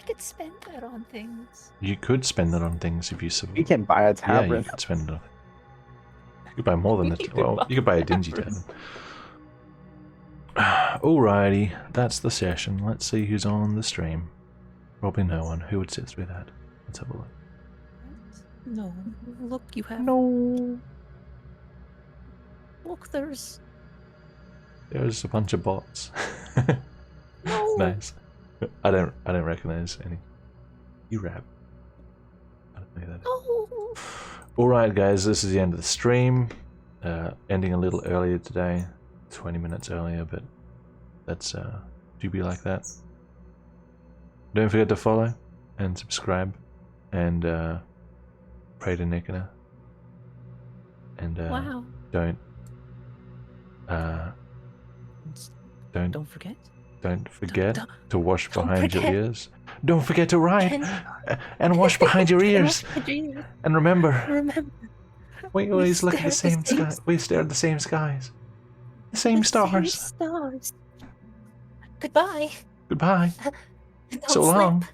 Speaker 8: could spend that on things.
Speaker 3: You could spend it on things if you
Speaker 7: You can buy a
Speaker 3: Yeah,
Speaker 7: tavern.
Speaker 3: you could spend it on. You could buy more than that. Well, you could buy a dingy tavern. Alrighty, that's the session. Let's see who's on the stream. Probably no one. Who would sit through that? Let's have a look.
Speaker 8: No, look, you have.
Speaker 3: No.
Speaker 8: Look, there's.
Speaker 3: There's a bunch of bots.
Speaker 8: No.
Speaker 3: Nice. I don't recognize any. You rap. I don't know who that is.
Speaker 8: No.
Speaker 3: Alright guys, this is the end of the stream. Ending a little earlier today. 20 minutes earlier, but that's do be like that. Don't forget to follow and subscribe and pray to Nikita. And
Speaker 8: Wow.
Speaker 3: don't
Speaker 8: Don't forget.
Speaker 3: don't forget
Speaker 8: don't-
Speaker 3: to wash
Speaker 8: don't
Speaker 3: behind your
Speaker 8: forget.
Speaker 3: ears. Don't forget to write and wash behind your ears. And remember,
Speaker 8: Remember.
Speaker 3: we always look at the
Speaker 8: stare
Speaker 3: same
Speaker 8: at the same
Speaker 3: sky. We stare at the same skies. The same stars.
Speaker 8: Stars. Goodbye.
Speaker 3: Goodbye.
Speaker 8: Don't
Speaker 3: So
Speaker 8: slip.
Speaker 3: long.